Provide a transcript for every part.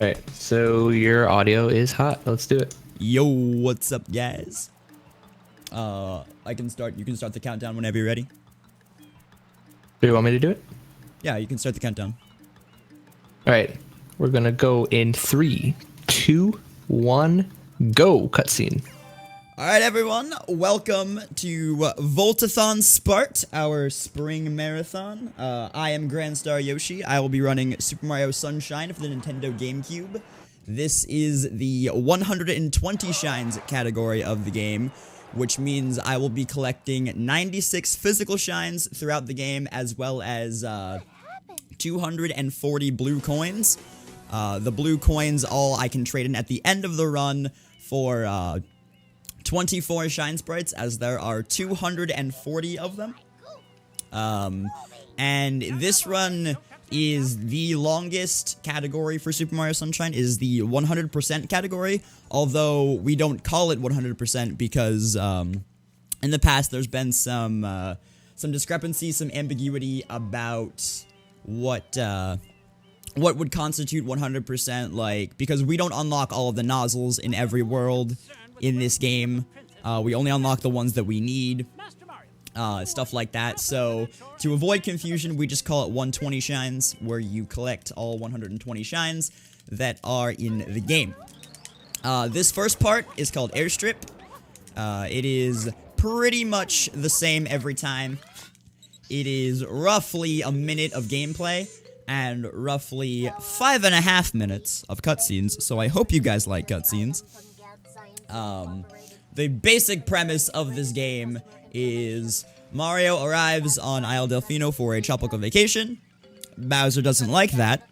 Alright, so your audio is hot. Let's do it. Yo, what's up, guys? I can start. You can start the countdown whenever you're ready. Do you want me to do it? Yeah, you can start the countdown. Alright, we're gonna go in 3, 2, 1, go! Cutscene. Alright, everyone. Welcome to Voltathon Spart, our spring marathon. I am GrandStarYoshi. I will be running Super Mario Sunshine for the Nintendo GameCube. This is the 120 shines category of the game, which means I will be collecting 96 physical shines throughout the game, as well as 240 blue coins. The blue coins, all I can trade in at the end of the run for 24 shine sprites, as there are 240 of them. And this run is the longest category for Super Mario Sunshine, is the 100% category, although we don't call it 100% because in the past there's been some discrepancy, some ambiguity about what would constitute 100%, like, because we don't unlock all of the nozzles in every world in this game. We only unlock the ones that we need, stuff like that. So to avoid confusion, we just call it 120 shines, where you collect all 120 shines that are in the game. This first part is called Airstrip. It is pretty much the same every time. It is roughly a minute of gameplay and roughly 5.5 minutes of cutscenes, so I hope you guys like cutscenes. The basic premise of this game is Mario arrives on Isle Delfino for a tropical vacation. Bowser doesn't like that,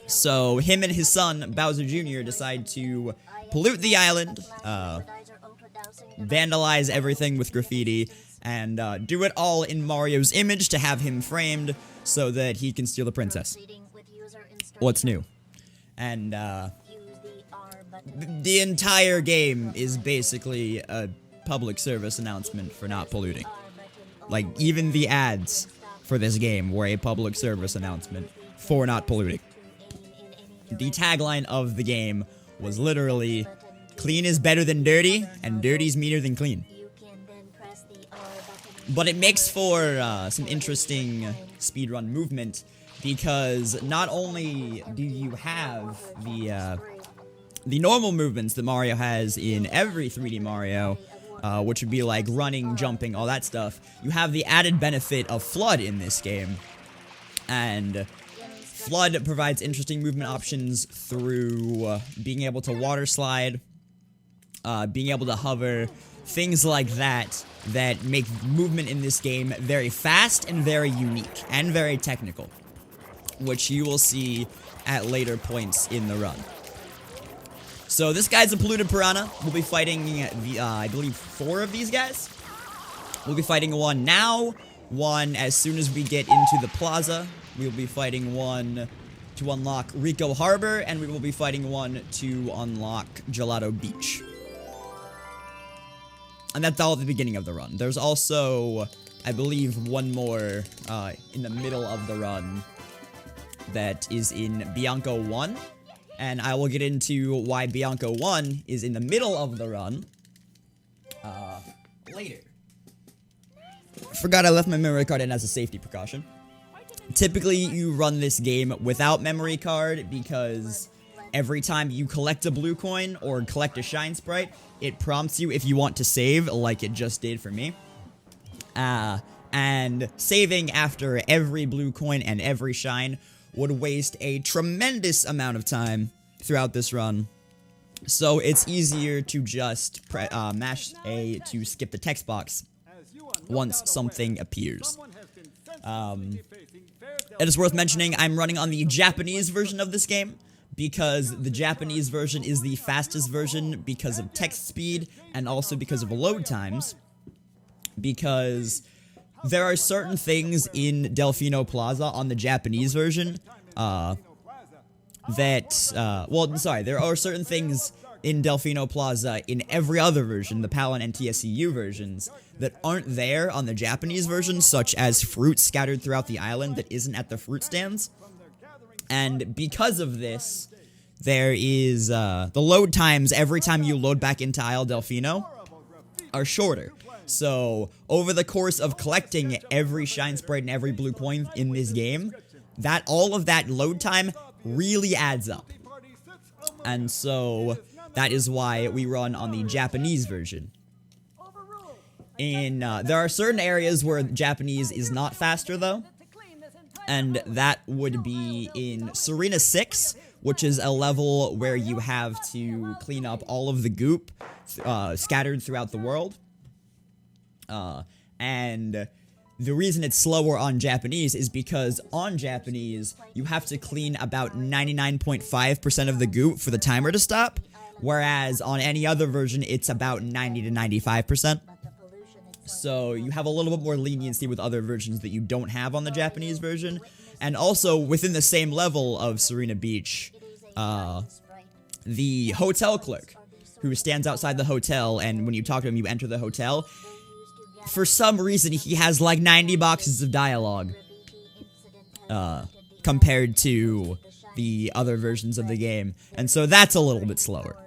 so him and his son, Bowser Jr., decide to pollute the island, vandalize everything with graffiti, and do it all in Mario's image to have him framed so that he can steal the princess. What's new? And the entire game is basically a public service announcement for not polluting. Like, even the ads for this game were a public service announcement for not polluting. The tagline of the game was literally, "Clean is better than dirty, and dirty's meaner than clean." But it makes for some interesting speedrun movement, because not only do you have the normal movements that Mario has in every 3D Mario, which would be like running, jumping, all that stuff, you have the added benefit of Flood in this game. And Flood provides interesting movement options through being able to water slide, being able to hover, things like that, that make movement in this game very fast and very unique and very technical, which you will see at later points in the run. So this guy's a polluted piranha. We'll be fighting, I believe, 4 of these guys. We'll be fighting one now, one as soon as we get into the plaza. We'll be fighting one to unlock Rico Harbor, and we will be fighting one to unlock Gelato Beach. And that's all at the beginning of the run. There's also, I believe, one more in the middle of the run that is in Bianco 1. And I will get into why Bianco 1 is in the middle of the run later. Forgot I left my memory card in as a safety precaution. Typically, you run this game without memory card because every time you collect a blue coin or collect a shine sprite, it prompts you if you want to save, like it just did for me. And saving after every blue coin and every shine would waste a tremendous amount of time throughout this run. So it's easier to just mash A to skip the text box once something appears. It is worth mentioning I'm running on the Japanese version of this game, because the Japanese version is the fastest version because of text speed and also because of load times. Because there are certain things in Delfino Plaza on the Japanese version there are certain things in Delfino Plaza in every other version, the PAL and NTSCU versions, that aren't there on the Japanese version, such as fruit scattered throughout the island that isn't at the fruit stands. And because of this, there is the load times every time you load back into Isle Delfino are shorter. So over the course of collecting every shine sprite and every blue coin in this game, all of that load time really adds up. And so that is why we run on the Japanese version. There are certain areas where Japanese is not faster though, and that would be in Serena 6, which is a level where you have to clean up all of the goop scattered throughout the world. And the reason it's slower on Japanese is because on Japanese, you have to clean about 99.5% of the goop for the timer to stop, whereas on any other version, it's about 90 to 95%. So you have a little bit more leniency with other versions that you don't have on the Japanese version. And also, within the same level of Serena Beach, the hotel clerk, who stands outside the hotel, and when you talk to him, you enter the hotel, for some reason, he has like 90 boxes of dialogue, compared to the other versions of the game. And so that's a little bit slower.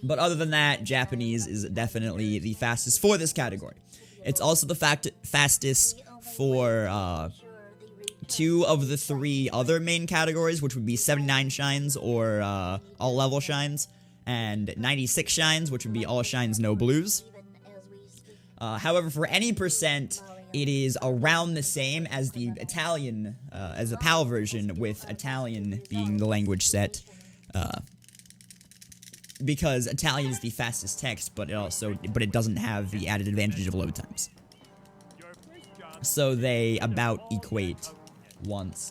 But other than that, Japanese is definitely the fastest for this category. It's also the fastest for 2 of the 3 other main categories, which would be 79 shines or all level shines, and 96 shines, which would be all shines, no blues. However, for any percent, it is around the same as the Italian, as the PAL version, with Italian being the language set, because Italian is the fastest text, but it doesn't have the added advantage of load times. So they about equate once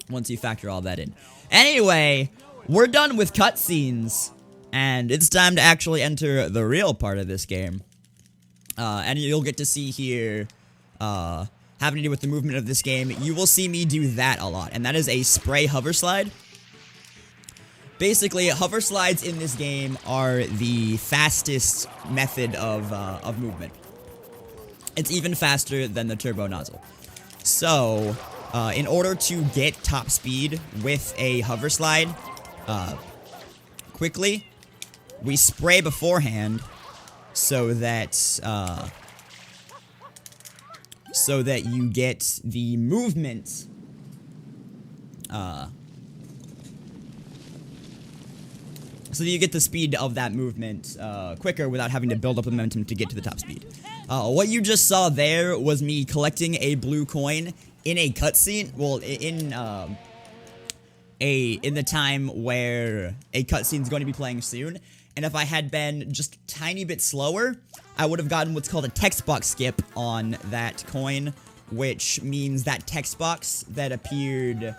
you factor all that in. Anyway, we're done with cutscenes, and it's time to actually enter the real part of this game. And you'll get to see here, having to do with the movement of this game, you will see me do that a lot, and that is a spray hover slide. Basically, hover slides in this game are the fastest method of movement. It's even faster than the turbo nozzle. So, in order to get top speed with a hover slide, quickly, we spray beforehand, so that you get the movement, so that you get the speed of that movement quicker without having to build up the momentum to get to the top speed. What you just saw there was me collecting a blue coin in a cutscene. Well, in the time where a cutscene is going to be playing soon. And if I had been just a tiny bit slower, I would have gotten what's called a text box skip on that coin, which means that text box that appeared,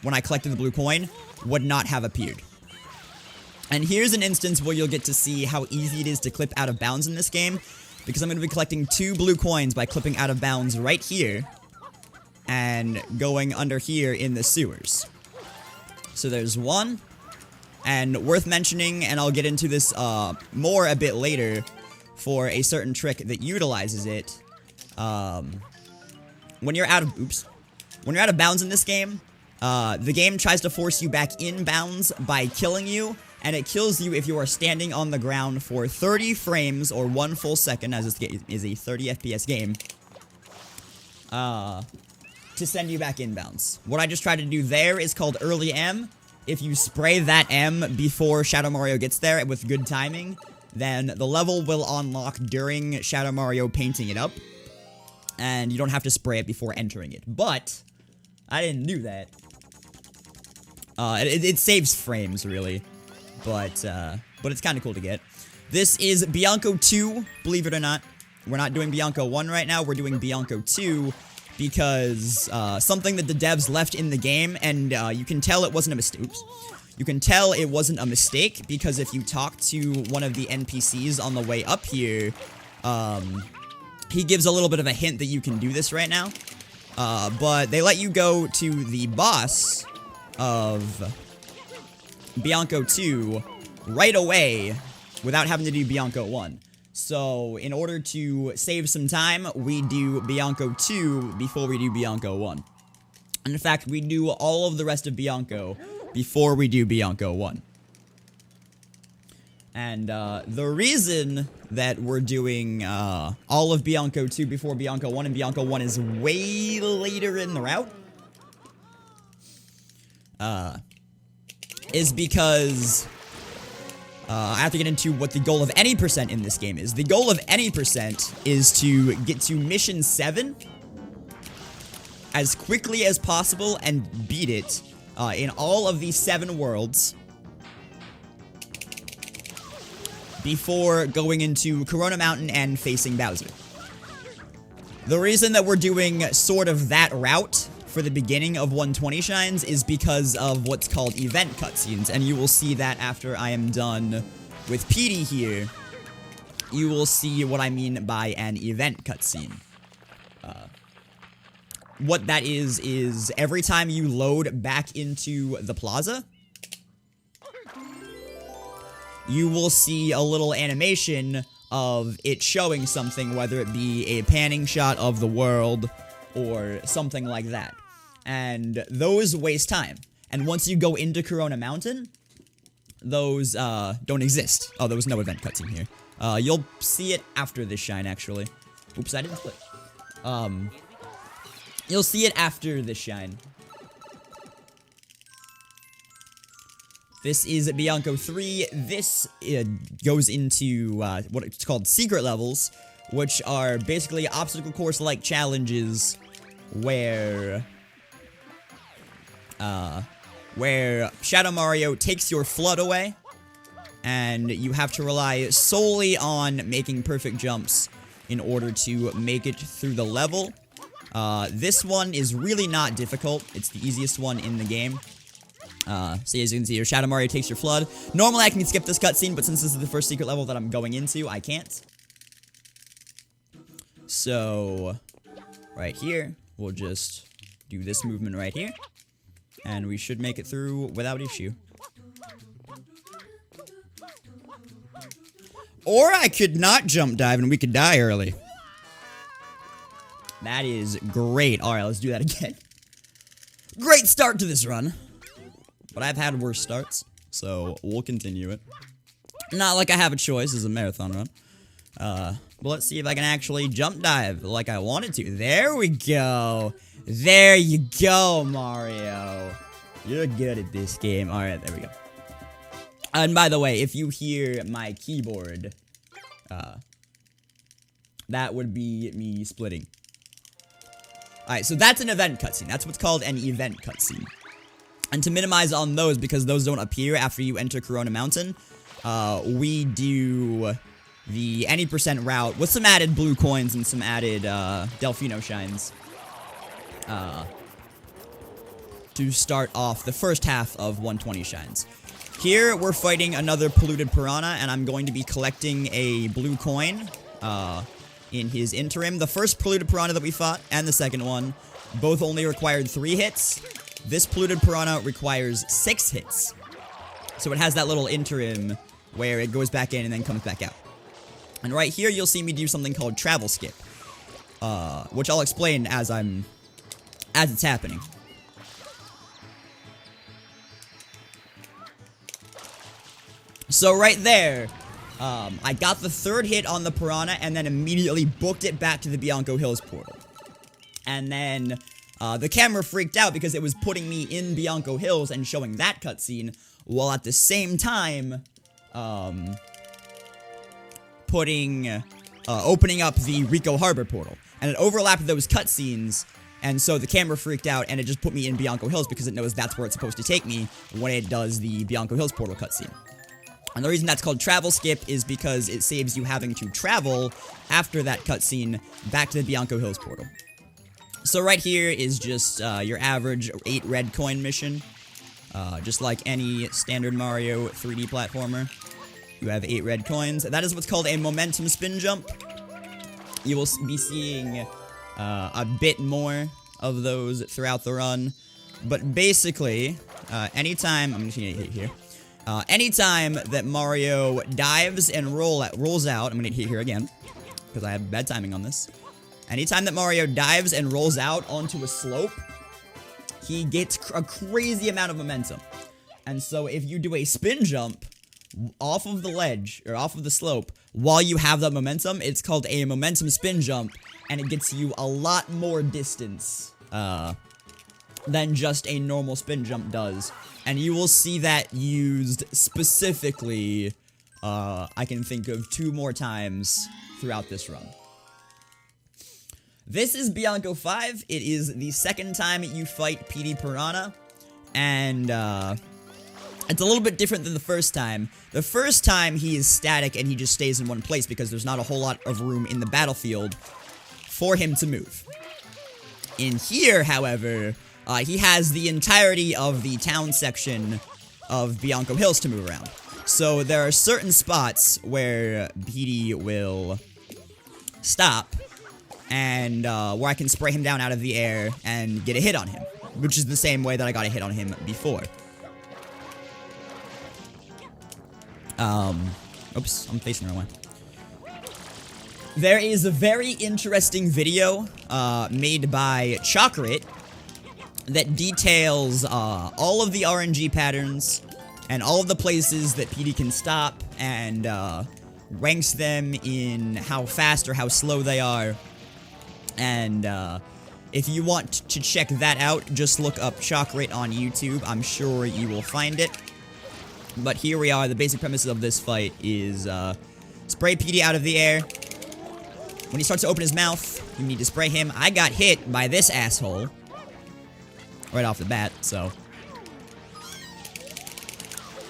when I collected the blue coin would not have appeared. And here's an instance where you'll get to see how easy it is to clip out of bounds in this game, because I'm going to be collecting 2 blue coins by clipping out of bounds right here, and going under here in the sewers. So there's 1, and worth mentioning, and I'll get into this more a bit later, for a certain trick that utilizes it. When you're out of bounds in this game, the game tries to force you back in bounds by killing you, and it kills you if you are standing on the ground for 30 frames or 1 full second, as this game is a 30 FPS game, to send you back in bounds. What I just tried to do there is called early M. If you spray that M before Shadow Mario gets there with good timing, then the level will unlock during Shadow Mario painting it up, and you don't have to spray it before entering it. But I didn't do that. It saves frames, really. But it's kind of cool to get. This is Bianco 2, believe it or not. We're not doing Bianco 1 right now, we're doing Bianco 2, because something that the devs left in the game, and you can tell it wasn't a mistake. Oops. You can tell it wasn't a mistake, because if you talk to one of the NPCs on the way up here, he gives a little bit of a hint that you can do this right now. But they let you go to the boss of Bianco 2 right away without having to do Bianco 1. So, in order to save some time, we do Bianco 2 before we do Bianco 1. And in fact, we do all of the rest of Bianco before we do Bianco 1. And the reason that we're doing all of Bianco 2 before Bianco 1 and Bianco 1 is way later in the route is because I have to get into what the goal of any percent in this game is. The goal of any percent is to get to mission 7 as quickly as possible and beat it in all of these 7 worlds before going into Corona Mountain and facing Bowser. The reason that we're doing sort of that route for the beginning of 120 Shines is because of what's called event cutscenes, and you will see that after I am done with Petey here. You will see what I mean by an event cutscene. What that is every time you load back into the plaza, you will see a little animation of it showing something, whether it be a panning shot of the world or something like that. And those waste time. And once you go into Corona Mountain, those don't exist. Oh, there was no event cutscene here. You'll see it after this shine, actually. Oops, I didn't split. You'll see it after this shine. This is Bianco 3. This goes into what it's called secret levels, which are basically obstacle course-like challenges where Shadow Mario takes your FLUDD away, and you have to rely solely on making perfect jumps in order to make it through the level. This one is really not difficult. It's the easiest one in the game. So as you can see here, Shadow Mario takes your FLUDD. Normally I can skip this cutscene, but since this is the first secret level that I'm going into, I can't. So, right here, we'll just do this movement right here, and we should make it through without issue. Or I could not jump dive and we could die early. That is great. Alright, let's do that again. Great start to this run. But I've had worse starts, so we'll continue it. Not like I have a choice, it's a marathon run. But let's see if I can actually jump dive like I wanted to. There we go. There you go, Mario. You're good at this game. Alright, there we go. And by the way, if you hear my keyboard, that would be me splitting. Alright, so that's an event cutscene. That's what's called an event cutscene. And to minimize on those, because those don't appear after you enter Corona Mountain, we do the any percent route with some added blue coins and some added Delfino shines to start off the first half of 120 Shines. Here, we're fighting another polluted piranha, and I'm going to be collecting a blue coin in his interim. The first polluted piranha that we fought, and the second one, both only required 3 hits. This polluted piranha requires 6 hits. So it has that little interim where it goes back in and then comes back out. And right here, you'll see me do something called travel skip, which I'll explain as it's happening. So right there, I got the 3rd hit on the piranha and then immediately booked it back to the Bianco Hills portal. And then the camera freaked out because it was putting me in Bianco Hills and showing that cutscene, while at the same time, opening up the Rico Harbor portal. And it overlapped those cutscenes, and so the camera freaked out, and it just put me in Bianco Hills because it knows that's where it's supposed to take me when it does the Bianco Hills portal cutscene. And the reason that's called travel skip is because it saves you having to travel after that cutscene back to the Bianco Hills portal. So right here is just your average 8 red coin mission. Just like any standard Mario 3D platformer. You have 8 red coins. That is what's called a momentum spin jump. You will be seeing a bit more of those throughout the run. But basically, anytime... I'm just gonna hit here. Anytime that Mario dives and rolls out, I'm gonna hit here again, because I have bad timing on this. Anytime that Mario dives and rolls out onto a slope, he gets a crazy amount of momentum. And so if you do a spin jump off of the ledge, or off of the slope, while you have that momentum, it's called a momentum spin jump, and it gets you a lot more distance, than just a normal spin jump does. And you will see that used specifically, I can think of 2 more times throughout this run. This is Bianco 5. It is the second time you fight PD Piranha, and it's a little bit different than the first time. The first time he is static and he just stays in one place because there's not a whole lot of room in the battlefield for him to move. In here, however, he has the entirety of the town section of Bianco Hills to move around. So there are certain spots where PD will stop, and where I can spray him down out of the air and get a hit on him, which is the same way that I got a hit on him before. Oops, I'm facing the wrong way. There is a very interesting video made by Chocolate that details all of the RNG patterns and all of the places that PD can stop, and ranks them in how fast or how slow they are. And if you want to check that out, just look up Chocolate on YouTube. I'm sure you will find it. But here we are. The basic premise of this fight is spray PD out of the air. When he starts to open his mouth, you need to spray him. I got hit by this asshole right off the bat, so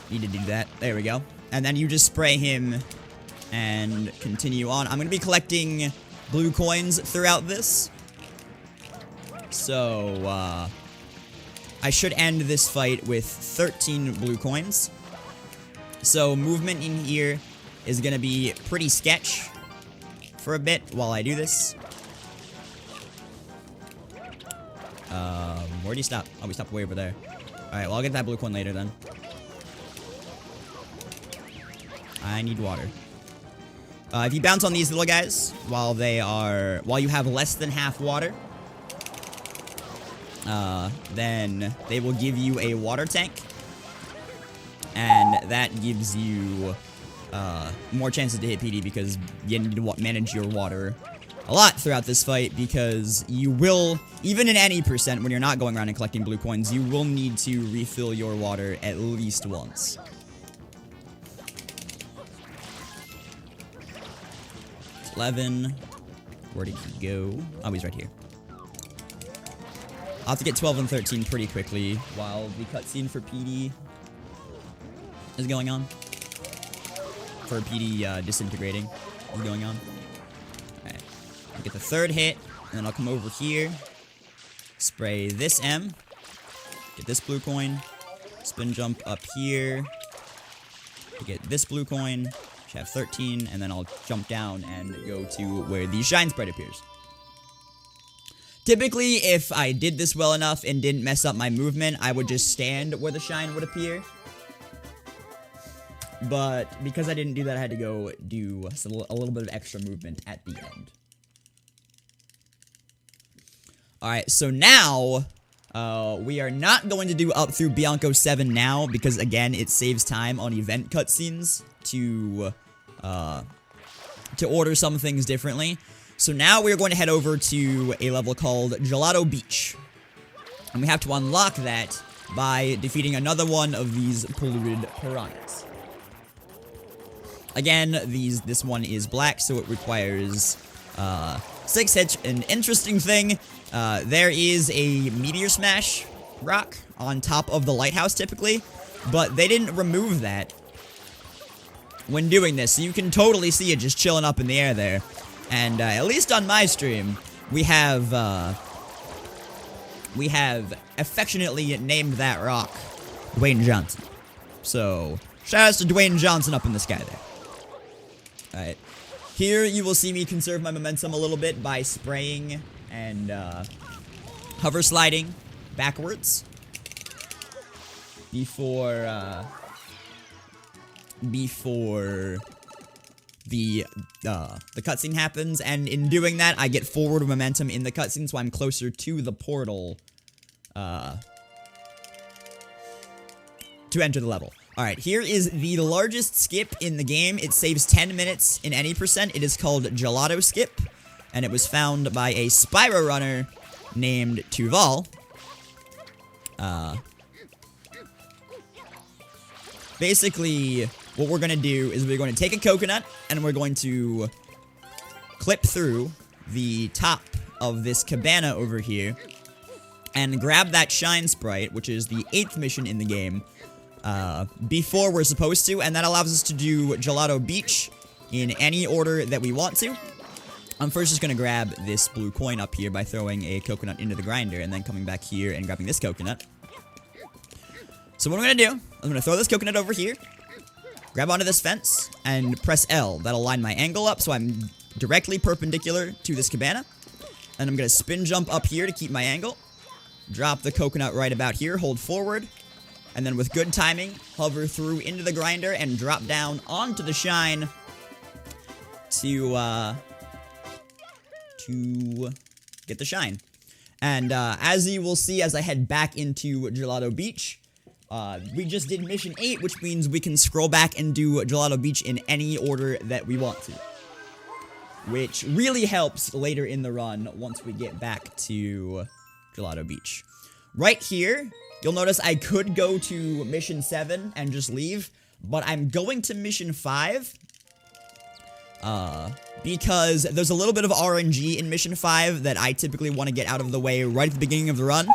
need to do that. There we go. And then you just spray him and continue on. I'm going to be collecting blue coins throughout this, so I should end this fight with 13 blue coins. So movement in here is going to be pretty sketch for a bit while I do this. Where do you stop? Oh, we stopped way over there. Alright, well, I'll get that blue coin later then. I need water. If you bounce on these little guys while you have less than half water, then they will give you a water tank, and that gives you more chances to hit PD because you need to manage your water a lot throughout this fight, because you will, even in any percent when you're not going around and collecting blue coins, you will need to refill your water at least once. It's 11. Where did he go? Oh, he's right here. I'll have to get 12 and 13 pretty quickly while the cutscene for PD is going on. For PD disintegrating is going on. Alright. I'll get the third hit, and then I'll come over here, spray this M, get this blue coin, spin jump up here to get this blue coin, which have 13, and then I'll jump down and go to where the shine sprite appears. Typically, if I did this well enough and didn't mess up my movement, I would just stand where the shine would appear. But because I didn't do that, I had to go do a little bit of extra movement at the end. Alright, so now, we are not going to do up through Bianco 7 now, because again, it saves time on event cutscenes to order some things differently. So now we are going to head over to a level called Gelato Beach. And we have to unlock that by defeating another one of these polluted piranhas. Again, this one is black, so it requires 6 hits. An interesting thing, there is a meteor smash rock on top of the lighthouse typically, but they didn't remove that when doing this, so you can totally see it just chilling up in the air there. And at least on my stream, we have affectionately named that rock Dwayne Johnson. So shout out to Dwayne Johnson up in the sky there. Alright. Here you will see me conserve my momentum a little bit by spraying and hover sliding backwards before before the cutscene happens, and in doing that, I get forward momentum in the cutscene, so I'm closer to the portal, to enter the level. Alright, here is the largest skip in the game. It saves 10 minutes in any percent. It is called Gelato Skip, and it was found by a Spyro runner named Tuval. Basically, what we're going to do is we're going to take a coconut, and we're going to clip through the top of this cabana over here, and grab that shine sprite, which is the 8th mission in the game, before we're supposed to, and that allows us to do Gelato Beach in any order that we want to. I'm first just going to grab this blue coin up here by throwing a coconut into the grinder, and then coming back here and grabbing this coconut. So what I'm going to do, I'm going to throw this coconut over here, grab onto this fence, and press L. That'll line my angle up so I'm directly perpendicular to this cabana. And I'm going to spin jump up here to keep my angle. Drop the coconut right about here, hold forward, and then with good timing, hover through into the grinder and drop down onto the shine to get the shine. And as you will see as I head back into Gelato Beach, we just did mission 8, which means we can scroll back and do Gelato Beach in any order that we want to. Which really helps later in the run once we get back to Gelato Beach. Right here, you'll notice I could go to mission 7 and just leave, but I'm going to mission 5. Because there's a little bit of RNG in mission 5 that I typically want to get out of the way right at the beginning of the run,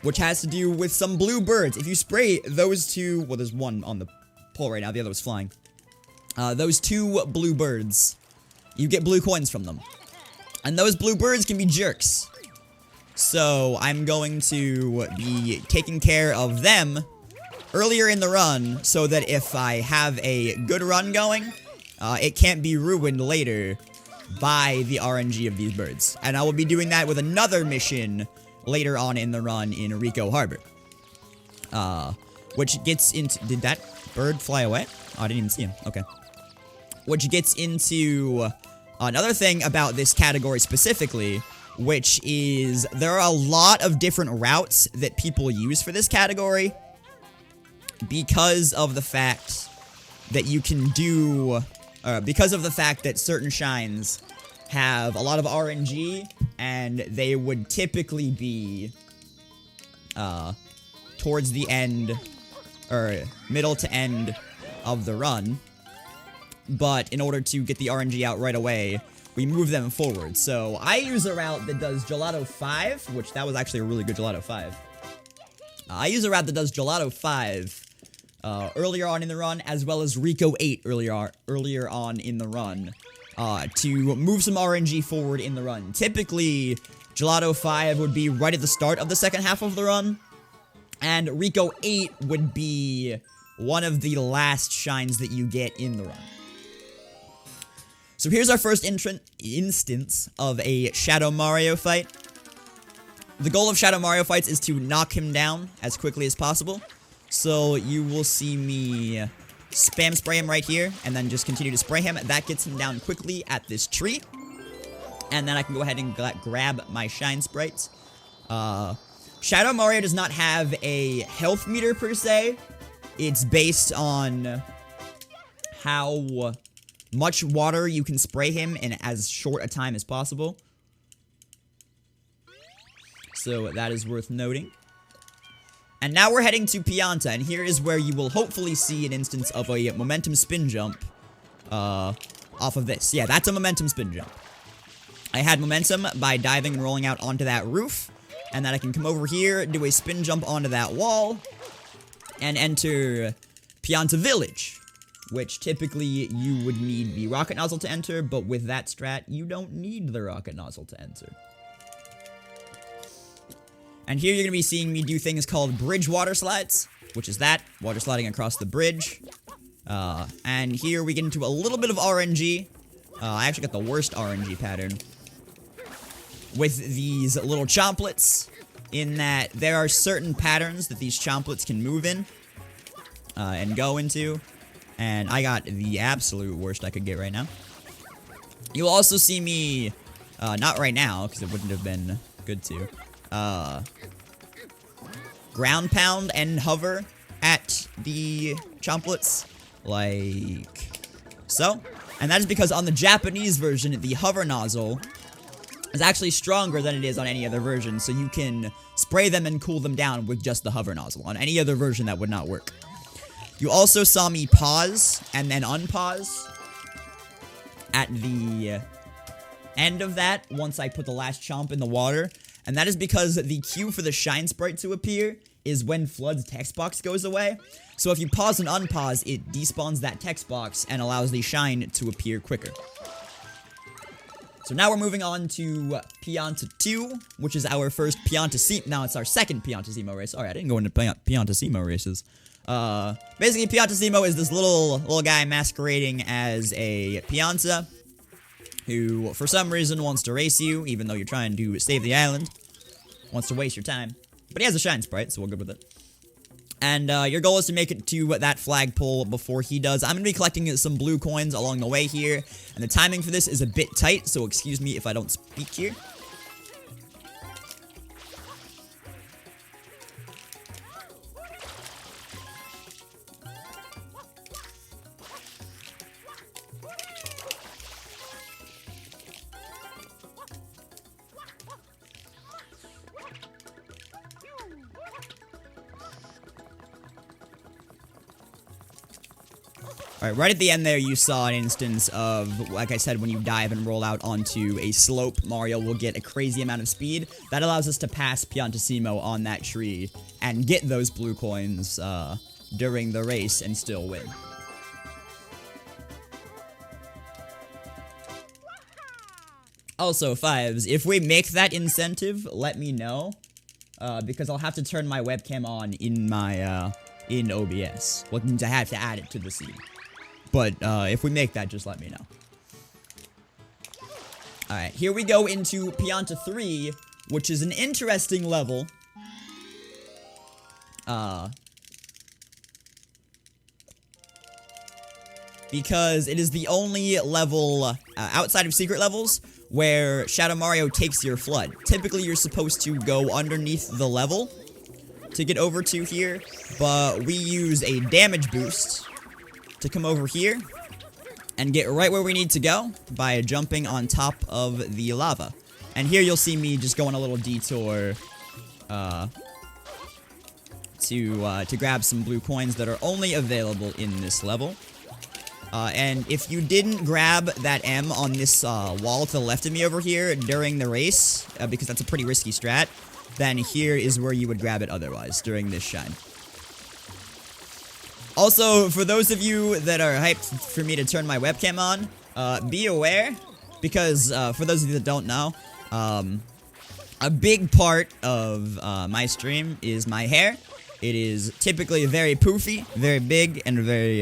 which has to do with some blue birds. If you spray those two, well, there's one on the pole right now, the other was flying. Those two blue birds, you get blue coins from them. And those blue birds can be jerks. So I'm going to be taking care of them earlier in the run so that if I have a good run going, it can't be ruined later by the RNG of these birds. And I will be doing that with another mission later on in the run in Rico Harbor. Which gets into... Did that bird fly away? Oh, I didn't even see him. Okay. Which gets into another thing about this category specifically, which is there are a lot of different routes that people use for this category because of the fact that you can do... because of the fact that certain shines have a lot of RNG, and they would typically be towards the end, or middle to end of the run. But in order to get the RNG out right away, we move them forward. So I use a route that does Gelato 5, which that was actually a really good Gelato 5. I use a route that does Gelato 5 earlier on in the run, as well as Rico 8 earlier on in the run, to move some RNG forward in the run. Typically, Gelato 5 would be right at the start of the second half of the run, and Rico 8 would be one of the last shines that you get in the run. So here's our first instance of a Shadow Mario fight. The goal of Shadow Mario fights is to knock him down as quickly as possible. So you will see me spam spray him right here, and then just continue to spray him. That gets him down quickly at this tree. And then I can go ahead and grab my shine sprites. Shadow Mario does not have a health meter per se. It's based on how much water you can spray him in as short a time as possible. So that is worth noting. And now we're heading to Pianta, and here is where you will hopefully see an instance of a momentum spin jump off of this. Yeah, that's a momentum spin jump. I had momentum by diving and rolling out onto that roof, and then I can come over here, do a spin jump onto that wall, and enter Pianta Village, which typically you would need the rocket nozzle to enter, but with that strat, you don't need the rocket nozzle to enter. And here you're going to be seeing me do things called bridge water slides, which is that, water sliding across the bridge. And here we get into a little bit of RNG. I actually got the worst RNG pattern with these little chomplets, in that there are certain patterns that these chomplets can move in and go into. And I got the absolute worst I could get right now. You'll also see me, not right now, because it wouldn't have been good to, ground pound and hover at the chomplets, like so. And that is because on the Japanese version, the hover nozzle is actually stronger than it is on any other version, so you can spray them and cool them down with just the hover nozzle. On any other version, that would not work. You also saw me pause and then unpause at the end of that once I put the last chomp in the water, and that is because the cue for the shine sprite to appear is when Flood's text box goes away. So if you pause and unpause, it despawns that text box and allows the shine to appear quicker. So now we're moving on to Pianta 2, which is our first Piantissimo. Now it's our second Piantissimo race. Alright, I didn't go into Piantissimo races. Basically, Piantissimo is this little guy masquerading as a Pianta who, for some reason, wants to race you, even though you're trying to save the island. Wants to waste your time. But he has a shine sprite, so we're good with it. And your goal is to make it to that flagpole before he does. I'm going to be collecting some blue coins along the way here. And the timing for this is a bit tight, so excuse me if I don't speak here. Alright, right at the end there, you saw an instance of, like I said, when you dive and roll out onto a slope, Mario will get a crazy amount of speed. That allows us to pass Piantissimo on that tree and get those blue coins during the race and still win. Also, Fives, if we make that incentive, let me know, because I'll have to turn my webcam on in my, in OBS. Well, I have to add it to the scene. But, if we make that, just let me know. Alright, here we go into Pianta 3, which is an interesting level. Because it is the only level, outside of secret levels, where Shadow Mario takes your flood. Typically, you're supposed to go underneath the level to get over to here, but we use a damage boost to come over here and get right where we need to go by jumping on top of the lava. And here you'll see me just go on a little detour to grab some blue coins that are only available in this level. And if you didn't grab that M on this wall to the left of me over here during the race, because that's a pretty risky strat, then here is where you would grab it otherwise during this shine. Also, for those of you that are hyped for me to turn my webcam on, be aware, because for those of you that don't know, a big part of my stream is my hair. It is typically very poofy, very big, and very,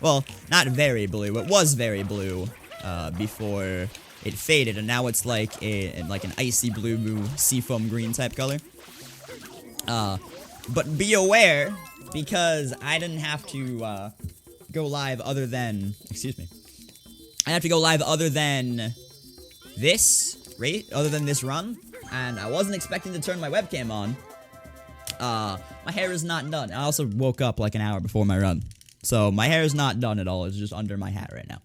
well, not very blue. It was very blue before it faded, and now it's like an icy blue, seafoam green type color. But be aware, because I didn't have to go live other than, excuse me, I have to go live other than this run, and I wasn't expecting to turn my webcam on. My hair is not done. I also woke up like an hour before my run, so my hair is not done at all. It's just under my hat right now.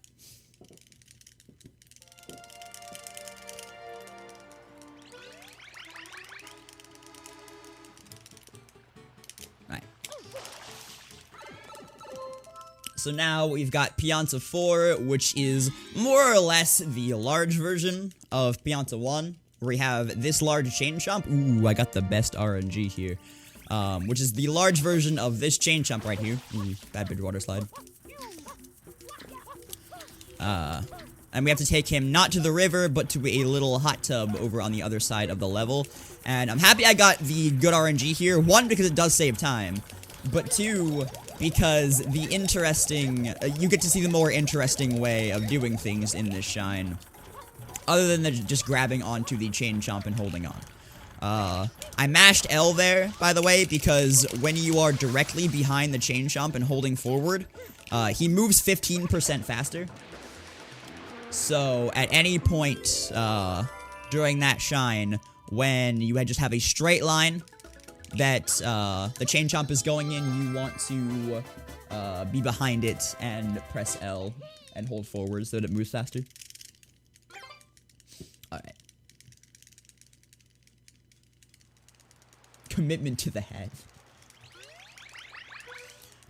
So now we've got Pianta 4, which is more or less the large version of Pianta 1, where we have this large chain chomp. Ooh, I got the best RNG here. Which is the large version of this chain chomp right here. Ooh, bad bit water slide. And we have to take him not to the river, but to a little hot tub over on the other side of the level. And I'm happy I got the good RNG here. One, because it does save time. But two, because the interesting, you get to see the more interesting way of doing things in this shine, other than just grabbing onto the chain chomp and holding on. I mashed L there, by the way, because when you are directly behind the chain chomp and holding forward, he moves 15% faster. So at any point during that shine, when you just have a straight line that the chain chomp is going in, you want to be behind it and press L and hold forward so that it moves faster. Alright. Commitment to the head.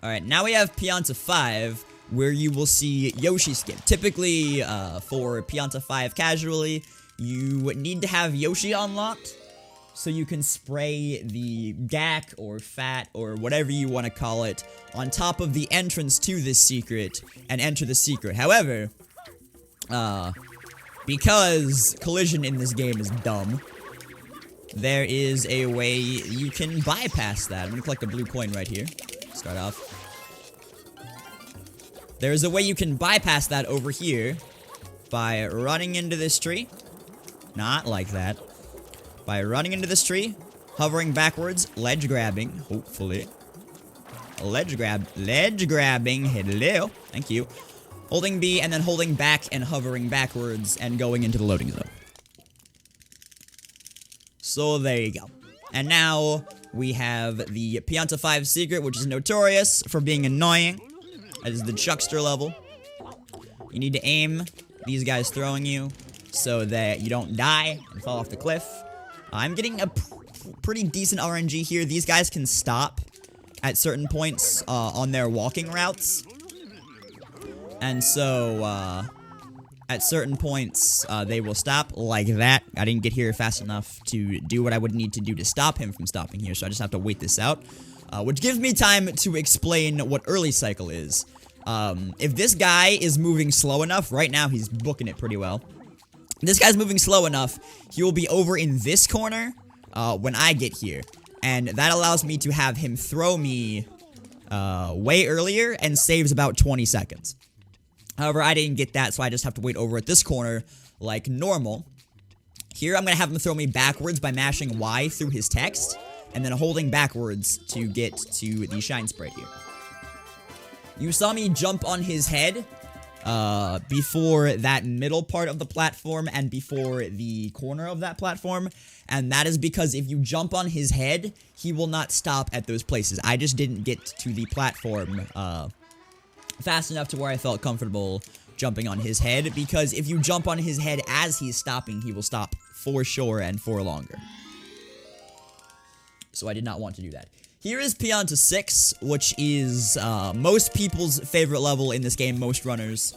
Alright, now we have Pianta 5, where you will see Yoshi skip. Typically, for Pianta 5 casually, you need to have Yoshi unlocked, so you can spray the gack or fat or whatever you want to call it on top of the entrance to this secret and enter the secret. However, because collision in this game is dumb, there is a way you can bypass that. I'm gonna collect a blue coin right here. Start off. There's a way you can bypass that over here by running into this tree. Not like that. By running into this tree, hovering backwards, ledge grabbing, hopefully. Ledge grabbing, hello, thank you. Holding B and then holding back and hovering backwards and going into the loading zone. So there you go. And now we have the Pianta 5 secret, which is notorious for being annoying. That is the Chuckster level. You need to aim these guys throwing you so that you don't die and fall off the cliff. I'm getting a pretty decent RNG here. These guys can stop at certain points on their walking routes. And so, at certain points, they will stop like that. I didn't get here fast enough to do what I would need to do to stop him from stopping here, so I just have to wait this out. Which gives me time to explain what early cycle is. If this guy is moving slow enough, right now he's booking it pretty well. This guy's moving slow enough, he will be over in this corner when I get here. And that allows me to have him throw me way earlier and saves about 20 seconds. However, I didn't get that, so I just have to wait over at this corner like normal. Here, I'm going to have him throw me backwards by mashing Y through his text, and then holding backwards to get to the shine spray here. You saw me jump on his head before that middle part of the platform and before the corner of that platform, and that is because if you jump on his head, he will not stop at those places. I just didn't get to the platform fast enough to where I felt comfortable jumping on his head, because if you jump on his head as he's stopping, he will stop for sure and for longer. So I did not want to do that. Here is Pianta 6, which is most people's favorite level in this game, most runners,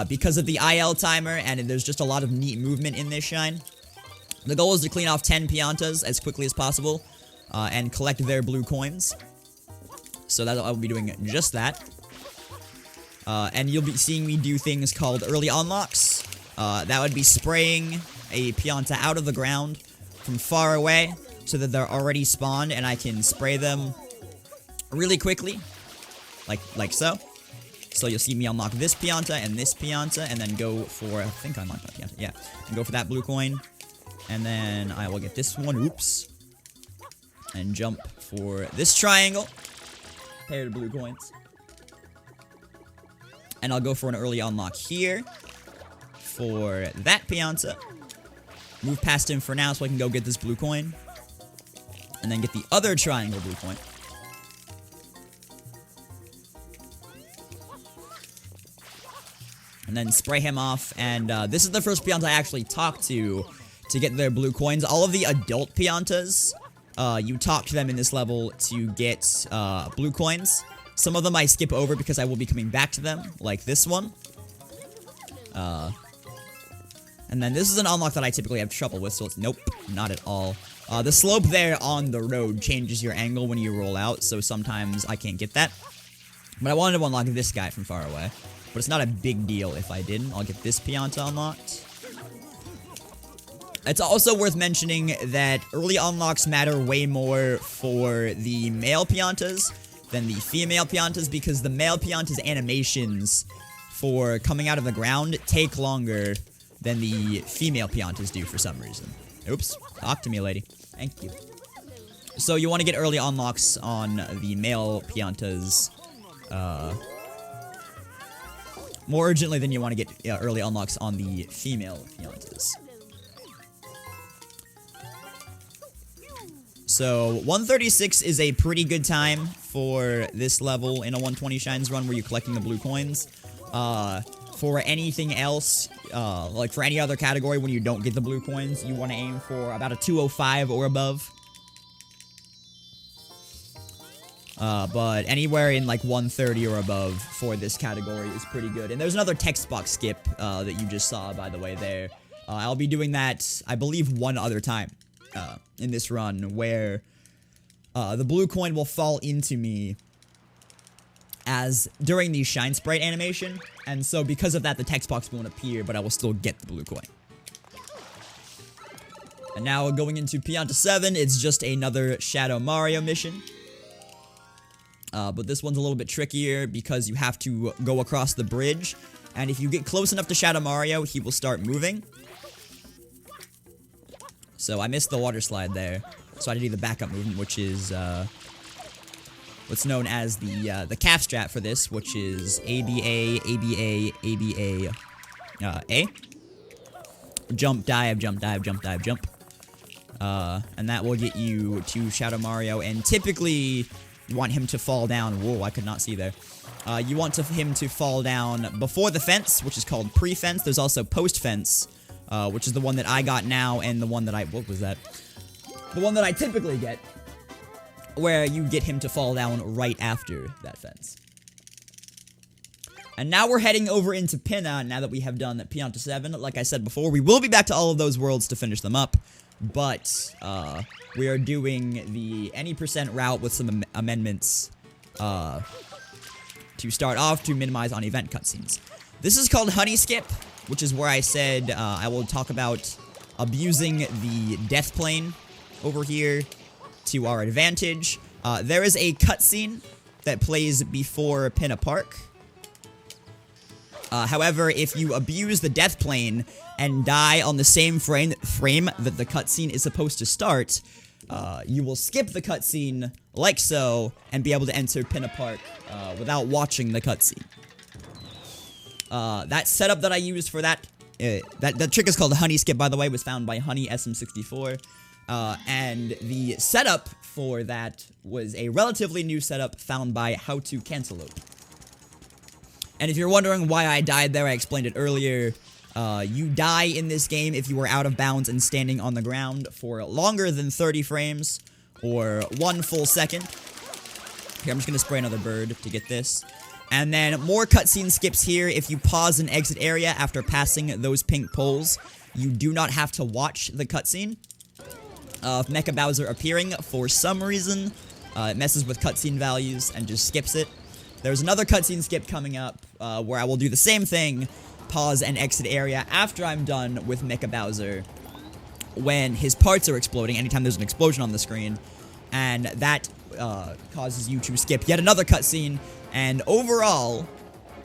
because of the IL timer, and there's just a lot of neat movement in this shine. The goal is to clean off 10 Piantas as quickly as possible, and collect their blue coins. So that I will be doing just that. And you'll be seeing me do things called early unlocks. That would be spraying a Pianta out of the ground from far away, so that they're already spawned and I can spray them really quickly, like so. So you'll see me unlock this Pianta and then go for, I think I unlocked that Pianta, yeah. And go for that blue coin, and then I will get this one, oops, and jump for this triangle, pair of blue coins. And I'll go for an early unlock here for that Pianta. Move past him for now so I can go get this blue coin. And then get the other triangle blue coin. And then spray him off. And this is the first Pianta I actually talked to get their blue coins. All of the adult Piantas, you talk to them in this level to get blue coins. Some of them I skip over because I will be coming back to them, like this one. And then this is an unlock that I typically have trouble with, so it's nope, not at all. The slope there on the road changes your angle when you roll out, so sometimes I can't get that. But I wanted to unlock this guy from far away. But it's not a big deal if I didn't. I'll get this Pianta unlocked. It's also worth mentioning that early unlocks matter way more for the male Piantas than the female Piantas, because the male Piantas' animations for coming out of the ground take longer than the female Piantas do for some reason. Oops, talk to me, lady. Thank you. So you want to get early unlocks on the male Piantas more urgently than you want to get early unlocks on the female Fiantas. So 136 is a pretty good time for this level in a 120 shines run where you're collecting the blue coins. For anything else, like for any other category when you don't get the blue coins, you want to aim for about a 205 or above. But anywhere in like 130 or above for this category is pretty good. And there's another text box skip that you just saw, by the way, there. I'll be doing that, I believe, one other time in this run, where the blue coin will fall into me as during the Shine Sprite animation. And so because of that, the text box won't appear, but I will still get the blue coin. And now going into Pianta 7, it's just another Shadow Mario mission. But this one's a little bit trickier because you have to go across the bridge. And if you get close enough to Shadow Mario, he will start moving. So I missed the water slide there. So I had to do the backup movement, which is what's known as the calf strat for this, which is ABA, ABA, ABA, A. Jump, dive, jump, dive, jump, dive, jump. And that will get you to Shadow Mario, and typically you want him to fall down. Whoa, I could not see there. You want him to fall down before the fence, which is called pre-fence. There's also post-fence, which is the one that I got now, and the one that what was that? The one that I typically get, where you get him to fall down right after that fence. And now we're heading over into Pinna, now that we have done Pianta 7. Like I said before, we will be back to all of those worlds to finish them up. But, we are doing the any percent route with some amendments, to start off to minimize on event cutscenes. This is called Honey Skip, which is where I said, I will talk about abusing the death plane over here to our advantage. There is a cutscene that plays before Pinna Park. However, if you abuse the death plane and die on the same frame that the cutscene is supposed to start, you will skip the cutscene like so and be able to enter Pinna Park without watching the cutscene. That setup that I used for that trick is called Honey Skip, by the way, was found by Honey SM64. And the setup for that was a relatively new setup found by How to Cantaloupe. And if you're wondering why I died there, I explained it earlier. You die in this game if you are out of bounds and standing on the ground for longer than 30 frames, or 1 full second. Here, I'm just gonna spray another bird to get this. And then more cutscene skips here. If you pause an exit area after passing those pink poles, you do not have to watch the cutscene. Mecha Bowser appearing for some reason, it messes with cutscene values and just skips it. There's another cutscene skip coming up, where I will do the same thing, pause and exit area after I'm done with Mecha Bowser, when his parts are exploding, anytime there's an explosion on the screen, and that causes you to skip yet another cutscene, and overall,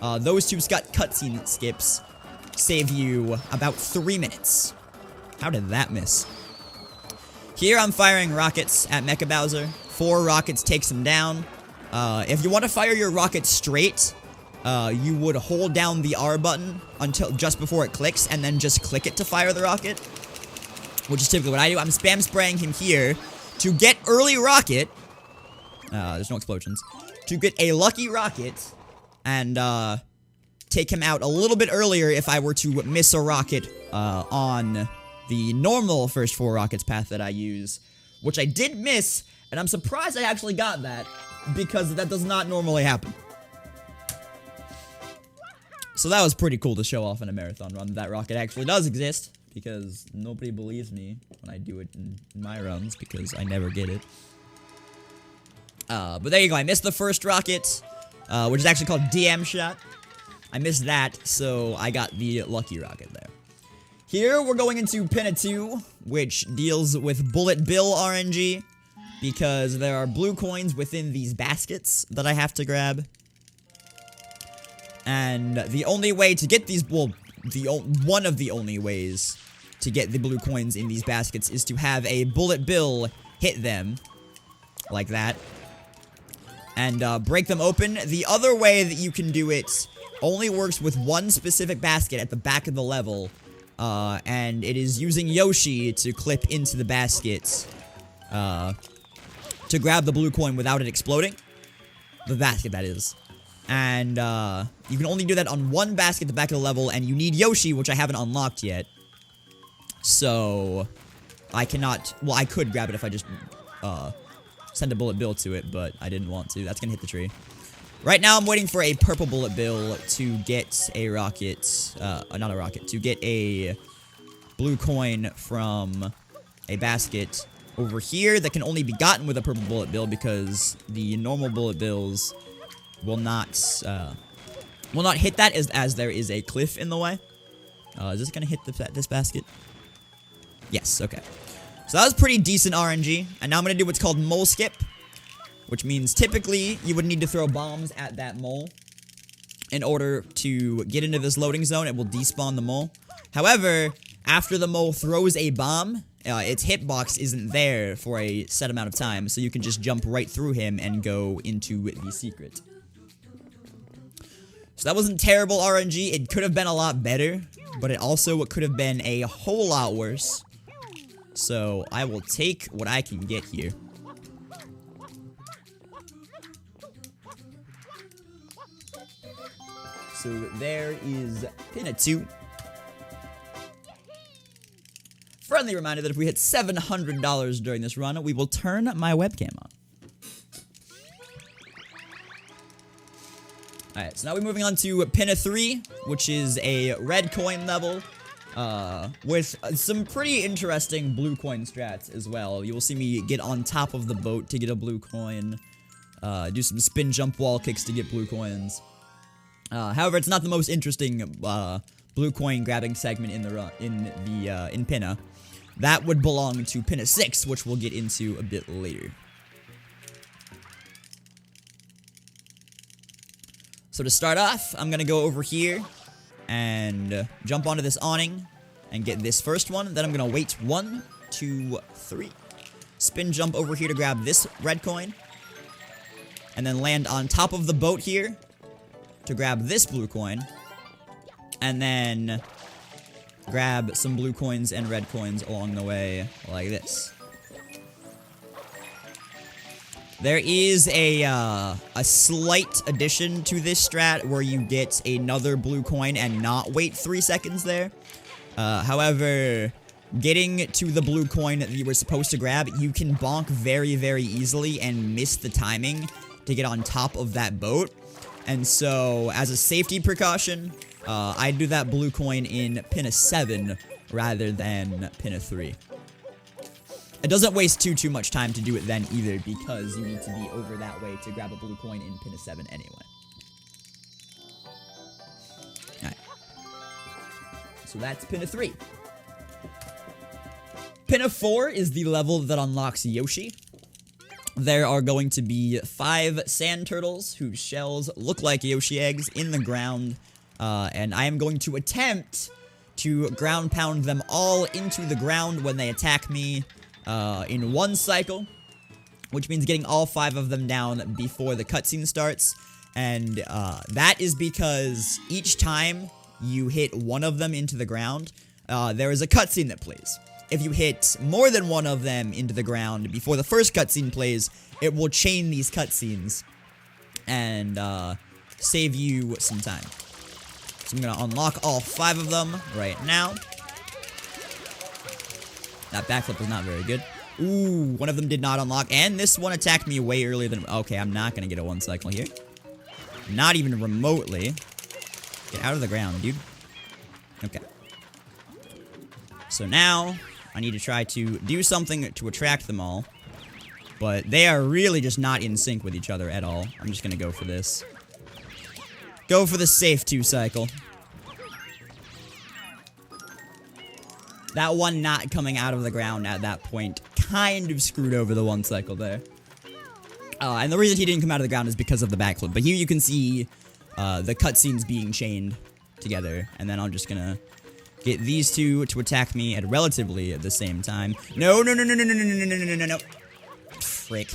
those two cutscene skips save you about 3 minutes. How did that miss? Here I'm firing rockets at Mecha Bowser. 4 rockets takes him down. If you want to fire your rocket straight, you would hold down the R button until just before it clicks, and then just click it to fire the rocket, which is typically what I do. I'm spam spraying him here to get early rocket. There's no explosions. To get a lucky rocket and take him out a little bit earlier if I were to miss a rocket on the normal first 4 rockets path that I use, which I did miss, and I'm surprised I actually got that, because that does not normally happen. So that was pretty cool to show off in a marathon run. That rocket actually does exist, because nobody believes me when I do it in my runs, because I never get it. But there you go, I missed the first rocket, which is actually called DM shot. I missed that, so I got the lucky rocket there. Here, we're going into Pinna 2, which deals with Bullet Bill RNG, because there are blue coins within these baskets that I have to grab. And the only way to get these, well, one of the only ways to get the blue coins in these baskets is to have a Bullet Bill hit them, like that, and break them open. The other way that you can do it only works with one specific basket at the back of the level, and it is using Yoshi to clip into the basket, to grab the blue coin without it exploding. The basket, that is. And, you can only do that on one basket at the back of the level, and you need Yoshi, which I haven't unlocked yet. So, I cannot, well, I could grab it if I just, send a bullet bill to it, but I didn't want to. That's gonna hit the tree. Right now, I'm waiting for a purple bullet bill to get a rocket, not a rocket, to get a blue coin from a basket over here that can only be gotten with a purple bullet bill because the normal bullet bills will not hit that as there is a cliff in the way. Is this gonna hit this basket? Yes, okay. So that was pretty decent RNG, and now I'm gonna do what's called mole skip, which means typically you would need to throw bombs at that mole in order to get into this loading zone. It will despawn the mole. However, after the mole throws a bomb, its hitbox isn't there for a set amount of time, so you can just jump right through him and go into the secret. So that wasn't terrible RNG. It could have been a lot better, but it also could have been a whole lot worse. So I will take what I can get here. So there is pin at 2. Friendly reminder that if we hit $700 during this run, we will turn my webcam on. Alright, so now we're moving on to pin at 3, which is a red coin level. With some pretty interesting blue coin strats as well. You will see me get on top of the boat to get a blue coin. Do some spin jump wall kicks to get blue coins. However, it's not the most interesting blue coin grabbing segment in Pinna. That would belong to Pinna 6, which we'll get into a bit later. So to start off, I'm gonna go over here and jump onto this awning and get this first one. Then I'm gonna wait 1, 2, 3. Spin jump over here to grab this red coin. And then land on top of the boat here to grab this blue coin. And then grab some blue coins and red coins along the way like this. There is a slight addition to this strat where you get another blue coin and not wait 3 seconds there. However, getting to the blue coin that you were supposed to grab, you can bonk very, very easily and miss the timing to get on top of that boat. And so, as a safety precaution, I do that blue coin in Pinna 7 rather than Pinna 3. It doesn't waste too much time to do it then either, because you need to be over that way to grab a blue coin in Pinna 7 anyway. Alright. So that's Pinna 3. Pinna 4 is the level that unlocks Yoshi. There are going to be 5 sand turtles whose shells look like Yoshi eggs in the ground. And I am going to attempt to ground pound them all into the ground when they attack me. In 1 cycle, which means getting all 5 of them down before the cutscene starts, and that is because each time you hit one of them into the ground, there is a cutscene that plays. If you hit more than one of them into the ground before the first cutscene plays, it will chain these cutscenes and save you some time. So I'm gonna unlock all 5 of them right now. That backflip was not very good. Ooh, one of them did not unlock. And this one attacked me way earlier than... Okay, I'm not going to get a 1 cycle here. Not even remotely. Get out of the ground, dude. Okay. So now, I need to try to do something to attract them all. But they are really just not in sync with each other at all. I'm just going to go for this. Go for the safe 2 cycle. That one not coming out of the ground at that point kind of screwed over the 1 cycle there. And the reason he didn't come out of the ground is because of the backflip. But here you can see the cutscenes being chained together. And then I'm just gonna get these 2 to attack me at relatively the same time. No. Frick.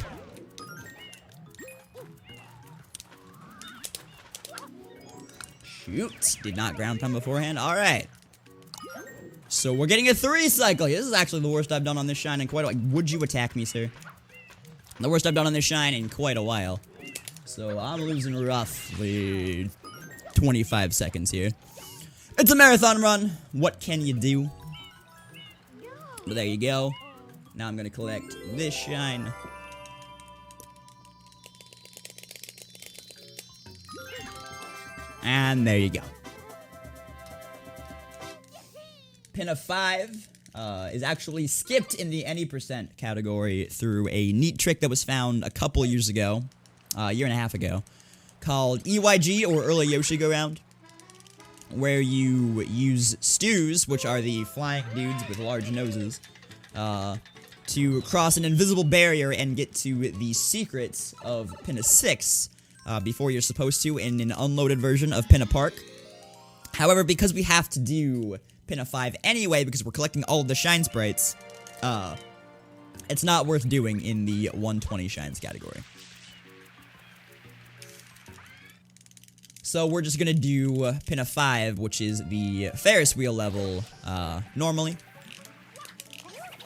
Shoot. Did not ground pound beforehand. Alright. So we're getting a 3 cycle. This is actually the worst I've done on this shine in quite a while. Would you attack me, sir? The worst I've done on this shine in quite a while. So I'm losing roughly 25 seconds here. It's a marathon run. What can you do? But there you go. Now I'm going to collect this shine. And there you go. Pin of 5 is actually skipped in the any percent category through a neat trick that was found a couple years ago, a year and a half ago, called EYG, or Early Yoshi Go Round, where you use stews, which are the flying dudes with large noses, to cross an invisible barrier and get to the secrets of Pin of 6 before you're supposed to in an unloaded version of Pin of Park. However, because we have to do Pin of 5 anyway, because we're collecting all of the shine sprites, it's not worth doing in the 120 shines category. So we're just gonna do Pin of 5, which is the Ferris wheel level, normally.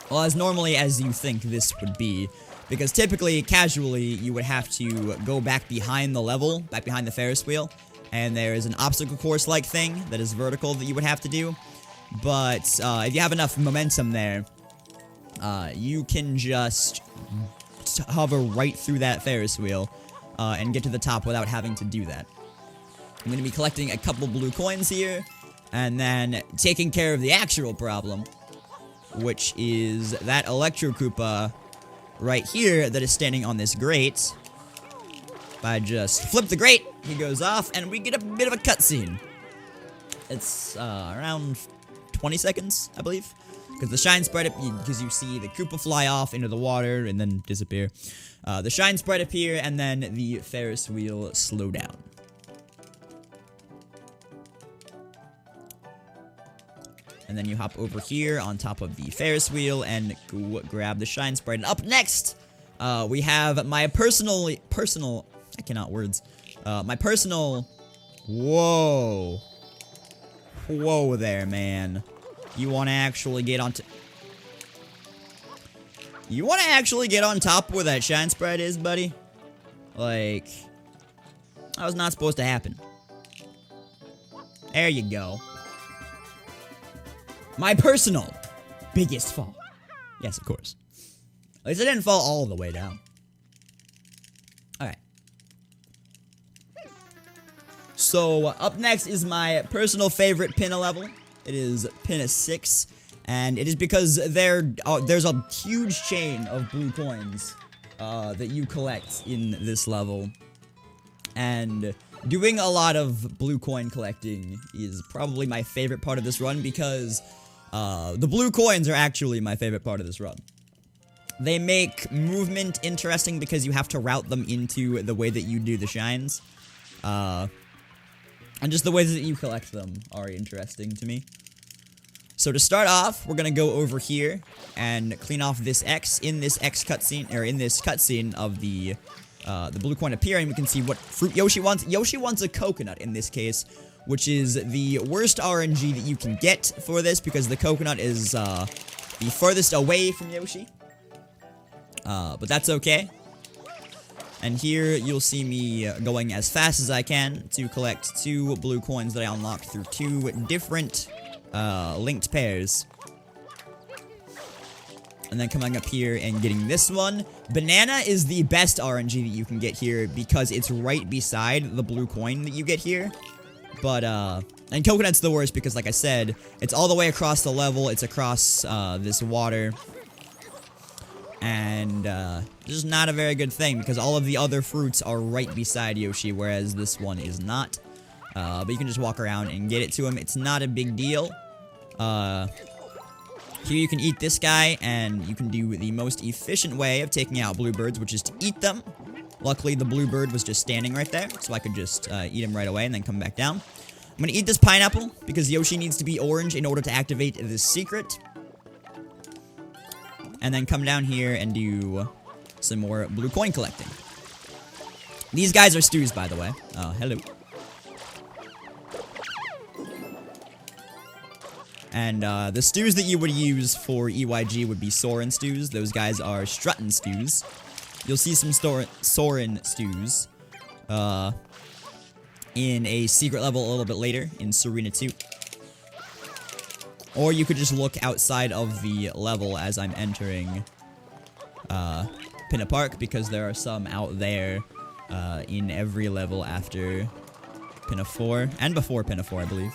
Well, as normally as you think this would be, because typically, casually, you would have to go back behind the level, back behind the Ferris wheel, and there is an obstacle course-like thing that is vertical that you would have to do. But if you have enough momentum there, you can just hover right through that Ferris wheel and get to the top without having to do that. I'm going to be collecting a couple blue coins here, and then taking care of the actual problem, which is that Electro Koopa right here that is standing on this grate. If I just flip the grate, he goes off, and we get a bit of a cutscene. It's around 20 seconds, I believe, because the shine sprite because you see the Koopa fly off into the water and then disappear. The shine sprite appear, and then the Ferris wheel slow down. And then you hop over here on top of the Ferris wheel and go grab the shine sprite. And up next, we have my personal, I cannot words, my personal, whoa there, man. You want to actually get on top where that shine sprite is, buddy? Like, that was not supposed to happen. There you go. My personal biggest fall. Yes, of course. At least I didn't fall all the way down. Alright. So, up next is my personal favorite Pinna level. It is Pinna 6. And it is because there's a huge chain of blue coins that you collect in this level. And doing a lot of blue coin collecting is probably my favorite part of this run, because the blue coins are actually my favorite part of this run. They make movement interesting because you have to route them into the way that you do the shines. And just the ways that you collect them are interesting to me. So to start off, we're gonna go over here and clean off this X in this X cutscene, or in this cutscene of the blue coin appearing. We can see what fruit Yoshi wants. Yoshi wants a coconut in this case, which is the worst RNG that you can get for this, because the coconut is the furthest away from Yoshi. But that's okay. And here you'll see me going as fast as I can to collect 2 blue coins that I unlocked through 2 different linked pairs. And then coming up here and getting this one. Banana is the best RNG that you can get here because it's right beside the blue coin that you get here. But, and coconut's the worst because, like I said, it's all the way across the level. It's across this water. And this is not a very good thing because all of the other fruits are right beside Yoshi, whereas this one is not. But you can just walk around and get it to him. It's not a big deal. Here you can eat this guy, and you can do the most efficient way of taking out bluebirds, which is to eat them. Luckily, the bluebird was just standing right there, so I could just eat him right away and then come back down. I'm gonna eat this pineapple, because Yoshi needs to be orange in order to activate this secret. And then come down here and do some more blue coin collecting. These guys are stews, by the way. Hello. And the stews that you would use for EYG would be Soren stews. Those guys are Struttin stews. You'll see some Soren stews in a secret level a little bit later in Serena 2. Or you could just look outside of the level as I'm entering Pinna Park, because there are some out there in every level after Pinna 4, and before Pinna 4, I believe.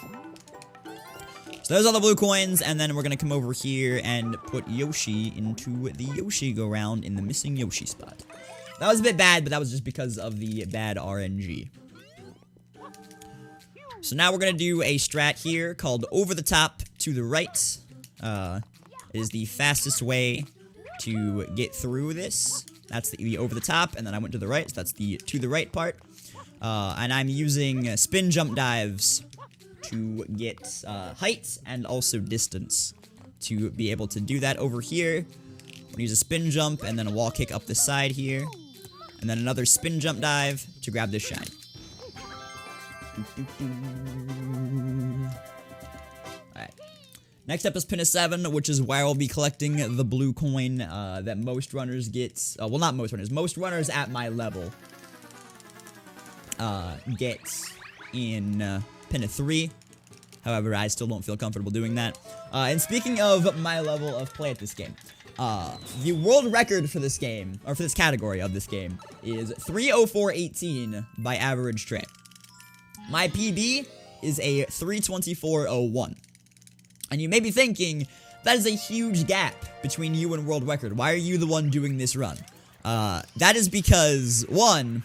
So those are the blue coins, and then we're gonna come over here and put Yoshi into the Yoshi go-round in the missing Yoshi spot. That was a bit bad, but that was just because of the bad RNG. So now we're gonna do a strat here called over the top to the right. It is the fastest way to get through this. That's the over the top, and then I went to the right, so that's the to the right part. And I'm using spin jump dives to get height and also distance to be able to do that over here. I'm gonna use a spin jump and then a wall kick up the side here, and then another spin jump dive to grab this shine. Alright. Next up is Pinna 7, which is where I'll be collecting the blue coin that most runners get. Well, not most runners. Most runners at my level get in Pinna 3. However, I still don't feel comfortable doing that. And speaking of my level of play at this game, the world record for this game, or for this category of this game, is 3:04:18 by average train. My PB is a 3:24:01. And you may be thinking, that is a huge gap between you and world record. Why are you the one doing this run? That is because, one,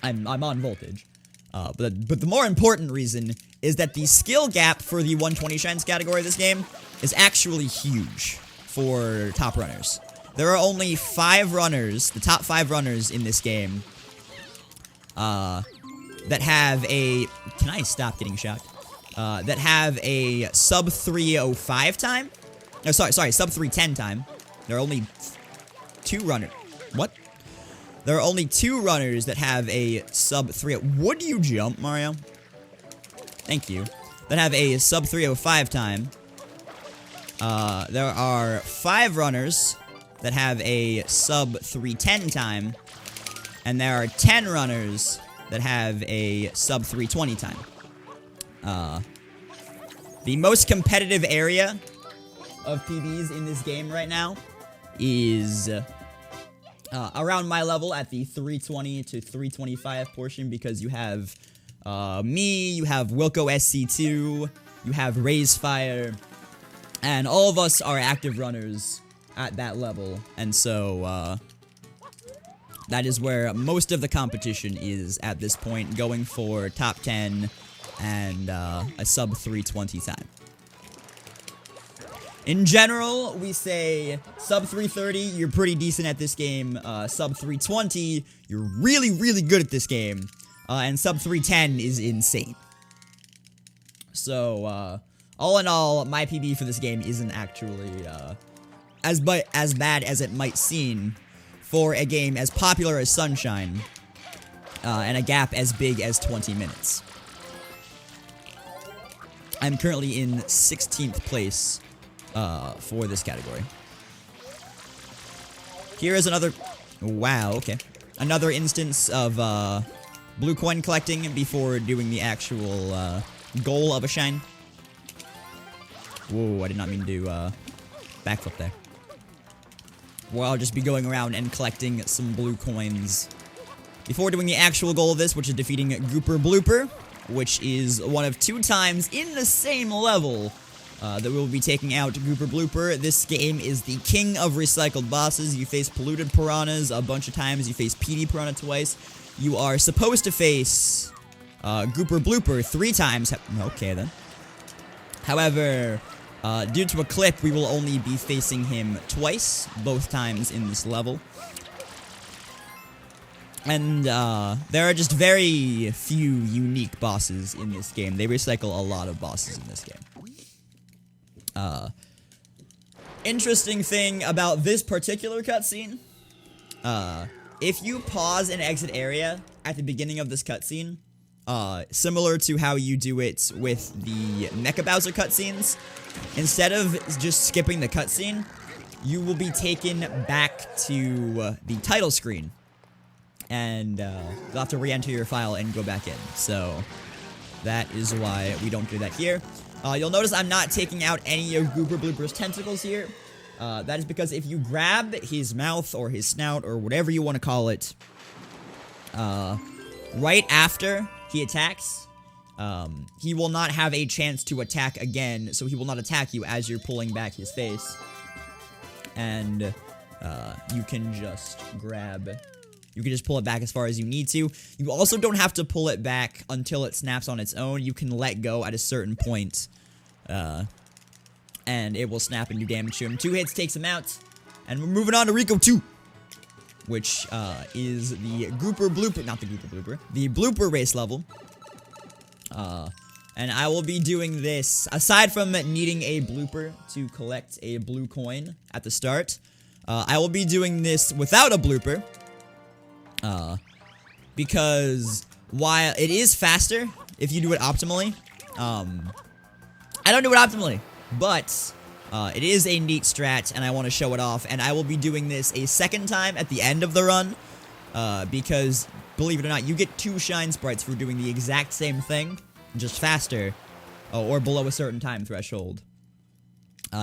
I'm on voltage. But the more important reason is that the skill gap for the 120 shines category of this game is actually huge for top runners. There are only 5 runners, the top 5 runners in this game, that have a... Can I stop getting shocked? That have a sub 3:05 time. No, sorry, sub 3:10 time. There are only 2 runners. What? There are only 2 runners that have a sub 3. Would you jump, Mario? Thank you. That have a sub 3:05 time. There are 5 runners that have a sub 3:10 time. And there are 10 runners that have a sub 3:20 time. The most competitive area of PBs in this game right now is around my level at the 320 to 325 portion, because you have me, you have Wilco SC2, you have Raisefire, and all of us are active runners at that level, and so that is where most of the competition is at this point, going for top 10 and a sub 320 time. In general, we say sub 330, you're pretty decent at this game. Sub 320, you're really, really good at this game. And sub 310 is insane. So, all in all, my PB for this game isn't actually as bad as it might seem for a game as popular as Sunshine and a gap as big as 20 minutes. I'm currently in 16th place for this category. Here is another... Wow, okay. Another instance of blue coin collecting before doing the actual goal of a shine. Whoa, I did not mean to backflip there. Well, I'll just be going around and collecting some blue coins before doing the actual goal of this, which is defeating Gooper Blooper, which is one of 2 times in the same level that we will be taking out Gooper Blooper. This game is the king of recycled bosses. You face polluted piranhas a bunch of times. You face PD piranha twice. You are supposed to face Gooper Blooper 3 times. Okay, then. However, due to a clip, we will only be facing him twice, both times in this level. And there are just very few unique bosses in this game. They recycle a lot of bosses in this game. Interesting thing about this particular cutscene, if you pause an exit area at the beginning of this cutscene, similar to how you do it with the Mecha Bowser cutscenes. Instead of just skipping the cutscene, you will be taken back to the title screen. And you'll have to re-enter your file and go back in. So that is why we don't do that here. You'll notice I'm not taking out any of Gooper Blooper's tentacles here. That is because if you grab his mouth or his snout or whatever you want to call it, right after he attacks, he will not have a chance to attack again, so he will not attack you as you're pulling back his face. And you can just pull it back as far as you need to. You also don't have to pull it back until it snaps on its own. You can let go at a certain point, and it will snap and do damage to him. 2 hits takes him out, and we're moving on to Rico 2, which is the Gooper Blooper, not the Gooper Blooper, the Blooper race level. And I will be doing this, aside from needing a blooper to collect a blue coin at the start, I will be doing this without a blooper, because while it is faster if you do it optimally, I don't do it optimally, but it is a neat strat, and I want to show it off, and I will be doing this a second time at the end of the run, because, believe it or not, you get 2 shine sprites for doing the exact same thing, just faster, or below a certain time threshold,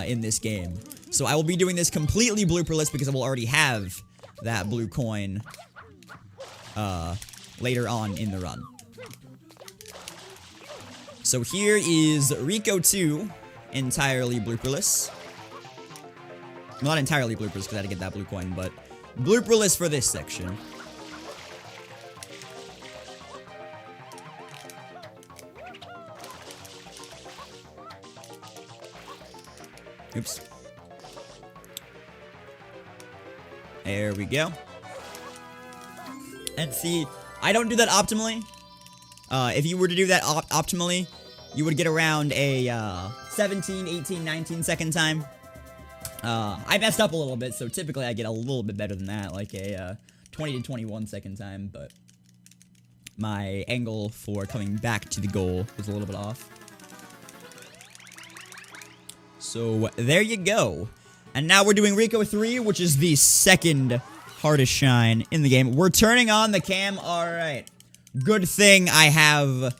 in this game. So I will be doing this completely blooperless, because I will already have that blue coin, later on in the run. So here is Rico 2, entirely blooperless. Not entirely blooperless, because I had to get that blue coin, but blooperless for this section. Oops. There we go. And see, I don't do that optimally. If you were to do that optimally, you would get around a 17, 18, 19 second time. I messed up a little bit, so typically I get a little bit better than that, like a 20 to 21 second time, but my angle for coming back to the goal was a little bit off. So there you go. And now we're doing Rico 3, which is the second hardest shine in the game. We're turning on the cam. Alright. Good thing I have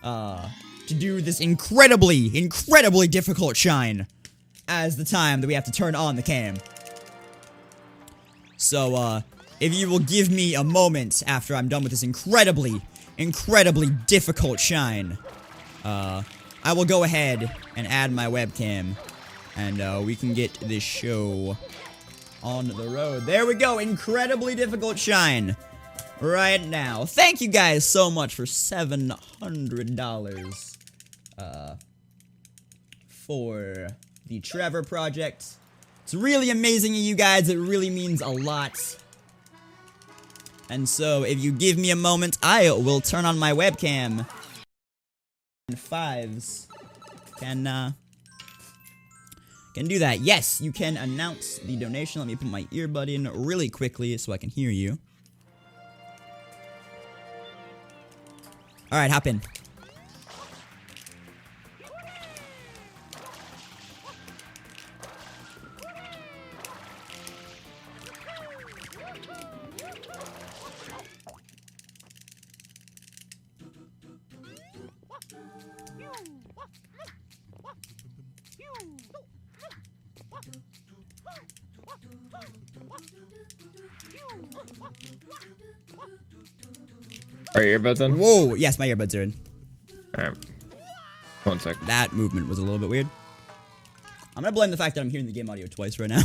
to do this incredibly difficult shine as the time that we have to turn on the cam. So, if you will give me a moment after I'm done with this incredibly difficult shine, I will go ahead and add my webcam, and we can get this show on the road. There we go, incredibly difficult shine right now. Thank you guys so much for $700 for the Trevor project. It's really amazing of you guys. It really means a lot. And so, if you give me a moment, I will turn on my webcam. And fives can do that. Yes, you can announce the donation. Let me put my earbud in really quickly so I can hear you. Alright, hop in. Are your earbuds in? Whoa, yes, my earbuds are in. Alright. 1 sec. That movement was a little bit weird. I'm gonna blame the fact that I'm hearing the game audio twice right now.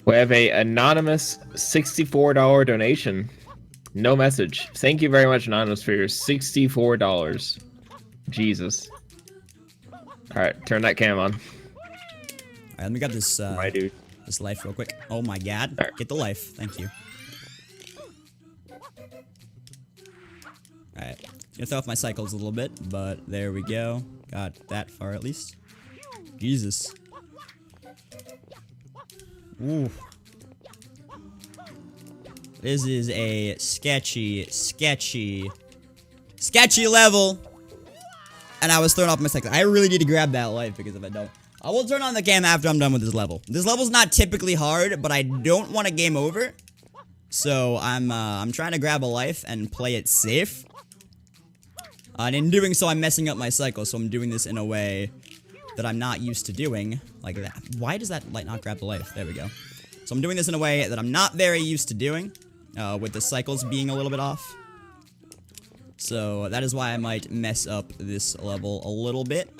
We have a anonymous $64 donation. No message. Thank you very much, Anonymous, for your $64. Jesus. Alright, turn that cam on. Alright, let me grab this, My dude. this life real quick. Oh my god. Right. Get the life. Thank you. Alright. Gonna throw off my cycles a little bit, but there we go. Got that far at least. Jesus. Ooh. This is a sketchy sketchy level. And I was thrown off my cycle. I really need to grab that life because if I don't, I will turn on the cam after I'm done with this level. This level's not typically hard, but I don't want a game over. So I'm trying to grab a life and play it safe. And in doing so, I'm messing up my cycle. So I'm doing this in a way that I'm not used to doing, like that. Why does that light not grab the life? There we go. So I'm doing this in a way that I'm not very used to doing, with the cycles being a little bit off. So that is why I might mess up this level a little bit.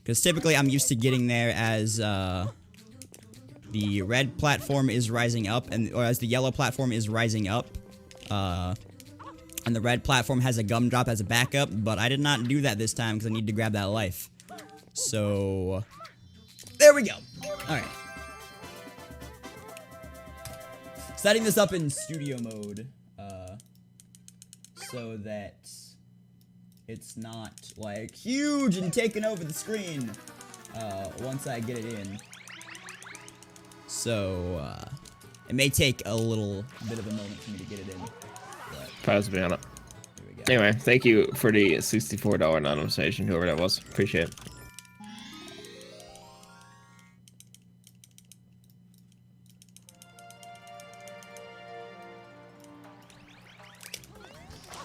Because typically I'm used to getting there as the red platform is rising up, or as the yellow platform is rising up. And the red platform has a gumdrop as a backup, but I did not do that this time because I need to grab that life. So, there we go. Alright. Setting this up in studio mode, so that it's not, like, huge and taking over the screen, once I get it in. So, it may take a little bit of a moment for me to get it in. Pause me on it. Anyway, thank you for the $64 anonymization, whoever that was. Appreciate it.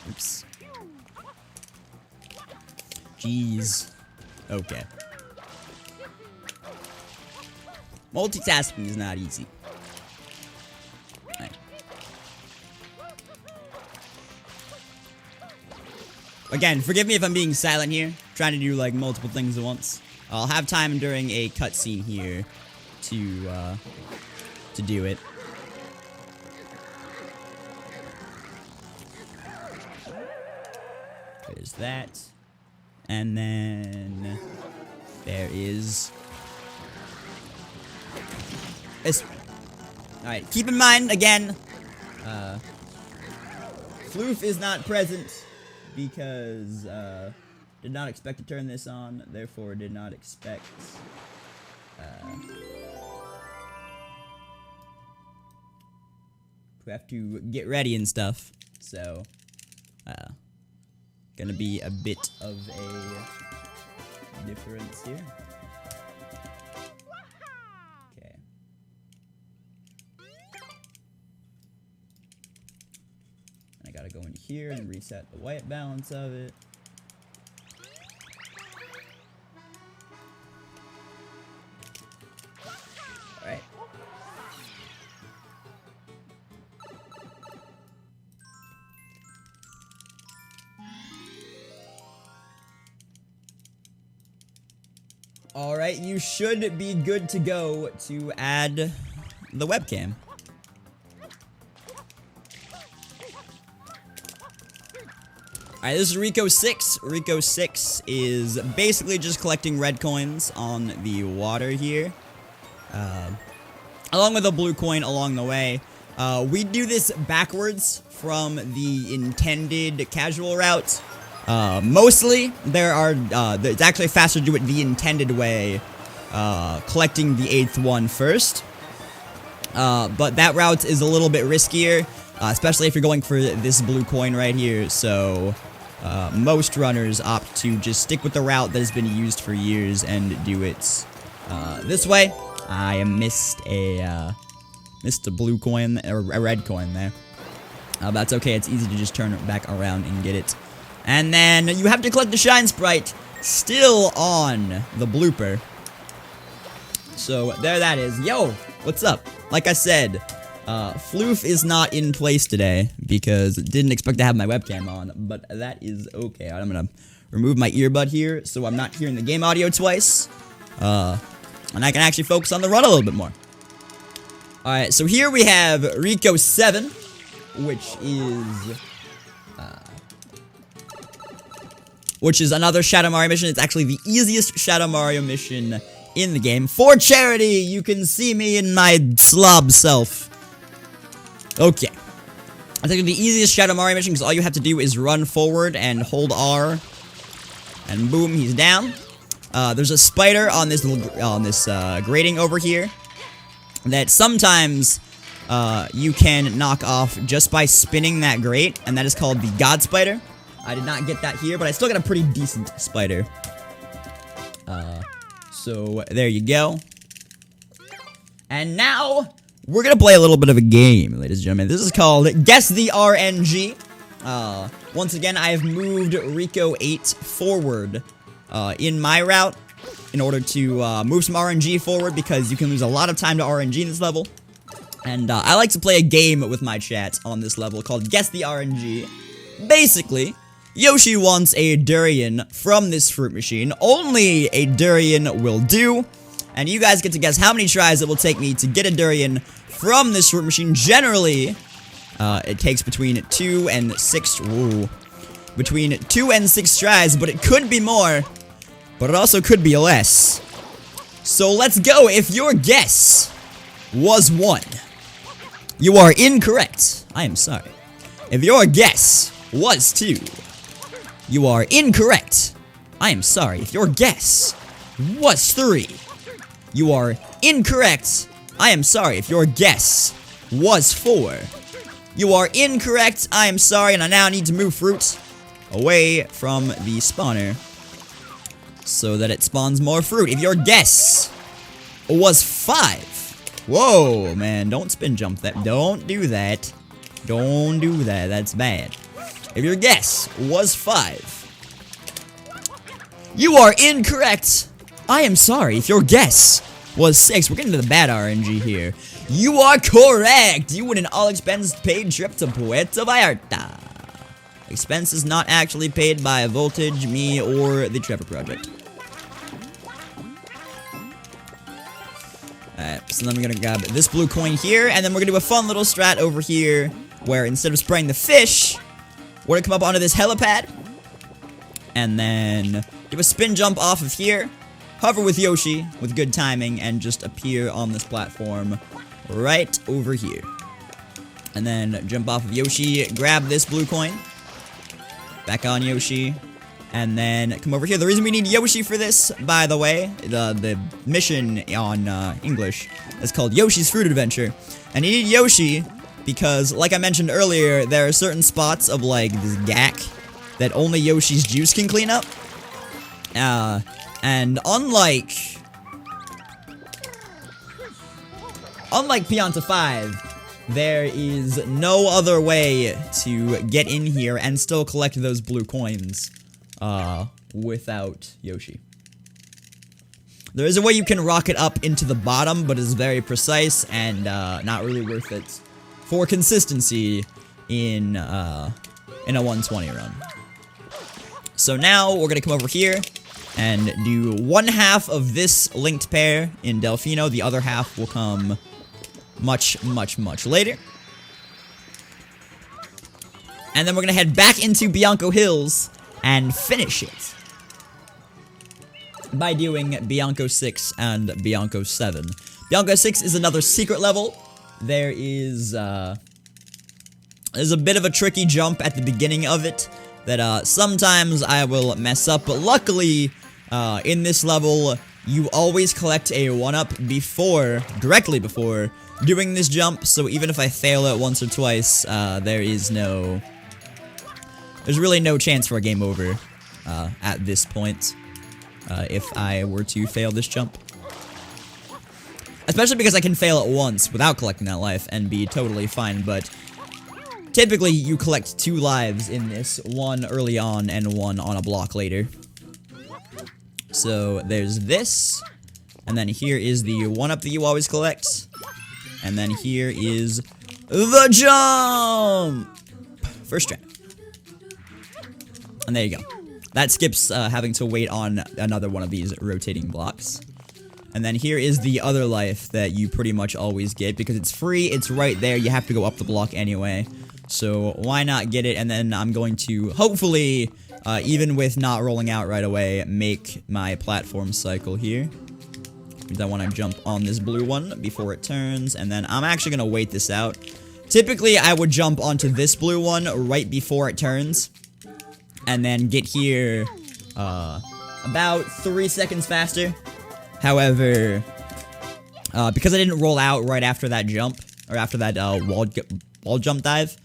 Oops. Jeez. Okay. Multitasking is not easy. Right. Again, forgive me if I'm being silent here. Trying to do like multiple things at once. I'll have time during a cutscene here to do it. There's that. And then there is this. Alright, keep in mind again, Floof is not present because did not expect to turn this on, therefore did not expect to have to get ready and stuff. So gonna be a bit of a difference here. Okay. I gotta go in here and reset the white balance of it. Alright. Alright, you should be good to go to add the webcam. Alright, this is Rico 6. Rico 6 is basically just collecting red coins on the water here. Along with a blue coin along the way. We do this backwards from the intended casual route. Mostly, there are, it's actually faster to do it the intended way, collecting the 8th one first. But that route is a little bit riskier, especially if you're going for this blue coin right here, so, most runners opt to just stick with the route that has been used for years and do it, this way. I missed a blue coin, or a red coin there. That's okay, it's easy to just turn it back around and get it. And then you have to collect the Shine Sprite still on the blooper. So there that is. Yo, what's up? Like I said, Floof is not in place today because didn't expect to have my webcam on, but that is okay. I'm gonna remove my earbud here so I'm not hearing the game audio twice. And I can actually focus on the run a little bit more. Alright, so here we have Rico 7, which is another Shadow Mario mission. It's actually the easiest Shadow Mario mission in the game. For charity! You can see me in my slob self. Okay. I think the easiest Shadow Mario mission because all you have to do is run forward and hold R. And boom, he's down. There's a spider on this grating over here that sometimes you can knock off just by spinning that grate, and that is called the God Spider. I did not get that here, but I still got a pretty decent spider. So there you go. And now, we're gonna play a little bit of a game, ladies and gentlemen. This is called Guess the RNG. Once again, I have moved Rico 8 forward in my route in order to move some RNG forward, because you can lose a lot of time to RNG in this level. And I like to play a game with my chat on this level called Guess the RNG. Basically, Yoshi wants a durian from this fruit machine. Only a durian will do. And you guys get to guess how many tries it will take me to get a durian from this fruit machine. Generally, it takes between 2 and 6... Ooh, between 2 and 6 tries, but it could be more. But it also could be less. So let's go. If your guess was 1, you are incorrect. I am sorry. If your guess was 2, you are incorrect. I am sorry. If your guess was 3, you are incorrect. I am sorry. If your guess was 4, you are incorrect. I am sorry, and I now need to move fruit away from the spawner so that it spawns more fruit. If your guess was 5, whoa, man, don't spin jump that. Don't do that. Don't do that. That's bad. If your guess was 5, you are incorrect. I am sorry. If your guess was 6, we're getting to the bad RNG here. You are correct. You win an all-expense paid trip to Puerto Vallarta. Expenses not actually paid by Voltage, me, or the Trevor Project. Alright, so then we're gonna grab this blue coin here, and then we're gonna do a fun little strat over here, where instead of spraying the fish, we're gonna come up onto this helipad, and then do a spin jump off of here, hover with Yoshi with good timing, and just appear on this platform right over here. And then jump off of Yoshi, grab this blue coin, back on Yoshi, and then come over here. The reason we need Yoshi for this, by the way, the mission on English is called Yoshi's Fruit Adventure. And you need Yoshi because, like I mentioned earlier, there are certain spots of, like, this gack that only Yoshi's juice can clean up. And unlike Pianta 5, there is no other way to get in here and still collect those blue coins without Yoshi. There is a way you can rocket up into the bottom, but it's very precise and not really worth it for consistency in a 120 run. So now we're gonna come over here and do 1/2 of this linked pair in Delfino. The other half will come much, much, much later. And then we're gonna head back into Bianco Hills and finish it by doing Bianco 6 and Bianco 7. Bianco 6 is another secret level. There's a bit of a tricky jump at the beginning of it that sometimes I will mess up, but luckily in this level you always collect a 1-up directly before doing this jump, so even if I fail it once or twice, there's really no chance for a game over at this point if I were to fail this jump. Especially because I can fail it once without collecting that life and be totally fine, but typically you collect 2 lives in this, one early on and one on a block later. So there's this, and then here is the 1-up that you always collect, and then here is the jump! First try. And there you go. That skips having to wait on another one of these rotating blocks. And then here is the other life that you pretty much always get, because it's free, it's right there, you have to go up the block anyway. So why not get it? And then I'm going to, hopefully, even with not rolling out right away, make my platform cycle here. Because I want to jump on this blue one before it turns, and then I'm actually going to wait this out. Typically, I would jump onto this blue one right before it turns, and then get here about 3 seconds faster. However, because I didn't roll out right after that jump, or after that wall jump dive,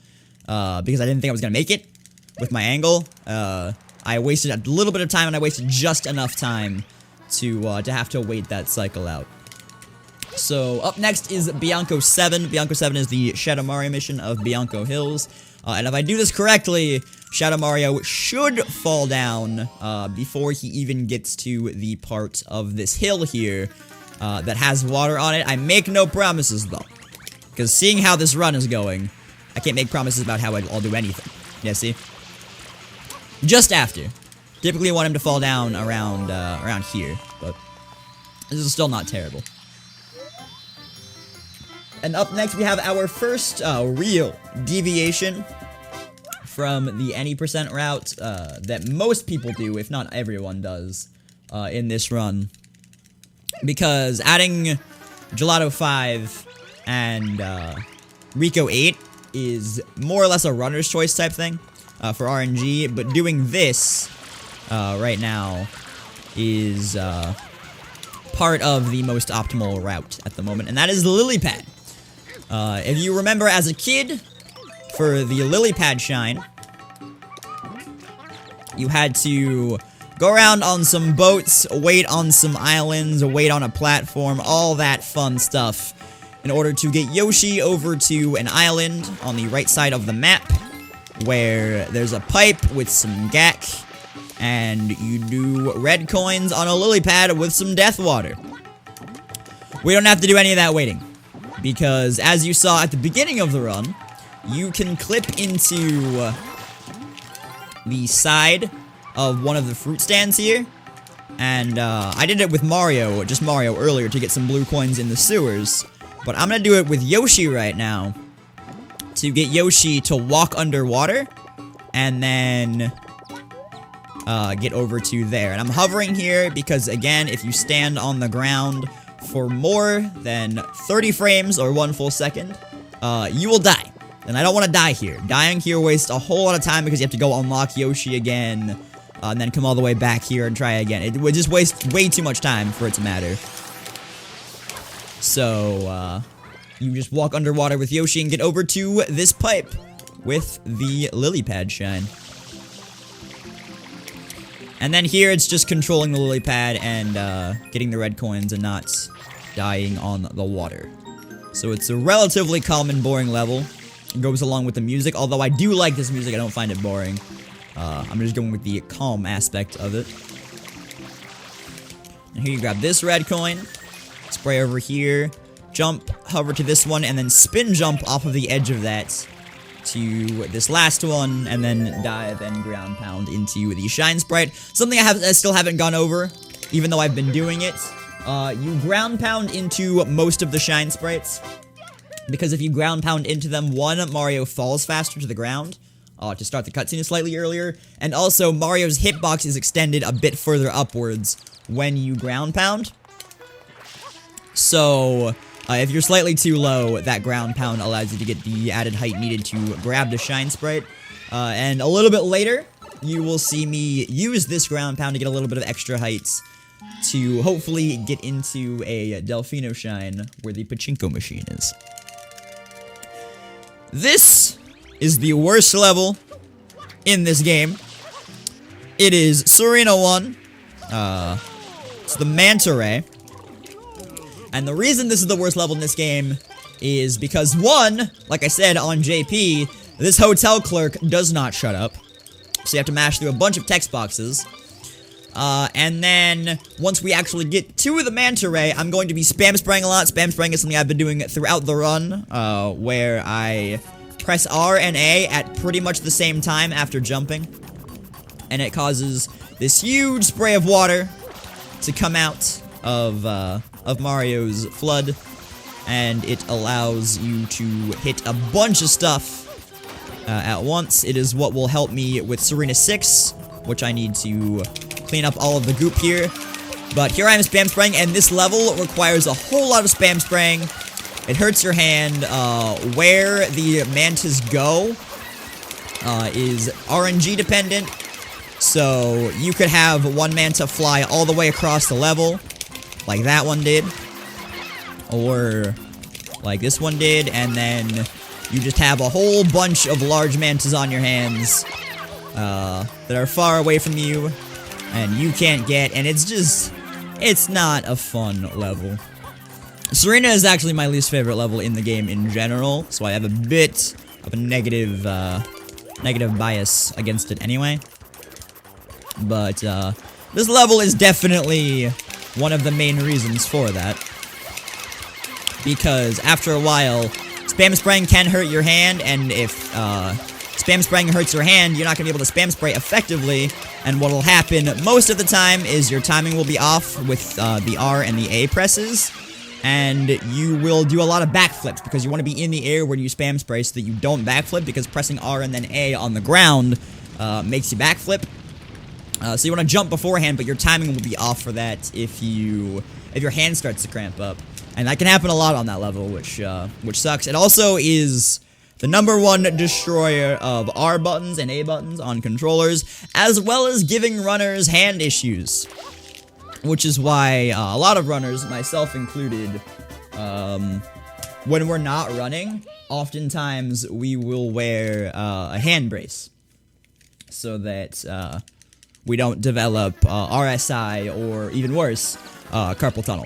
because I didn't think I was gonna make it with my angle. I wasted a little bit of time, and I wasted just enough time to have to wait that cycle out. So up next is Bianco 7. Bianco 7 is the Shadow Mario mission of Bianco Hills. And if I do this correctly, Shadow Mario should fall down before he even gets to the part of this hill here that has water on it. I make no promises, though. Because seeing how this run is going, I can't make promises about how I'll do anything. Yeah, see? Just after. Typically I want him to fall down around here, but this is still not terrible. And up next, we have our first real deviation from the any percent route that most people do, if not everyone does, in this run. Because adding Gelato 5 and Rico 8 is more or less a runner's choice type thing for RNG, but doing this right now is part of the most optimal route at the moment, and that is the lily pad. If you remember as a kid, for the lily pad shine, you had to go around on some boats, wait on some islands, wait on a platform, all that fun stuff, in order to get Yoshi over to an island on the right side of the map, where there's a pipe with some gack, and you do red coins on a lily pad with some death water. We don't have to do any of that waiting. Because, as you saw at the beginning of the run, you can clip into the side of one of the fruit stands here. And, I did it with Mario, just Mario earlier, to get some blue coins in the sewers. But I'm gonna do it with Yoshi right now, to get Yoshi to walk underwater, and then get over to there. And I'm hovering here because, again, if you stand on the ground for more than 30 frames or 1 full second, you will die. And I don't want to die here. Dying here wastes a whole lot of time because you have to go unlock Yoshi again, and then come all the way back here and try again. It would just waste way too much time for it to matter. So, you just walk underwater with Yoshi and get over to this pipe with the lily pad shine. And then here, it's just controlling the lily pad and getting the red coins and not dying on the water. So it's a relatively calm and boring level. It goes along with the music, although I do like this music, I don't find it boring. I'm just going with the calm aspect of it. And here you grab this red coin, spray over here, jump, hover to this one, and then spin jump off of the edge of that to this last one, and then dive and ground pound into the shine sprite. Something I still haven't gone over, even though I've been doing it. You ground pound into most of the shine sprites, because if you ground pound into them, one, Mario falls faster to the ground to start the cutscene slightly earlier, and also Mario's hitbox is extended a bit further upwards when you ground pound. So if you're slightly too low, that ground pound allows you to get the added height needed to grab the shine sprite. And a little bit later, you will see me use this ground pound to get a little bit of extra height to hopefully get into a Delfino shine where the pachinko machine is. This is the worst level in this game. It is Serena 1. It's the Manta Ray. And the reason this is the worst level in this game is because, one, like I said on JP, this hotel clerk does not shut up. So you have to mash through a bunch of text boxes. And then, once we actually get to the Manta Ray, I'm going to be spam spraying a lot. Spam spraying is something I've been doing throughout the run, where I press R and A at pretty much the same time after jumping. And it causes this huge spray of water to come out of Mario's flood, and it allows you to hit a bunch of stuff at once. It is what will help me with Serena 6, which I need to clean up all of the goop here. But here I am spam spraying, and this level requires a whole lot of spam spraying. It hurts your hand. Where the mantas go is RNG dependent. So you could have one manta fly all the way across the level, like that one did. Or like this one did, and then you just have a whole bunch of large mantas on your hands that are far away from you, and you can't get, and it's not a fun level. Serena is actually my least favorite level in the game in general, so I have a bit of a negative bias against it anyway. But, this level is definitely one of the main reasons for that. Because after a while, spam spraying can hurt your hand, and if, spam spraying hurts your hand, you're not going to be able to spam spray effectively, and what will happen most of the time is your timing will be off with, the R and the A presses, and you will do a lot of backflips, because you want to be in the air when you spam spray so that you don't backflip, because pressing R and then A on the ground, makes you backflip. So you want to jump beforehand, but your timing will be off for that if your hand starts to cramp up. And that can happen a lot on that level, which sucks. It also is the #1 destroyer of R buttons and A buttons on controllers, as well as giving runners hand issues. Which is why a lot of runners, myself included, when we're not running, oftentimes we will wear a hand brace. So that we don't develop RSI or, even worse, carpal tunnel.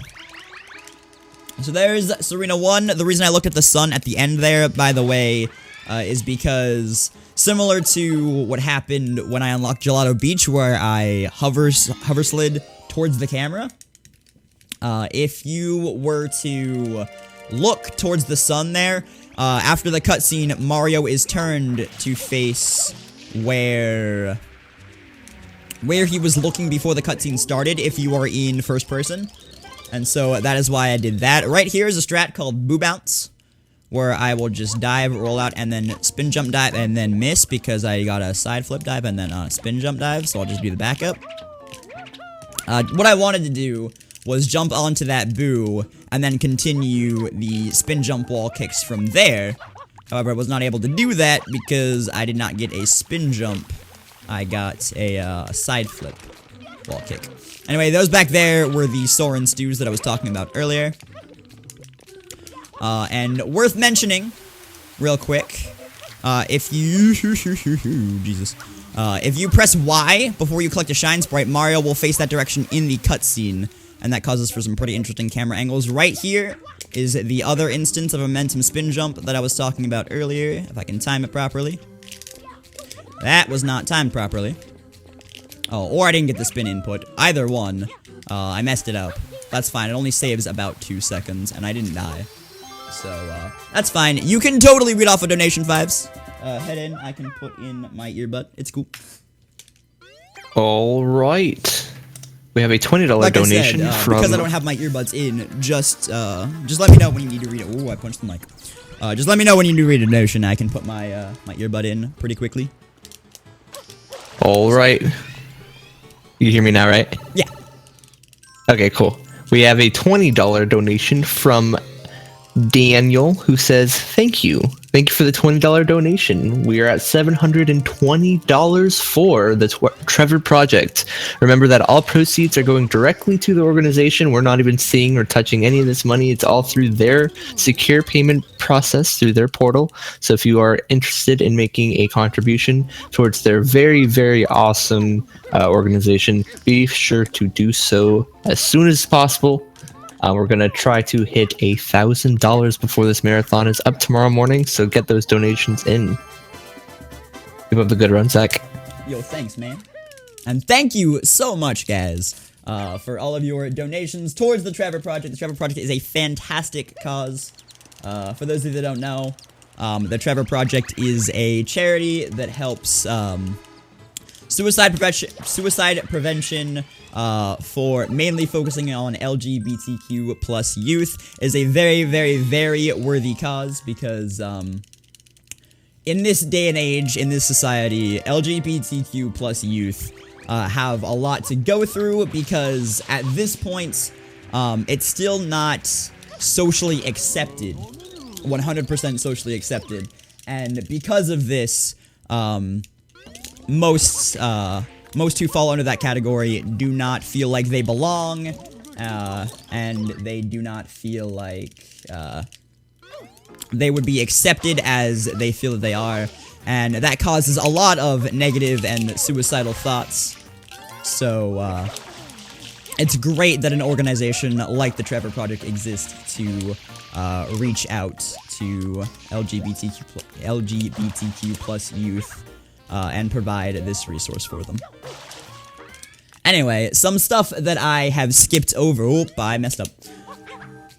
So there's Serena 1. The reason I looked at the sun at the end there, by the way, is because similar to what happened when I unlocked Gelato Beach, where I hover slid towards the camera, if you were to look towards the sun there, after the cutscene, Mario is turned to face where he was looking before the cutscene started if you are in first person. And so that is why I did that. Right here is a strat called Boo Bounce, where I will just dive, roll out, and then spin jump dive, and then miss because I got a side flip dive and then spin jump dive, so I'll just do the backup. What I wanted to do was jump onto that Boo, and then continue the spin jump wall kicks from there. However, I was not able to do that because I did not get a spin jump. I got a side flip wall kick. Anyway, those back there were the Soren stews that I was talking about earlier. And worth mentioning, real quick, if you press Y before you collect a Shine Sprite, Mario will face that direction in the cutscene, and that causes for some pretty interesting camera angles. Right here is the other instance of a momentum spin jump that I was talking about earlier, if I can time it properly. That was not timed properly. Oh, or I didn't get the spin input. Either one. I messed it up. That's fine. It only saves about 2 seconds, and I didn't die. So, that's fine. You can totally read off a donation, Fives. Head in. I can put in my earbud. It's cool. All right. We have a $20 donation from... Because I don't have my earbuds in, just let me know when you need to read it. Ooh, I punched the mic. Just let me know when you need to read a donation. I can put my, my earbud in pretty quickly. All right. You hear me now, right? Yeah. Okay, cool. We have a $20 donation from Daniel, who says, thank you. Thank you for the $20 donation. We are at $720 for the Trevor Project. Remember that all proceeds are going directly to the organization. We're not even seeing or touching any of this money. It's all through their secure payment process, through their portal. So if you are interested in making a contribution towards their very, very awesome organization, be sure to do so as soon as possible. We're going to try to hit $1,000 before this marathon is up tomorrow morning, so get those donations in. Keep up the good run, Zach. Yo, thanks, man. And thank you so much, guys, for all of your donations towards the Trevor Project. The Trevor Project is a fantastic cause. For those of you that don't know, the Trevor Project is a charity that helps suicide prevention for mainly focusing on LGBTQ plus youth. Is a very, very, very worthy cause because in this day and age, in this society, LGBTQ plus youth have a lot to go through because at this point, it's still not socially accepted, 100% socially accepted, and because of this, most who fall under that category do not feel like they belong, and they do not feel like, they would be accepted as they feel that they are, and that causes a lot of negative and suicidal thoughts. So, it's great that an organization like the Trevor Project exists to reach out to LGBTQ plus youth and provide this resource for them. Anyway, some stuff that I have skipped over. Oop, I messed up.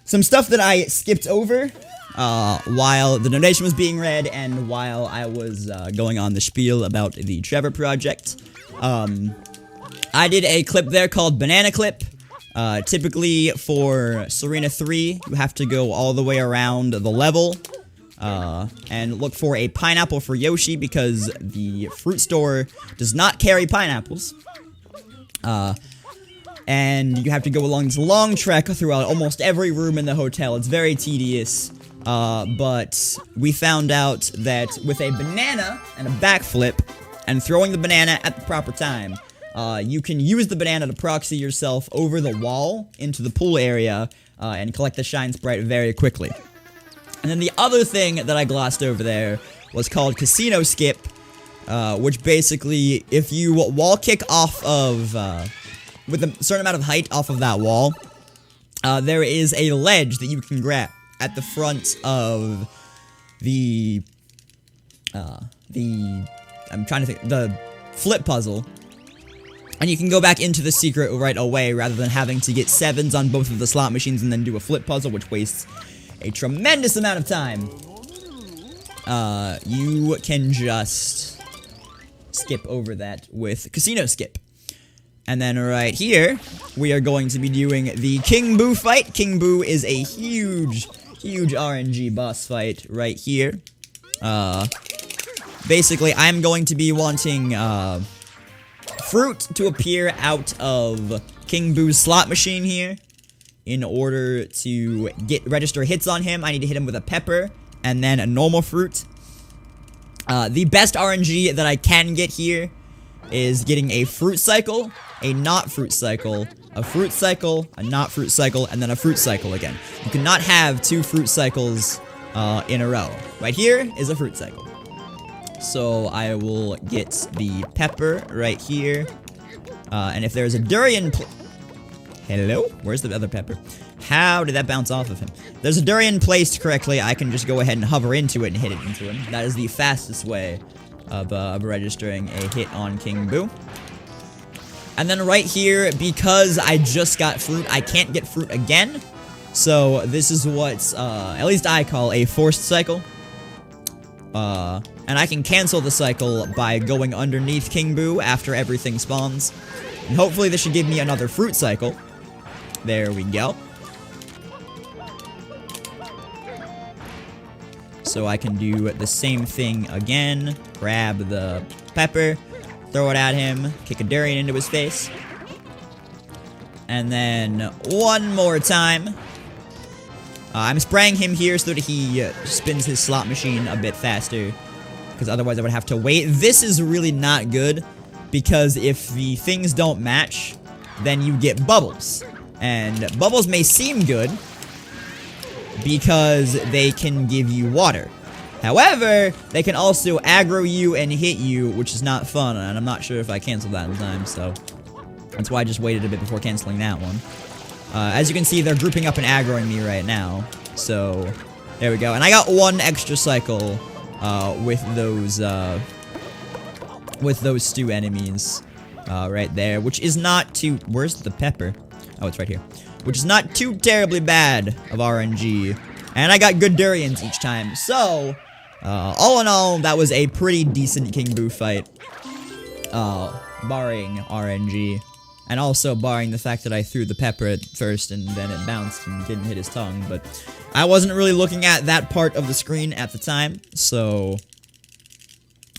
Some stuff that I skipped over while the donation was being read and while I was going on the spiel about the Trevor Project. I did a clip there called Banana Clip. Typically for Serena 3, you have to go all the way around the level and look for a pineapple for Yoshi because the fruit store does not carry pineapples. And you have to go along this long trek throughout almost every room in the hotel. It's very tedious, but we found out that with a banana and a backflip and throwing the banana at the proper time, you can use the banana to proxy yourself over the wall into the pool area and collect the Shine Sprite very quickly. And then the other thing that I glossed over there was called Casino Skip, which basically, if you wall kick off of, with a certain amount of height off of that wall, there is a ledge that you can grab at the front of the flip puzzle. And you can go back into the secret right away rather than having to get 7s on both of the slot machines and then do a flip puzzle, which wastes a tremendous amount of time. You can just skip over that with Casino Skip. And then right here, we are going to be doing the King Boo fight. King Boo is a huge RNG boss fight right here. Basically, I'm going to be wanting, fruit to appear out of King Boo's slot machine here. In order to register hits on him, I need to hit him with a pepper and then a normal fruit. The best RNG that I can get here is getting a fruit cycle, a not fruit cycle, a fruit cycle, a not fruit cycle, and then a fruit cycle again. You cannot have 2 fruit cycles in a row. Right here is a fruit cycle. So I will get the pepper right here. And if there's a durian... Hello? Where's the other pepper? How did that bounce off of him? There's a durian placed correctly. I can just go ahead and hover into it and hit it into him. That is the fastest way of registering a hit on King Boo. And then right here, because I just got fruit, I can't get fruit again. So this is what, at least I call a forced cycle. And I can cancel the cycle by going underneath King Boo after everything spawns. And hopefully this should give me another fruit cycle. There we go. So I can do the same thing again. Grab the pepper, throw it at him, kick a durian into his face. And then one more time. I'm spraying him here so that he spins his slot machine a bit faster. Because otherwise I would have to wait. This is really not good. Because if the things don't match, then you get bubbles. And bubbles may seem good because they can give you water. However, they can also aggro you and hit you, which is not fun. And I'm not sure if I canceled that in time, so that's why I just waited a bit before canceling that one. As you can see, they're grouping up and aggroing me right now. So, there we go. And I got one extra cycle with those stew enemies right there, which is not too... Where's the pepper? Oh, it's right here. Which is not too terribly bad of RNG. And I got good durians each time. So, all in all, that was a pretty decent King Boo fight. Barring RNG. And also barring the fact that I threw the pepper at first and then it bounced and didn't hit his tongue. But I wasn't really looking at that part of the screen at the time. So,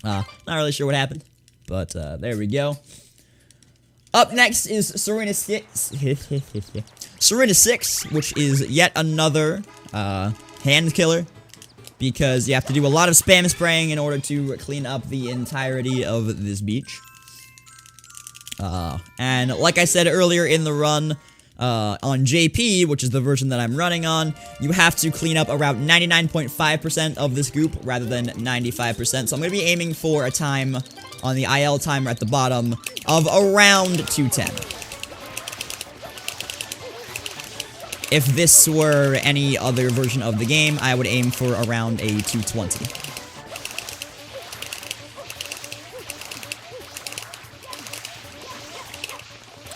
not really sure what happened. But, there we go. Up next is Serena 6. Serena 6, which is yet another hand killer. Because you have to do a lot of spam spraying in order to clean up the entirety of this beach. And like I said earlier in the run, On JP, which is the version that I'm running on, you have to clean up around 99.5% of this goop rather than 95%. So I'm going to be aiming for a time on the IL timer at the bottom of around 210. If this were any other version of the game, I would aim for around a 220.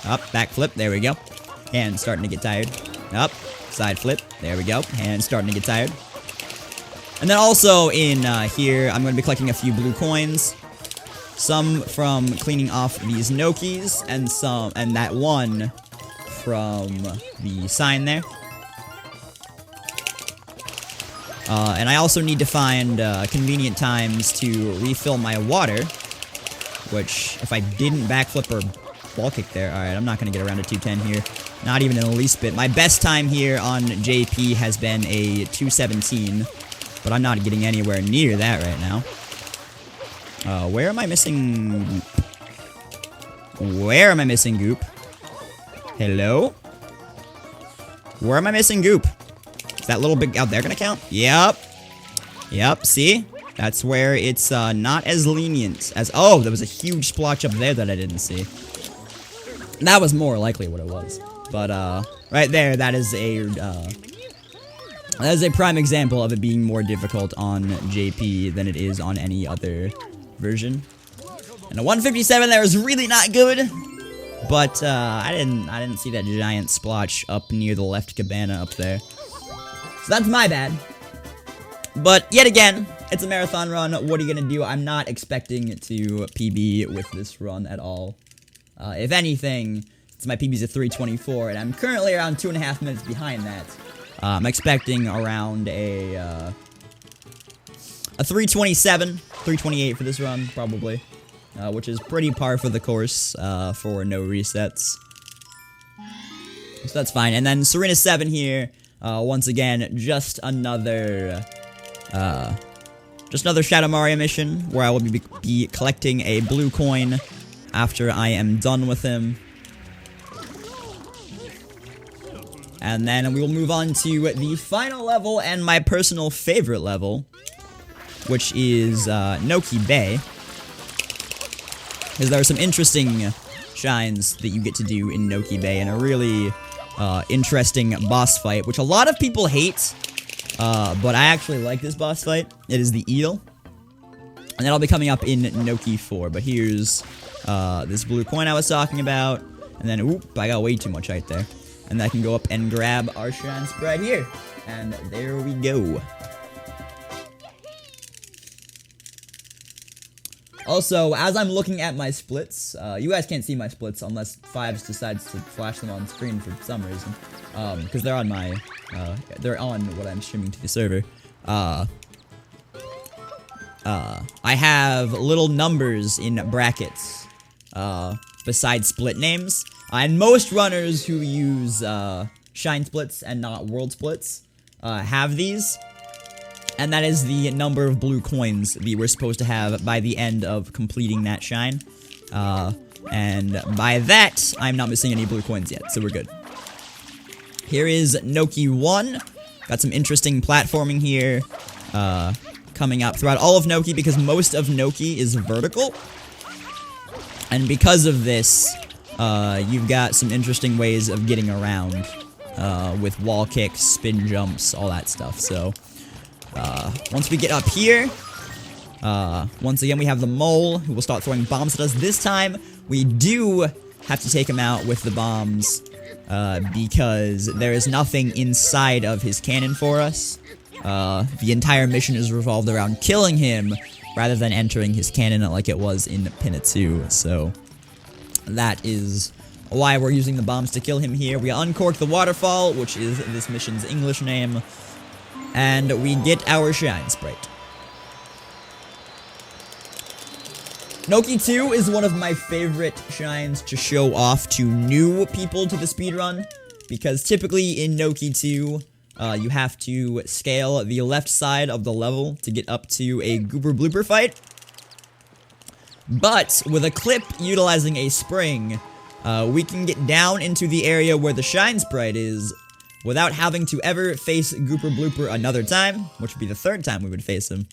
Up, backflip, there we go. Hand starting to get tired. Up, side flip, there we go. Hand starting to get tired. And then also in here, I'm going to be collecting a few blue coins. Some from cleaning off these Nokis, and that one from the sign there. And I also need to find convenient times to refill my water, which if I didn't backflip or ball kick there, alright, I'm not going to get around to 210 here. Not even in the least bit. My best time here on JP has been a 217, but I'm not getting anywhere near that right now. Where am I missing goop? Where am I missing goop? Hello? Where am I missing goop? Is that little big out there gonna count? Yep. Yep, see? That's where it's not as lenient as... Oh, there was a huge splotch up there that I didn't see. That was more likely what it was. But, right there, that is a prime example of it being more difficult on JP than it is on any other version. And a 157 there is really not good. But, I didn't see that giant splotch up near the left cabana up there. So that's my bad. But, yet again, it's a marathon run. What are you gonna do? I'm not expecting to PB with this run at all. If anything, since my PB's a 3:24, and I'm currently around 2.5 minutes behind that, I'm expecting around a 3:27, 3:28 for this run, probably. Which is pretty par for the course, for no resets. So that's fine. And then Serena 7 here, once again, just another Shadow Mario mission, where I will be collecting a blue coin after I am done with him. And then we will move on to the final level, and my personal favorite level, which is, Noki Bay. Because there are some interesting shines that you get to do in Noki Bay, and a really, interesting boss fight, which a lot of people hate, but I actually like this boss fight. It is the eel. And that'll be coming up in Noki 4, but here's, this blue coin I was talking about, and then, oop, I got way too much height there. And I can go up and grab our shrine spread here. And there we go. Also, as I'm looking at my splits, you guys can't see my splits unless Fives decides to flash them on screen for some reason. Because they're on my, they're on what I'm streaming to the server. I have little numbers in brackets, besides split names. And most runners who use, shine splits and not world splits, have these. And that is the number of blue coins that we're supposed to have by the end of completing that shine. And by that, I'm not missing any blue coins yet, so we're good. Here is Noki 1. Got some interesting platforming here, coming up throughout all of Noki, because most of Noki is vertical. And because of this, you've got some interesting ways of getting around, with wall kicks, spin jumps, all that stuff, so... once we get up here, once again we have the mole, who will start throwing bombs at us. This time, we do have to take him out with the bombs, because there is nothing inside of his cannon for us. The entire mission is revolved around killing him, rather than entering his cannon like it was in Pinna 2, so... that is why we're using the bombs to kill him here. We uncork the waterfall, which is this mission's English name. And we get our shine sprite. Noki 2 is one of my favorite shines to show off to new people to the speedrun, because typically in Noki 2, you have to scale the left side of the level to get up to a Goober Blooper fight. But with a clip utilizing a spring, we can get down into the area where the Shine Sprite is without having to ever face Gooper Blooper another time, which would be the third time we would face him.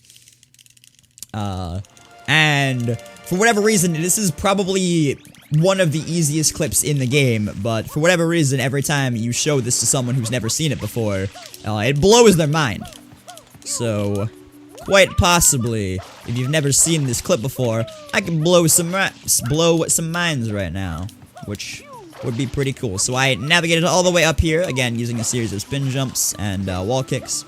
And for whatever reason, this is probably one of the easiest clips in the game, but for whatever reason, every time you show this to someone who's never seen it before, it blows their mind. So, quite possibly, if you've never seen this clip before, I can blow some minds right now, which would be pretty cool. So I navigated all the way up here, again, using a series of spin jumps and wall kicks.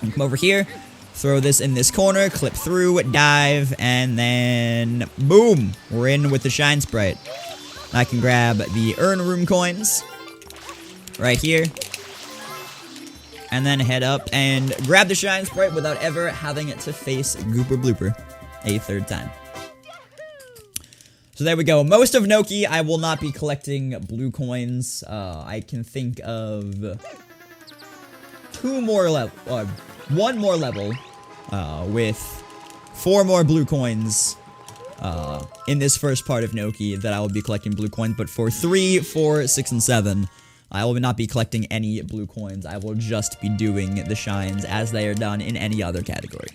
And come over here, throw this in this corner, clip through, dive, and then boom! We're in with the Shine Sprite. I can grab the Earn Room coins right here, and then head up and grab the Shine Sprite without ever having to face Gooper Blooper a third time. So there we go. Most of Noki, I will not be collecting blue coins. I can think of one more level with 4 more blue coins in this first part of Noki that I will be collecting blue coins. But for 3, 4, 6, and 7, I will not be collecting any blue coins. I will just be doing the shines as they are done in any other category.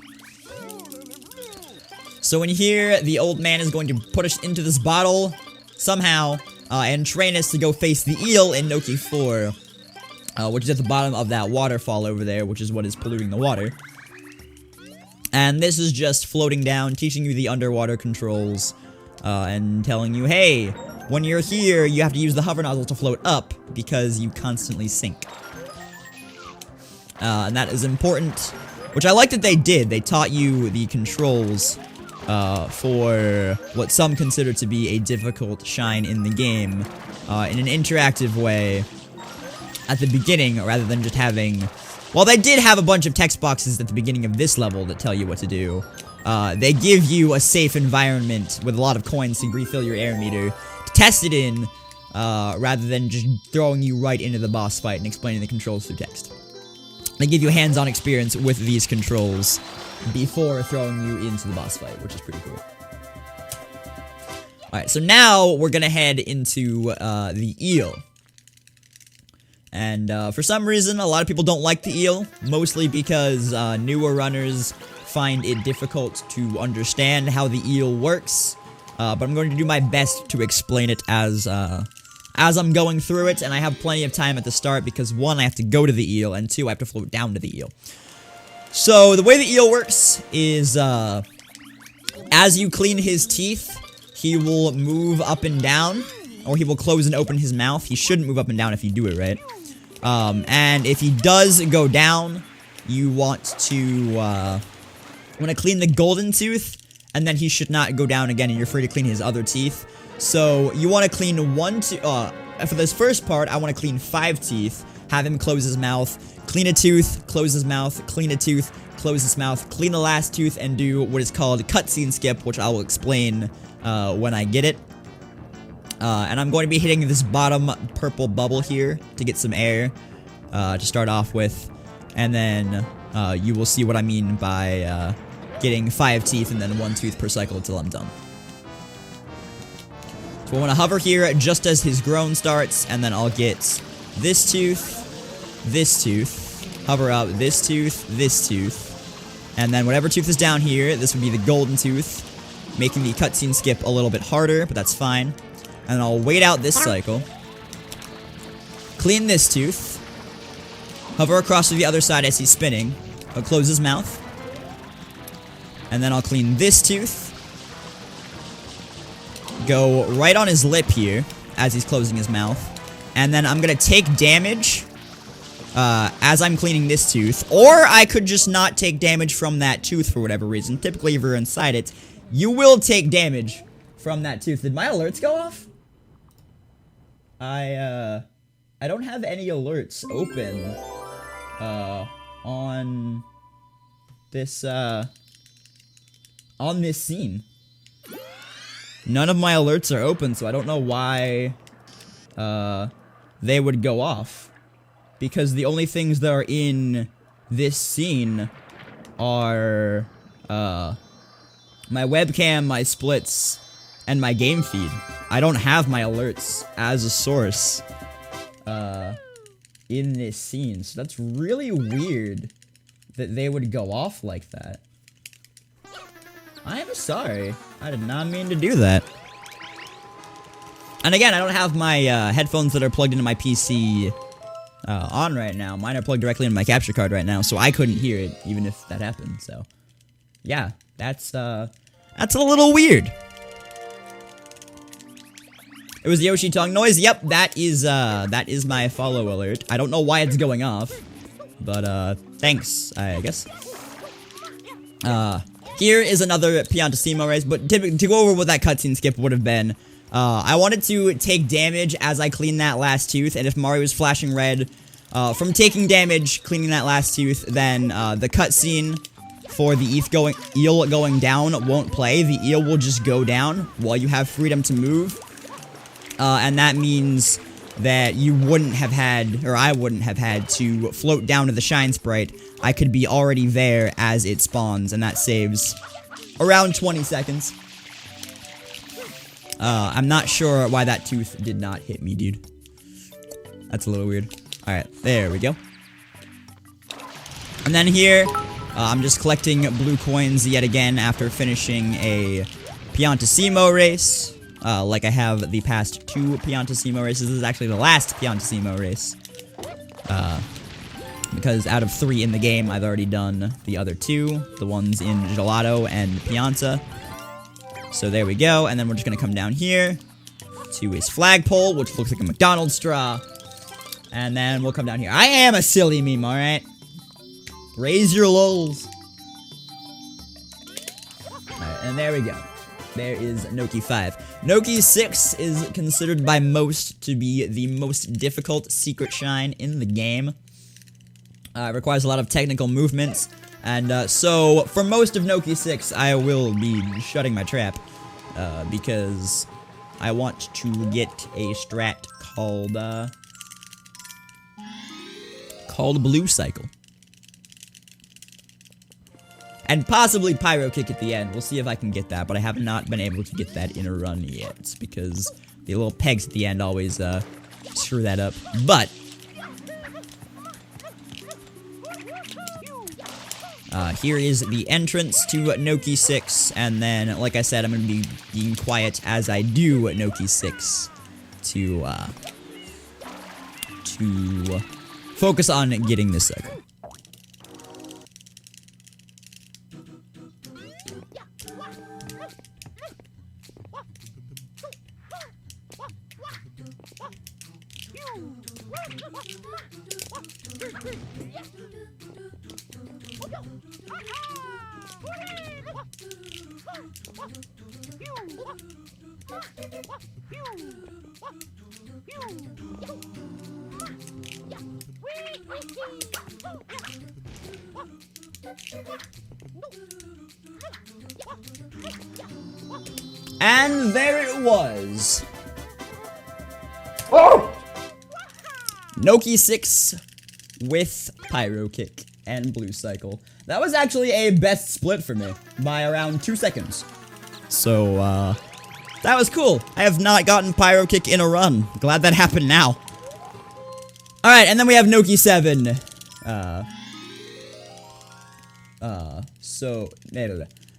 So in here, the old man is going to put us into this bottle somehow and train us to go face the eel in Noki 4, which is at the bottom of that waterfall over there, which is what is polluting the water. And this is just floating down, teaching you the underwater controls, and telling you, hey, when you're here, you have to use the hover nozzle to float up, because you constantly sink. And that is important, which I like that they did. They taught you the controls for what some consider to be a difficult shine in the game, in an interactive way at the beginning, rather than just having... Well, they did have a bunch of text boxes at the beginning of this level that tell you what to do. They give you a safe environment with a lot of coins to refill your air meter to test it in, rather than just throwing you right into the boss fight and explaining the controls through text. They give you hands-on experience with these controls before throwing you into the boss fight, which is pretty cool. Alright, so now we're gonna head into the eel. And for some reason, a lot of people don't like the eel, mostly because newer runners find it difficult to understand how the eel works. But I'm going to do my best to explain it as I'm going through it, and I have plenty of time at the start because 1, I have to go to the eel, and 2, I have to float down to the eel. So, the way the eel works is, as you clean his teeth, he will move up and down, or he will close and open his mouth. He shouldn't move up and down if you do it right. And if he does go down, you want to clean the golden tooth, and then he should not go down again, and you're free to clean his other teeth. So, you want to clean for this first part, I want to clean 5 teeth, have him close his mouth, clean a tooth, close his mouth, clean a tooth, close his mouth, clean the last tooth, and do what is called a cutscene skip, which I will explain when I get it. And I'm going to be hitting this bottom purple bubble here to get some air to start off with, and then you will see what I mean by getting 5 teeth and then 1 tooth per cycle until I'm done. So I want to hover here just as his groan starts, and then I'll get this tooth, hover up, this tooth, and then whatever tooth is down here, this would be the golden tooth, making the cutscene skip a little bit harder, but that's fine. And I'll wait out this cycle, clean this tooth, hover across to the other side as he's spinning, I'll close his mouth, and then I'll clean this tooth, go right on his lip here as he's closing his mouth, and then I'm gonna take damage as I'm cleaning this tooth, or I could just not take damage from that tooth for whatever reason. Typically, if you're inside it, you will take damage from that tooth. Did my alerts go off? I don't have any alerts open on this scene. None of my alerts are open, so I don't know why they would go off. Because the only things that are in this scene are my webcam, my splits, and my game feed. I don't have my alerts as a source in this scene, so that's really weird that they would go off like that. I am sorry. I did not mean to do that. And again, I don't have my headphones that are plugged into my PC on right now. Mine are plugged directly into my capture card right now, so I couldn't hear it even if that happened. So, yeah, that's a little weird. It was the Yoshi tongue noise. Yep, that is my follow alert. I don't know why it's going off, but thanks, I guess. Here is another Piantissimo race, but to go over what that cutscene skip would have been, I wanted to take damage as I clean that last tooth, and if Mario was flashing red from taking damage, cleaning that last tooth, then the cutscene for the eel going down won't play. The eel will just go down while you have freedom to move. And that means that you wouldn't have had, or I wouldn't have had to float down to the Shine Sprite. I could be already there as it spawns, and that saves around 20 seconds. I'm not sure why that tooth did not hit me, dude. That's a little weird. Alright, there we go. And then here, I'm just collecting blue coins yet again after finishing a Piantissimo race. Like I have the past 2 Piantissimo races. This is actually the last Piantissimo race. Because out of 3 in the game, I've already done the other 2. The ones in Gelato and Pianta. So there we go. And then we're just going to come down here to his flagpole, which looks like a McDonald's straw. And then we'll come down here. I am a silly meme, alright? Raise your lols. Alright, and there we go. There is Noki 5. Noki 6 is considered by most to be the most difficult secret shine in the game. It requires a lot of technical movements, and so for most of Noki 6, I will be shutting my trap, because I want to get a strat called Blue Cycle. And possibly Pyro Kick at the end. We'll see if I can get that, but I have not been able to get that in a run yet, because the little pegs at the end always screw that up. But here is the entrance to Noki 6, and then, like I said, I'm going to be being quiet as I do Noki 6 to focus on getting this cycle. And there it was. Oh! Noki 6 with Pyro Kick and Blue Cycle. That was actually a best split for me by around 2 seconds. So, that was cool. I have not gotten Pyro Kick in a run. Glad that happened now. Alright, and then we have Noki 7.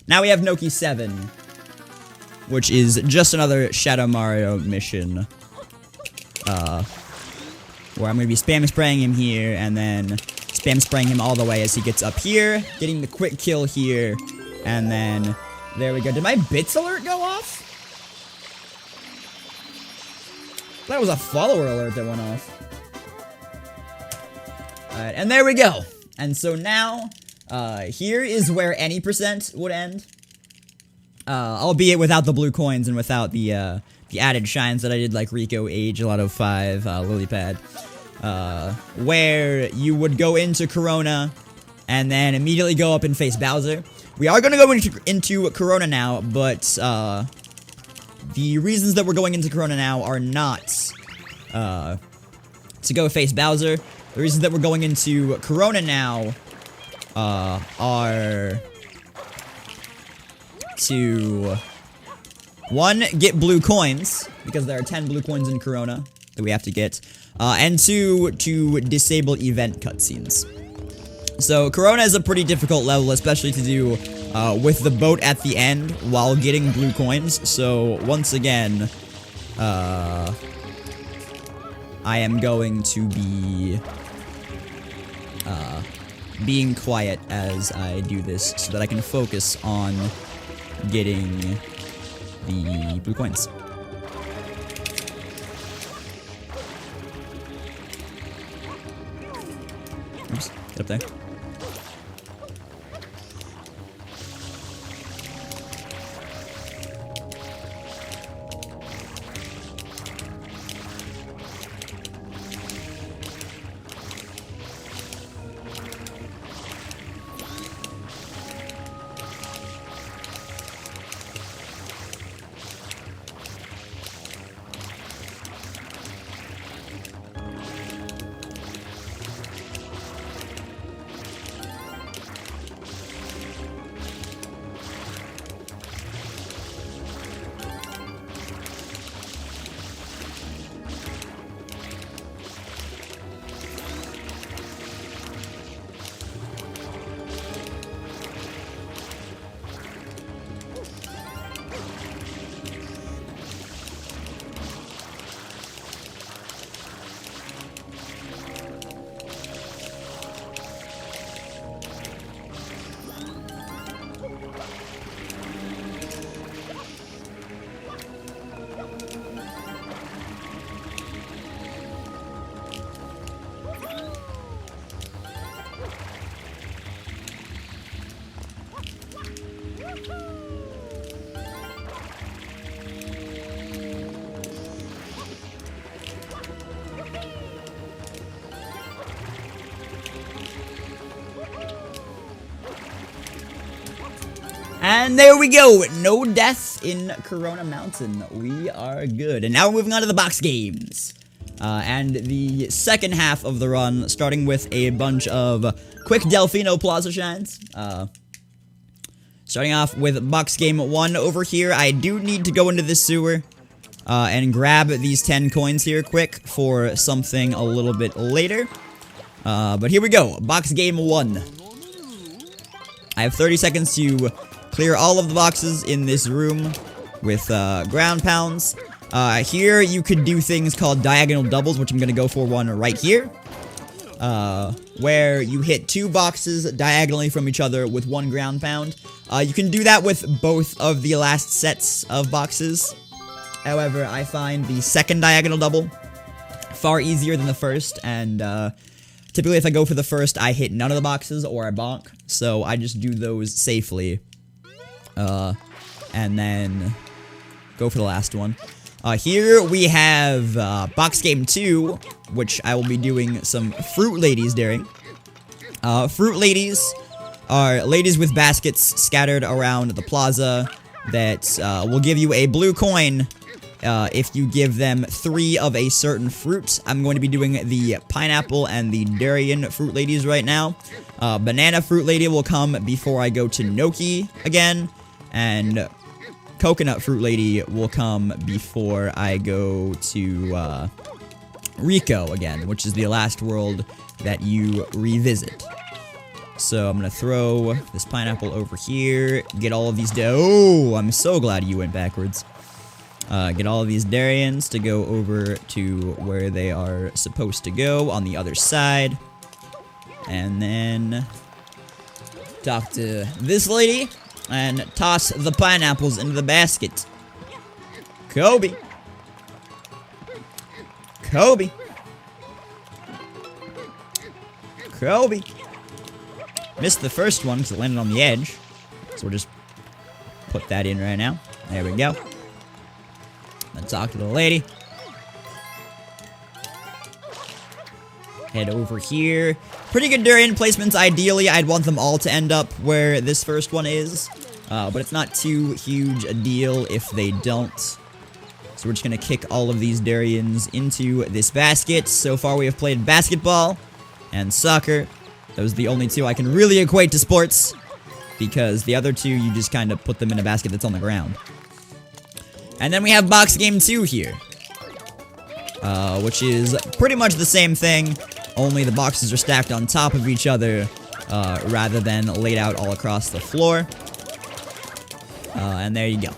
Now we have Noki 7, which is just another Shadow Mario mission, where I'm going to be spam spraying him here, and then spam spraying him all the way as he gets up here, getting the quick kill here, and then, there we go. Did my bits alert go off? That was a follower alert that went off. Alright, and there we go. And so now, here is where any percent would end. Albeit without the blue coins and without the added shines that I did, like Rico, Age, Gelato 5, Lily Pad. Where you would go into Corona, and then immediately go up and face Bowser. We are going to go into Corona now, but, the reasons that we're going into Corona now are not, to go face Bowser. The reasons that we're going into Corona now, are to 1, get blue coins, because there are 10 blue coins in Corona that we have to get. And 2, to disable event cutscenes. So, Corona is a pretty difficult level, especially to do with the boat at the end while getting blue coins. So, once again, I am going to be being quiet as I do this so that I can focus on getting the blue coins. Oops, get up there. And there we go. No deaths in Corona Mountain. We are good. And now we're moving on to the box games. And the second half of the run, starting with a bunch of quick Delfino Plaza shines. Starting off with box game 1 over here. I do need to go into this sewer and grab these 10 coins here quick for something a little bit later. But here we go. Box game 1. I have 30 seconds to clear all of the boxes in this room with ground pounds. Here you could do things called diagonal doubles, which I'm going to go for one right here. Where you hit 2 boxes diagonally from each other with 1 ground pound. You can do that with both of the last sets of boxes. However, I find the second diagonal double far easier than the first, and typically if I go for the first, I hit none of the boxes or I bonk, so I just do those safely. And then go for the last one. Here we have box game 2, which I will be doing some fruit ladies during. Fruit ladies are ladies with baskets scattered around the plaza that will give you a blue coin if you give them 3 of a certain fruit. I'm going to be doing the pineapple and the durian fruit ladies right now. Banana fruit lady will come before I go to Noki again, and coconut fruit lady will come before I go to Rico again, which is the last world that you revisit. So I'm gonna throw this pineapple over here, get all of these oh, I'm so glad you went backwards. Get all of these durians to go over to where they are supposed to go on the other side. And then talk to this lady and toss the pineapples into the basket. Kobe. Kobe. Kobe. Missed the first one because it landed on the edge. So we'll just put that in right now. There we go. Then talk to the lady. Head over here. Pretty good durian placements. Ideally, I'd want them all to end up where this first one is. But it's not too huge a deal if they don't. So we're just going to kick all of these durians into this basket. So far, we have played basketball and soccer. Those are the only 2 I can really equate to sports. Because the other 2, you just kind of put them in a basket that's on the ground. And then we have box game 2 here. Which is pretty much the same thing, only the boxes are stacked on top of each other, rather than laid out all across the floor. And there you go.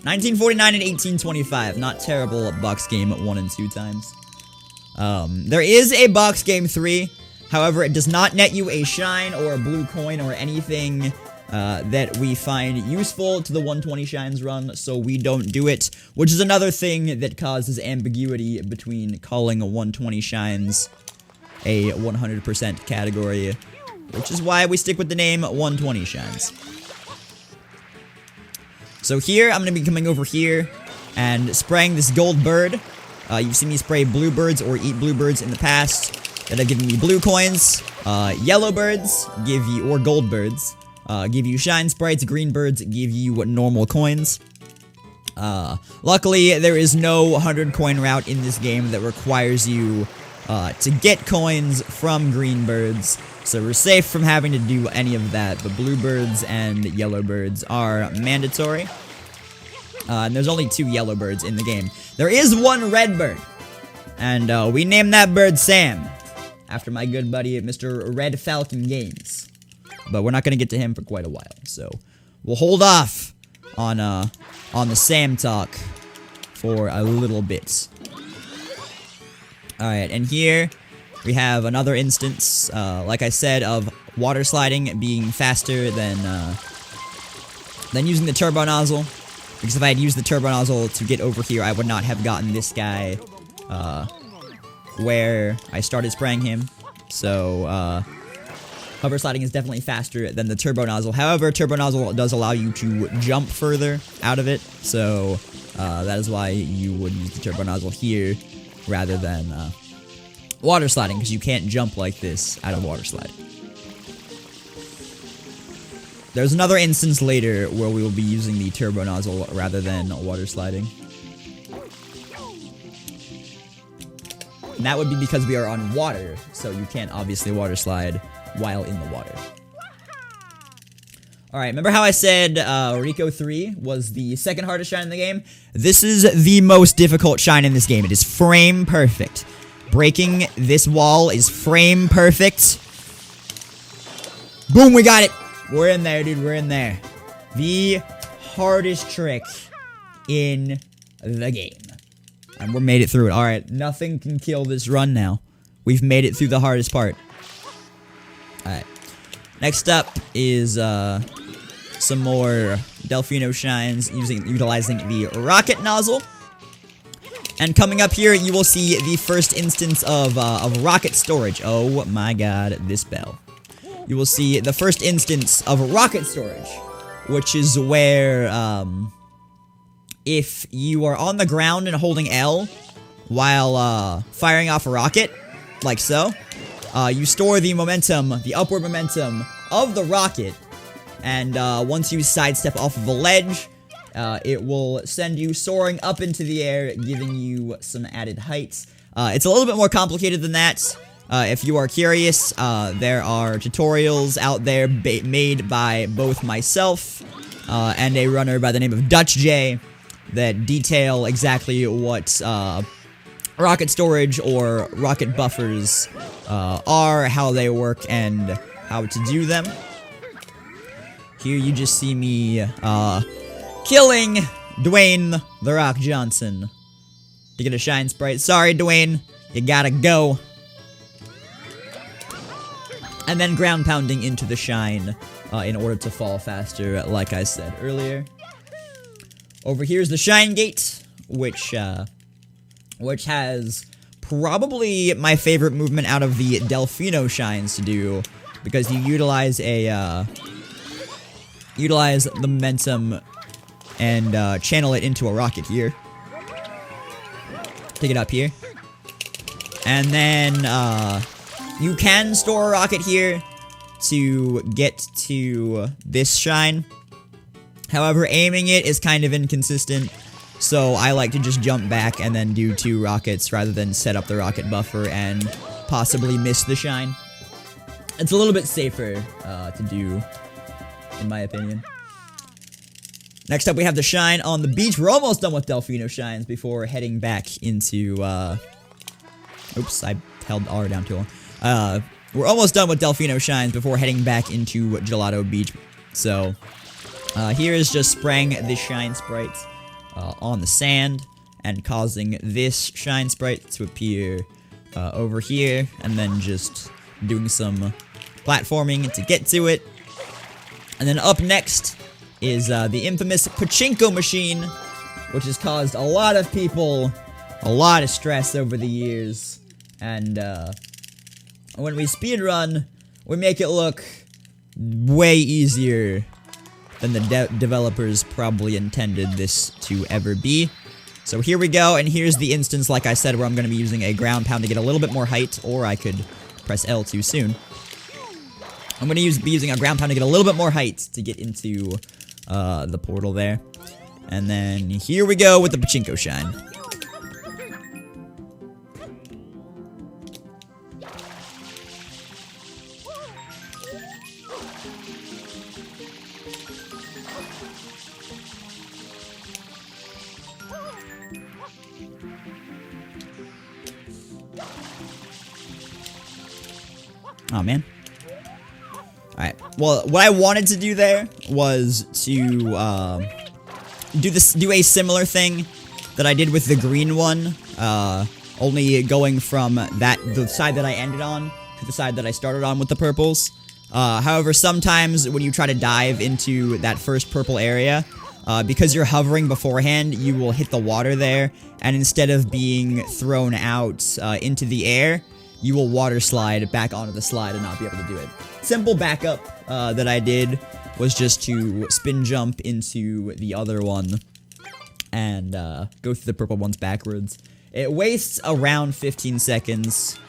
1949 and 1825. Not terrible box game 1 and 2 times. There is a box game 3. However, it does not net you a shine or a blue coin or anything that we find useful to the 120 shines run, so we don't do it, which is another thing that causes ambiguity between calling a 120 shines a 100% category, which is why we stick with the name 120 shines. So here, I'm going to be coming over here and spraying this gold bird. You've seen me spray bluebirds or eat bluebirds in the past that have given me blue coins. Yellow birds give you, or gold birds, give you shine sprites. Green birds give you normal coins. Luckily, there is no 100 coin route in this game that requires you to get coins from green birds, so we're safe from having to do any of that, but blue birds and yellow birds are mandatory. And there's only 2 yellow birds in the game. There is 1 red bird, and we named that bird Sam, after my good buddy Mr. Red Falcon Games. But we're not going to get to him for quite a while, so we'll hold off on the Sam talk for a little bit. Alright, and here we have another instance, like I said, of water sliding being faster than using the turbo nozzle. Because if I had used the turbo nozzle to get over here, I would not have gotten this guy where I started spraying him. So, hover sliding is definitely faster than the turbo nozzle. However, turbo nozzle does allow you to jump further out of it. So, that is why you would use the turbo nozzle here rather than water sliding, because you can't jump like this out of water slide. There's another instance later where we will be using the turbo nozzle rather than water sliding. And that would be because we are on water, so you can't obviously water slide while in the water. Alright, remember how I said Rico 3 was the second hardest shine in the game? This is the most difficult shine in this game. It is frame perfect. Breaking this wall is frame perfect. Boom, we got it! We're in there, dude, we're in there. The hardest trick in the game. And we made it through it. Alright, nothing can kill this run now. We've made it through the hardest part. Alright. Next up is some more Delfino shines utilizing the rocket nozzle. And coming up here, you will see the first instance of rocket storage. Oh my god, this bell. You will see the first instance of rocket storage, which is where if you are on the ground and holding L while firing off a rocket, like so, you store the momentum, the upward momentum of the rocket, and once you sidestep off of a ledge, it will send you soaring up into the air, giving you some added height. It's a little bit more complicated than that. If you are curious, there are tutorials out there made by both myself and a runner by the name of Dutch J that detail exactly what rocket storage or rocket buffers are, how they work, and how to do them. Here you just see me killing Dwayne The Rock Johnson to get a shine sprite. Sorry, Dwayne, you gotta go. And then ground pounding into the shine in order to fall faster, like I said earlier. Over here's the shine gate, which has probably my favorite movement out of the Delfino shines to do, because you utilize the momentum and channel it into a rocket here. Pick it up here. And then you can store a rocket here to get to this shine. However, aiming it is kind of inconsistent, so I like to just jump back and then do 2 rockets rather than set up the rocket buffer and possibly miss the shine. It's a little bit safer to do, in my opinion. Next up, we have the shine on the beach. We're almost done with Delfino shines before heading back into, oops, I held R down too long. We're almost done with Delfino shines before heading back into Gelato Beach. So, here is just spraying this shine sprite on the sand and causing this shine sprite to appear over here, and then just doing some platforming to get to it. And then up next is the infamous pachinko machine, which has caused a lot of people a lot of stress over the years. And when we speedrun, we make it look way easier than the developers probably intended this to ever be. So here we go, and here's the instance, like I said, where I'm going to be using a ground pound to get a little bit more height, or I could press L too soon. I'm going to be using a ground pound to get a little bit more height to get into the portal there. And then here we go with the pachinko shine. Oh, man. Alright. Well, what I wanted to do there was to, do a similar thing that I did with the green one. Only going from the side that I ended on to the side that I started on with the purples. However, sometimes when you try to dive into that first purple area, because you're hovering beforehand, you will hit the water there, and instead of being thrown out into the air, you will water slide back onto the slide and not be able to do it. Simple backup that I did was just to spin jump into the other one and go through the purple ones backwards. It wastes around 15 seconds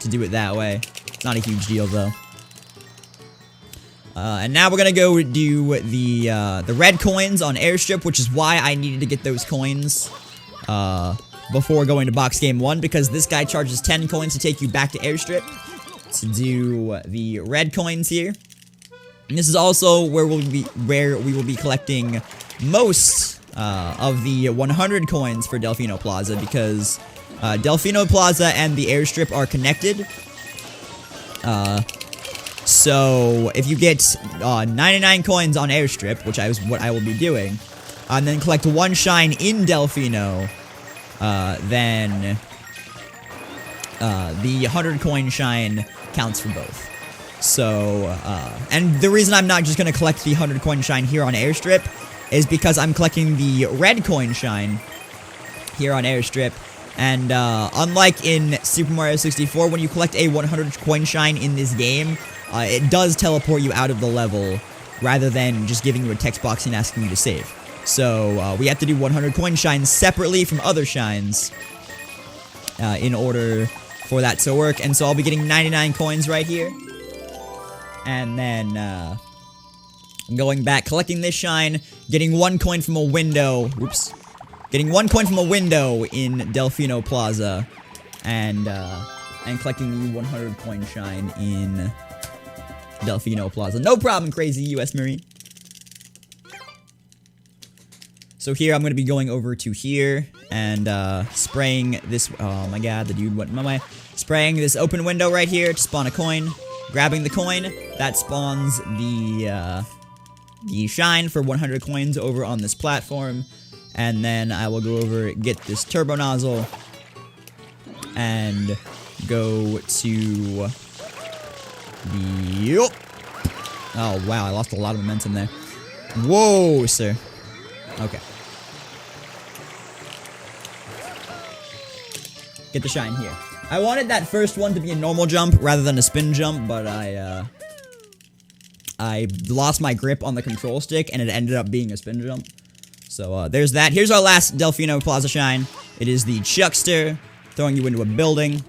to do it that way. It's not a huge deal though. And now we're gonna go do the red coins on Airstrip, which is why I needed to get those coins before going to box game 1, because this guy charges 10 coins to take you back to Airstrip to do the red coins here. And this is also where we will be collecting most of the 100 coins for Delfino Plaza, because Delfino Plaza and the Airstrip are connected. So if you get 99 coins on Airstrip, which is what I will be doing, and then collect 1 shine in Delfino, then the 100 coin shine counts for both. So, and the reason I'm not just going to collect the 100 coin shine here on Airstrip is because I'm collecting the red coin shine here on Airstrip. And unlike in Super Mario 64, when you collect a 100 coin shine in this game, it does teleport you out of the level rather than just giving you a text box and asking you to save. So we have to do 100 coin shines separately from other shines in order for that to work. And so I'll be getting 99 coins right here. And then going back, collecting this shine, getting 1 coin from a window. Oops. Getting 1 coin from a window in Delfino Plaza. And collecting the 100 coin shine in Delfino Plaza. No problem, crazy US Marine. So here I'm going to be going over to here and spraying this. Oh my god, the dude went my way. Spraying this open window right here to spawn a coin. Grabbing the coin, that spawns the shine for 100 coins over on this platform. And then I will go over, get this turbo nozzle, and go to the... Oh wow, I lost a lot of momentum there. Whoa, sir. Okay. Get the shine here. I wanted that first one to be a normal jump rather than a spin jump, but I lost my grip on the control stick and it ended up being a spin jump. So there's that. Here's our last Delfino Plaza shine. It is the Chuckster, throwing you into a building.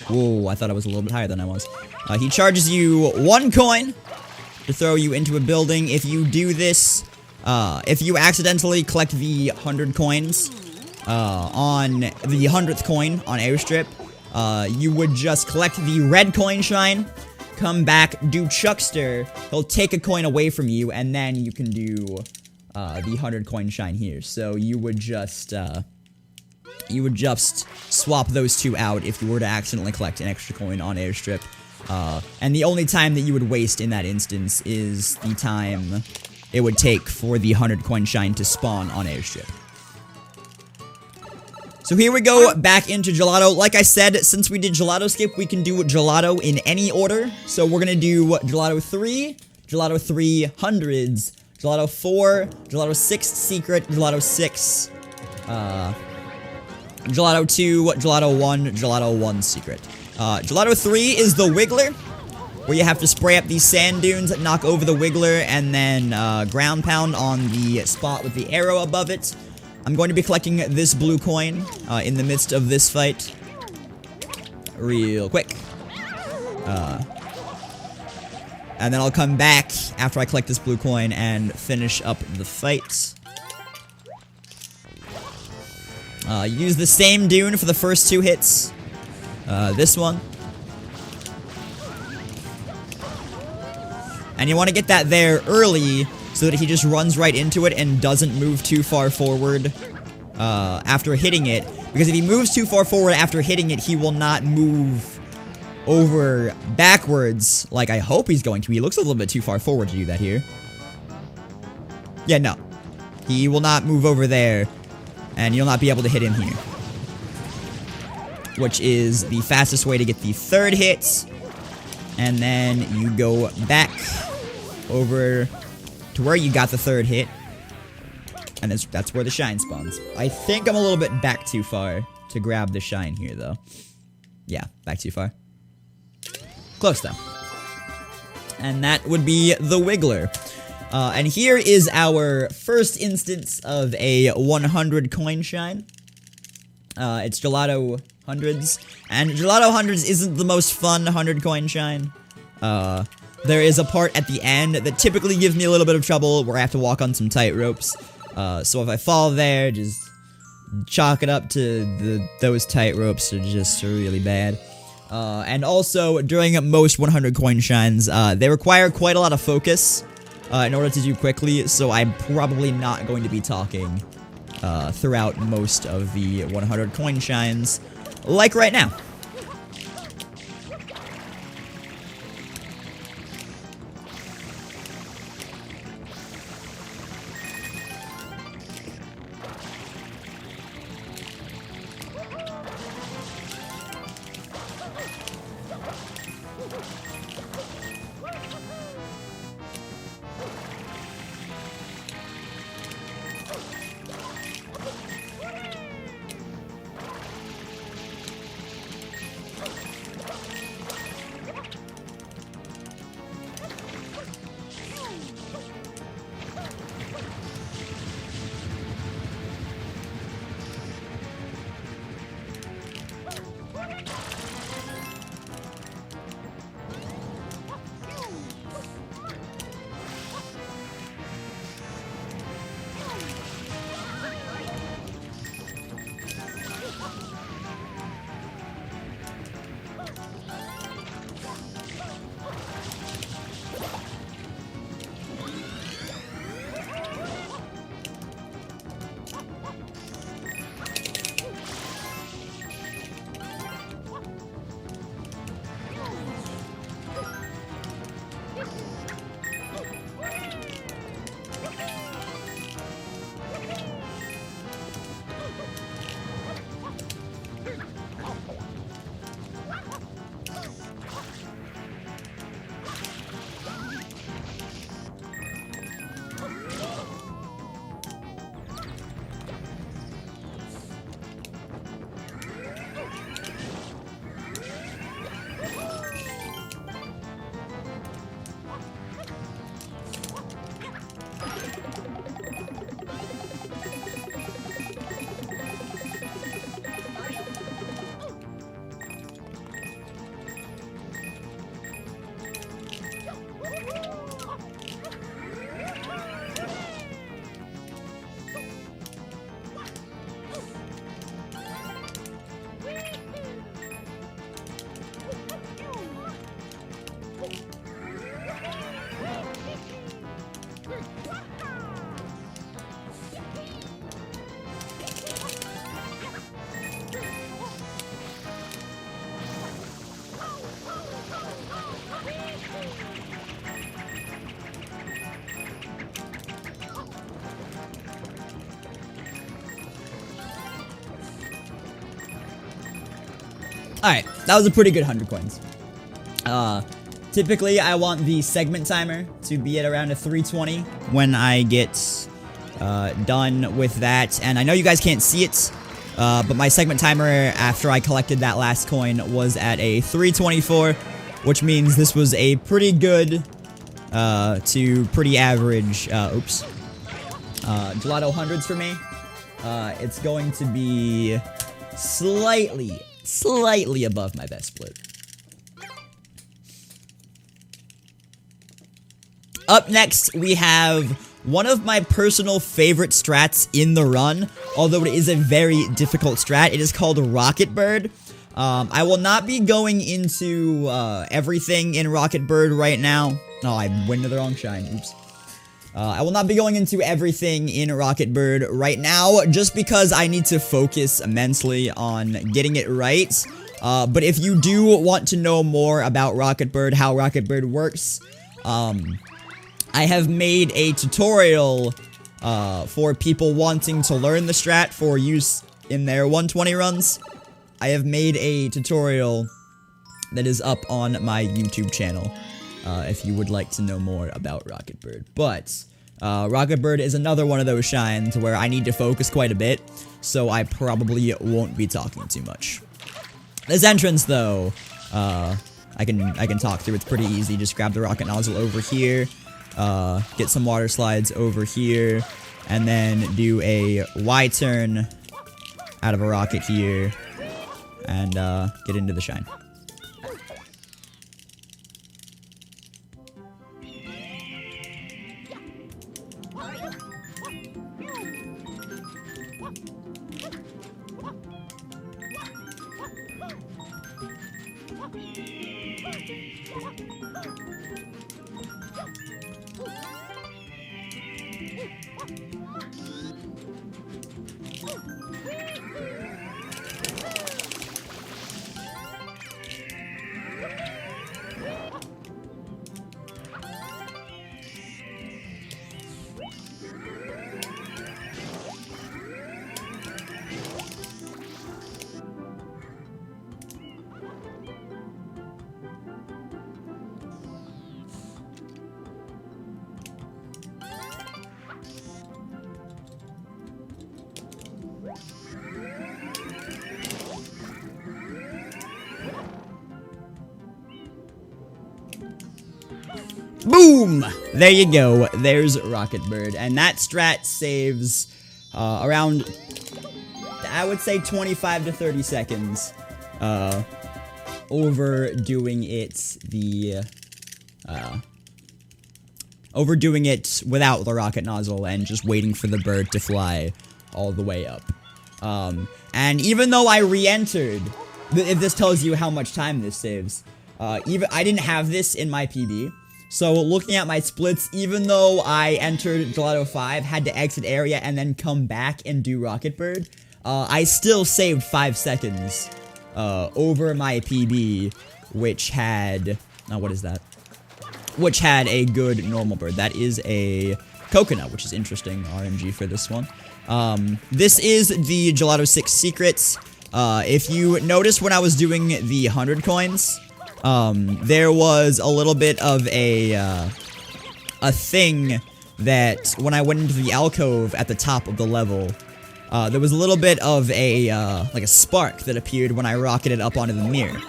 Whoa, I thought I was a little bit higher than I was. He charges you 1 coin to throw you into a building. If you do this, if you accidentally collect the 100 coins on the 100th coin on Airstrip, you would just collect the red coin shine, come back, do Chuckster, he'll take a coin away from you, and then you can do the 100 coin shine here. So you would just swap those two out if you were to accidentally collect an extra coin on Airstrip. And the only time that you would waste in that instance is the time it would take for the 100 coin shine to spawn on Airstrip. So here we go, back into Gelato. Like I said, since we did Gelato Skip, we can do Gelato in any order. So we're gonna do Gelato 3, Gelato 3 hundreds, Gelato 4, Gelato 6 secret, Gelato 6, Gelato 2, Gelato 1, Gelato 1 secret. Gelato 3 is the Wiggler, where you have to spray up these sand dunes, knock over the Wiggler, and then ground pound on the spot with the arrow above it. I'm going to be collecting this blue coin in the midst of this fight. Real quick. And then I'll come back after I collect this blue coin and finish up the fight. Use the same dune for the first 2 hits. This one. And you want to get that there early so that he just runs right into it and doesn't move too far forward after hitting it. Because if he moves too far forward after hitting it, he will not move over backwards like I hope he's going to. He looks a little bit too far forward to do that here. Yeah, no. He will not move over there, and you'll not be able to hit him here. Which is the fastest way to get the 3rd hit. And then you go back over to where you got the 3rd hit. And that's where the shine spawns. I think I'm a little bit back too far to grab the shine here, though. Yeah, back too far. Close, though. And that would be the Wiggler. And here is our first instance of a 100 coin shine. It's Gelato Hundreds. And Gelato Hundreds isn't the most fun 100 coin shine. There is a part at the end that typically gives me a little bit of trouble where I have to walk on some tight ropes. So if I fall there, just chalk it up to those tight ropes are just really bad. And also, during most 100 coin shines, they require quite a lot of focus in order to do quickly, so I'm probably not going to be talking throughout most of the 100 coin shines, like right now. Alright, that was a pretty good 100 coins. Typically, I want the segment timer to be at around a 320 when I get done with that. And I know you guys can't see it, but my segment timer after I collected that last coin was at a 324, which means this was a pretty good to pretty average, gelato hundreds for me. It's going to be slightly above my best split. Up next, we have one of my personal favorite strats in the run, although it is a very difficult strat. It is called Rocket Bird. I will not be going into everything in Rocket Bird right now. No, I went to the wrong shine. Oops. I will not be going into everything in Rocket Bird right now, just because I need to focus immensely on getting it right. But if you do want to know more about Rocket Bird, how Rocket Bird works, I have made a tutorial for people wanting to learn the strat for use in their 120 runs. I have made a tutorial that is up on my YouTube channel if you would like to know more about Rocket Bird. But Rocket Bird is another one of those shines where I need to focus quite a bit, so I probably won't be talking too much. This entrance, though, I can talk through. It's pretty easy. Just grab the rocket nozzle over here. Get some water slides over here, and then do a Y-turn out of a rocket here, and get into the shine. Boom! There you go. There's Rocket Bird. And that strat saves around, I would say, 25 to 30 seconds. Overdoing it without the rocket nozzle and just waiting for the bird to fly all the way up. And even though I re-entered, if this tells you how much time this saves, I didn't have this in my PB. So looking at my splits, even though I entered Gelato 5, had to exit area and then come back and do Rocket Bird, I still saved 5 seconds over my PB, which had... Oh, what is that? Which had a good normal bird. That is a coconut, which is interesting. RNG for this one. This is the Gelato 6 secrets. If you notice when I was doing the 100 coins... there was a little bit of a thing that when I went into the alcove at the top of the level, there was a little bit of a, like a spark that appeared when I rocketed up onto the mirror.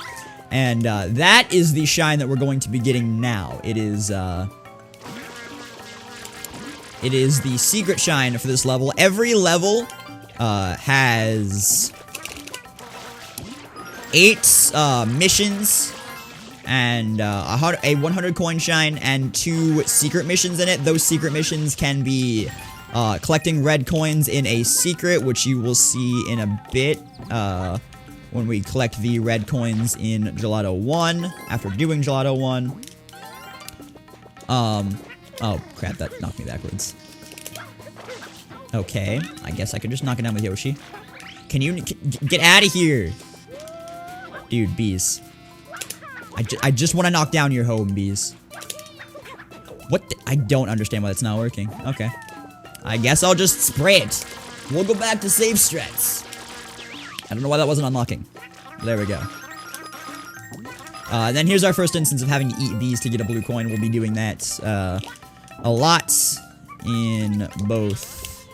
And, that is the shine that we're going to be getting now. It is the secret shine for this level. Every level, has 8, missions, and a 100 coin shine and 2 secret missions in it. Those secret missions can be collecting red coins in a secret, which you will see in a bit when we collect the red coins in Gelato 1 after doing Gelato 1. Oh crap, that knocked me backwards. Okay, I guess I could just knock it down with Yoshi. Can you get out of here? Dude, bees. I just want to knock down your home, bees. What the? I don't understand why that's not working. Okay. I guess I'll just spray it. We'll go back to save strats. I don't know why that wasn't unlocking. There we go. And then here's our first instance of having to eat these to get a blue coin. We'll be doing that a lot in both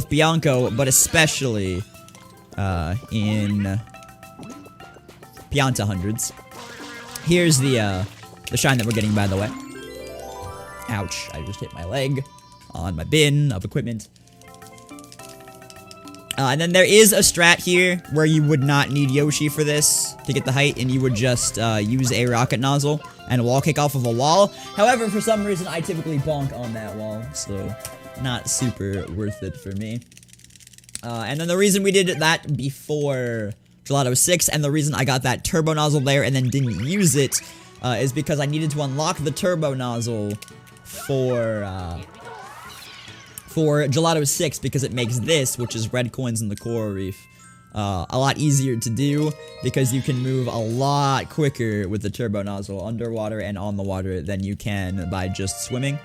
Bianco, but especially in Pianta hundreds. Here's the shine that we're getting, by the way. Ouch, I just hit my leg on my bin of equipment. And then there is a strat here where you would not need Yoshi for this to get the height, and you would just use a rocket nozzle and wall kick off of a wall. However, for some reason, I typically bonk on that wall, so not super worth it for me. And then the reason we did that before Gelato 6, and the reason I got that turbo nozzle there and then didn't use it, is because I needed to unlock the turbo nozzle for Gelato 6, because it makes this, which is red coins in the coral reef, a lot easier to do, because you can move a lot quicker with the turbo nozzle underwater and on the water than you can by just swimming.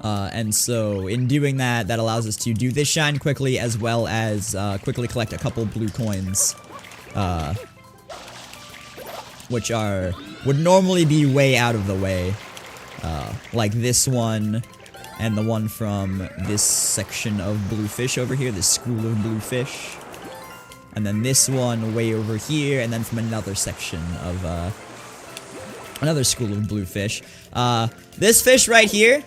And so in doing that, that allows us to do this shine quickly, as well as quickly collect a couple blue coins, which would normally be way out of the way, like this one. And the one from this section of blue fish over here, this school of blue fish. And then this one way over here, and then from another section of, another school of blue fish. This fish right here,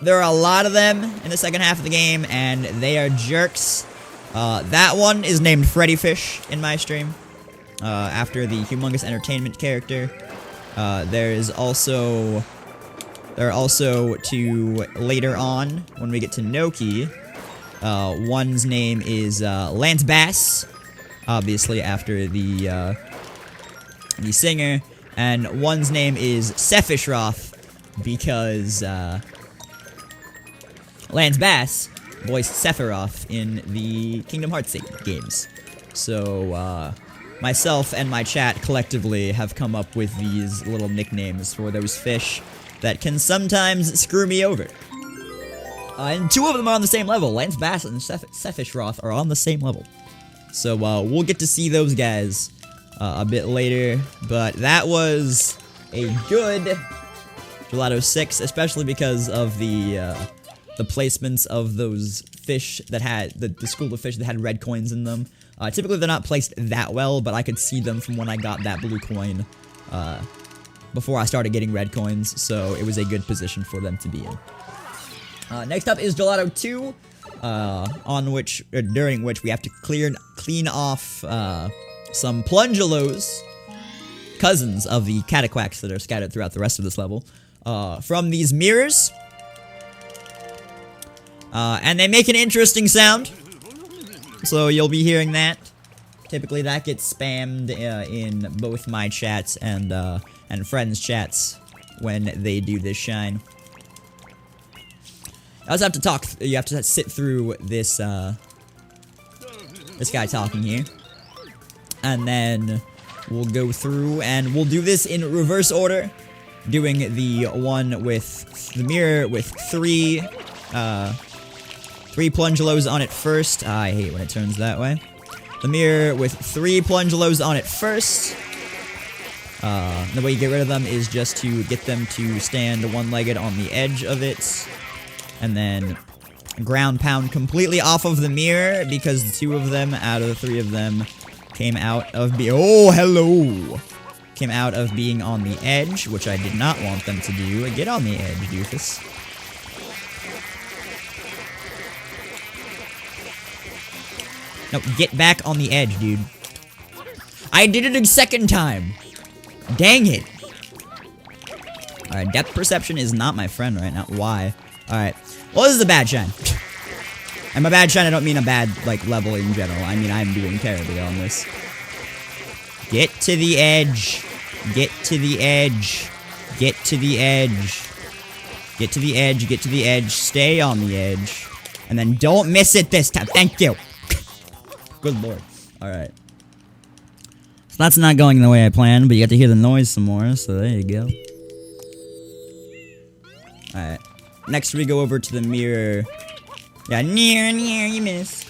there are a lot of them in the second half of the game, and they are jerks. That one is named Freddy Fish in my stream, after the Humongous Entertainment character. There are also two later on, when we get to Noki. One's name is Lance Bass, obviously after the singer, and one's name is Sephiroth, because Lance Bass voiced Sephiroth in the Kingdom Hearts games. So myself and my chat collectively have come up with these little nicknames for those fish that can sometimes screw me over. And two of them are on the same level. Lance Bass and Sephiroth are on the same level. So we'll get to see those guys a bit later. But that was a good Gelato 6, especially because of the placements of those fish that had, the school of fish that had red coins in them. Typically they're not placed that well, but I could see them from when I got that blue coin, before I started getting red coins, so it was a good position for them to be in. Next up is Gelato 2, during which we have to clean off some Plungelos, cousins of the Cataquacks that are scattered throughout the rest of this level, from these mirrors. And they make an interesting sound, so you'll be hearing that. Typically that gets spammed in both my chats and friends' chats when they do this shine. I also have to talk. You have to sit through this this guy talking here, and then we'll go through and we'll do this in reverse order, doing the one with the mirror with three Plungelos on it first. I hate when it turns that way. The mirror with 3 Plungelos on it first. The way you get rid of them is just to get them to stand one-legged on the edge of it, and then ground pound completely off of the mirror, because 2 of them out of the 3 of them came out of came out of being on the edge, which I did not want them to do. Get on the edge, doofus. No, get back on the edge, dude. I did it a second time. Dang it. Alright, depth perception is not my friend right now. Why? Alright. Well, this is a bad shine. And by bad shine, I don't mean a bad, like, level in general. I mean, I'm doing terribly on this. Get to the edge. Get to the edge. Get to the edge. Get to the edge. Get to the edge. Stay on the edge. And then don't miss it this time. Thank you. Good lord. Alright. So that's not going the way I planned, but you get to hear the noise some more, so there you go. Alright. Next we go over to the mirror. Yeah, near, you miss.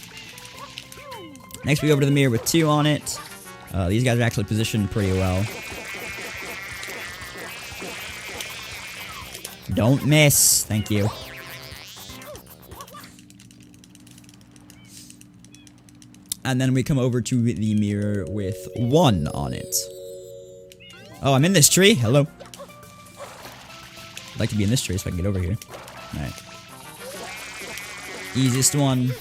Next we go over to the mirror with 2 on it. These guys are actually positioned pretty well. Don't miss. Thank you. And then we come over to the mirror with 1 on it. Oh, I'm in this tree. Hello. I'd like to be in this tree so I can get over here. Alright. Easiest one.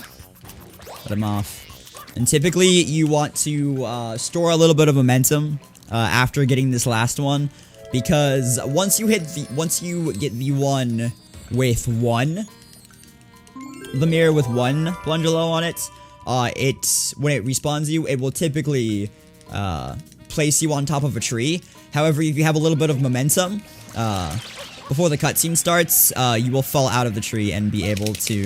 Let him off. And typically, you want to store a little bit of momentum after getting this last one, because once you get the one with 1, the mirror with 1 Plungelo on it, when it respawns you, it will typically place you on top of a tree. However, if you have a little bit of momentum before the cutscene starts, you will fall out of the tree and be able to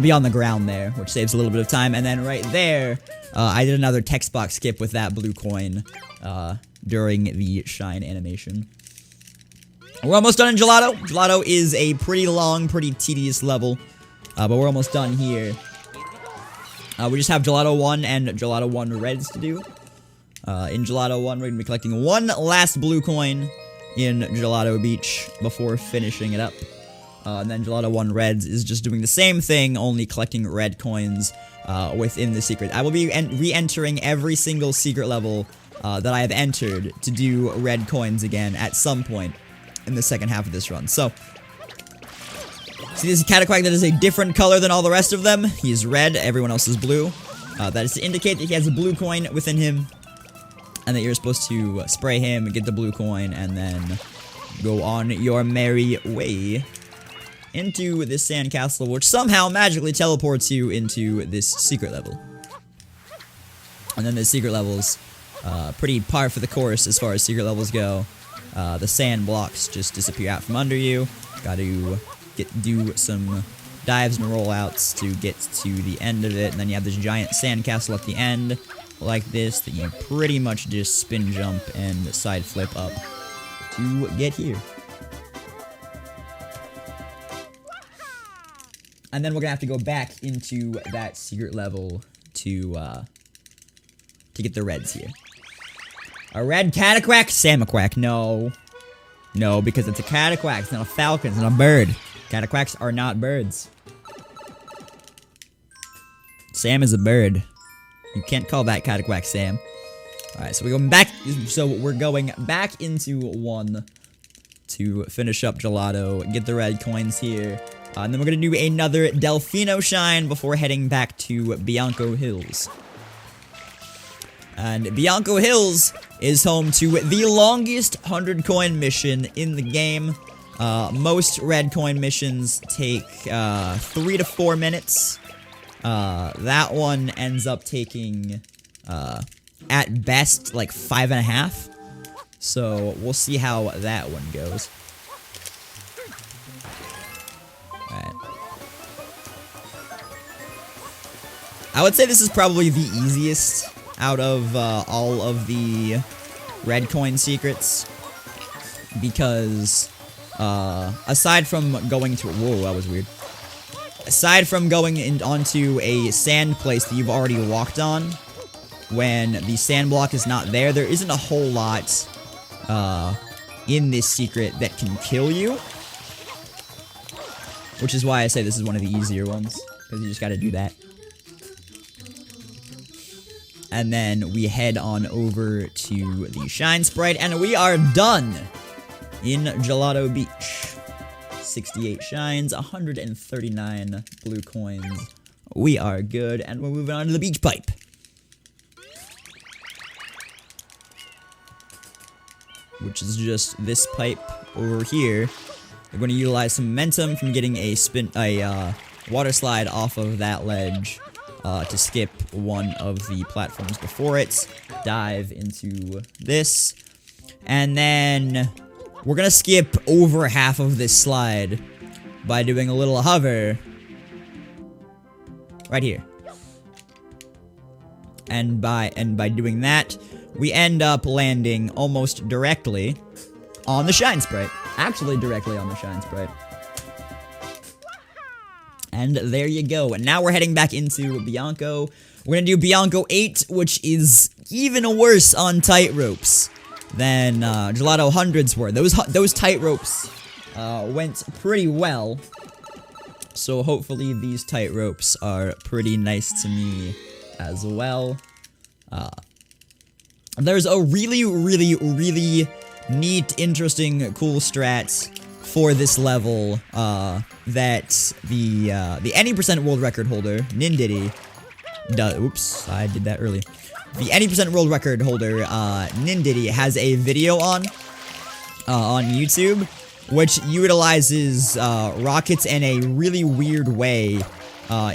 be on the ground there, which saves a little bit of time. And then right there, I did another text box skip with that blue coin during the shine animation. We're almost done in Gelato. Gelato is a pretty long, pretty tedious level, but we're almost done here. We just have Gelato 1 and Gelato 1 Reds to do. In Gelato 1, we're going to be collecting 1 last blue coin in Gelato Beach before finishing it up. And then Gelato 1 Reds is just doing the same thing, only collecting red coins within the secret. I will be re-entering every single secret level that I have entered to do red coins again at some point in the second half of this run. So, see this Cataquack that is a different color than all the rest of them? He is red, everyone else is blue. That is to indicate that he has a blue coin within him, and that you're supposed to spray him, get the blue coin, and then go on your merry way into this sandcastle, which somehow magically teleports you into this secret level. And then the secret levels, pretty par for the course as far as secret levels go. The sand blocks just disappear out from under you. Got to do some dives and rollouts to get to the end of it. And then you have this giant sandcastle at the end, like this, that you pretty much just spin jump and side flip up to get here. And then we're gonna have to go back into that secret level to get the reds here. A red Cataquack? Samaquack. No. No, because it's a Cataquack. It's not a falcon. It's not a bird. Cataquacks are not birds. Sam is a bird. You can't call that Cataquack Sam. Alright, so we're going back. So we're going back into 1 to finish up Gelato, get the red coins here. And then we're going to do another Delfino Shine before heading back to Bianco Hills. And Bianco Hills is home to the longest 100 coin mission in the game. Most red coin missions take 3 to 4 minutes. That one ends up taking, at best, like 5.5. So we'll see how that one goes. Alright. I would say this is probably the easiest out of all of the red coin secrets, because aside from going to whoa, that was weird. Aside from going onto a sand place that you've already walked on, when the sand block is not there, there isn't a whole lot in this secret that can kill you, which is why I say this is one of the easier ones, because you just got to do that. And then we head on over to the Shine Sprite, and we are done in Gelato Beach. 68 shines, 139 blue coins. We are good, and we're moving on to the beach pipe. Which is just this pipe over here. We're going to utilize some momentum from getting a water slide off of that ledge. To skip one of the platforms before it, dive into this, and then we're gonna skip over half of this slide by doing a little hover right here. And by doing that, we end up landing almost directly on the Shine Sprite. Actually, directly on the Shine Sprite. And there you go. And now we're heading back into Bianco. We're gonna do Bianco 8, which is even worse on tight ropes than Gelato 100s were. Those tight ropes went pretty well. So hopefully these tight ropes are pretty nice to me as well. There's a really, really, really neat, interesting, cool strat for this level that the any percent world record holder, Nindity, does. Oops, I did that early. The any percent world record holder, Nindity, has a video on YouTube, which utilizes rockets in a really weird way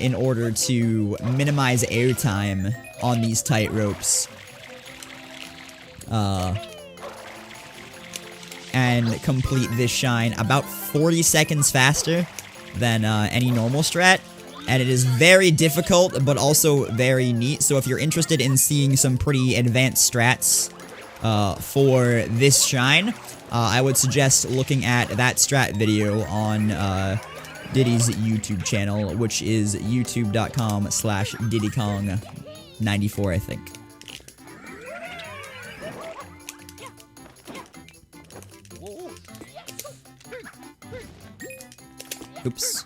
in order to minimize airtime on these tight ropes. And complete this shine about 40 seconds faster than any normal strat. And it is very difficult, but also very neat. So if you're interested in seeing some pretty advanced strats for this shine, I would suggest looking at that strat video on Diddy's YouTube channel, which is youtube.com/DiddyKong94, I think. Oops.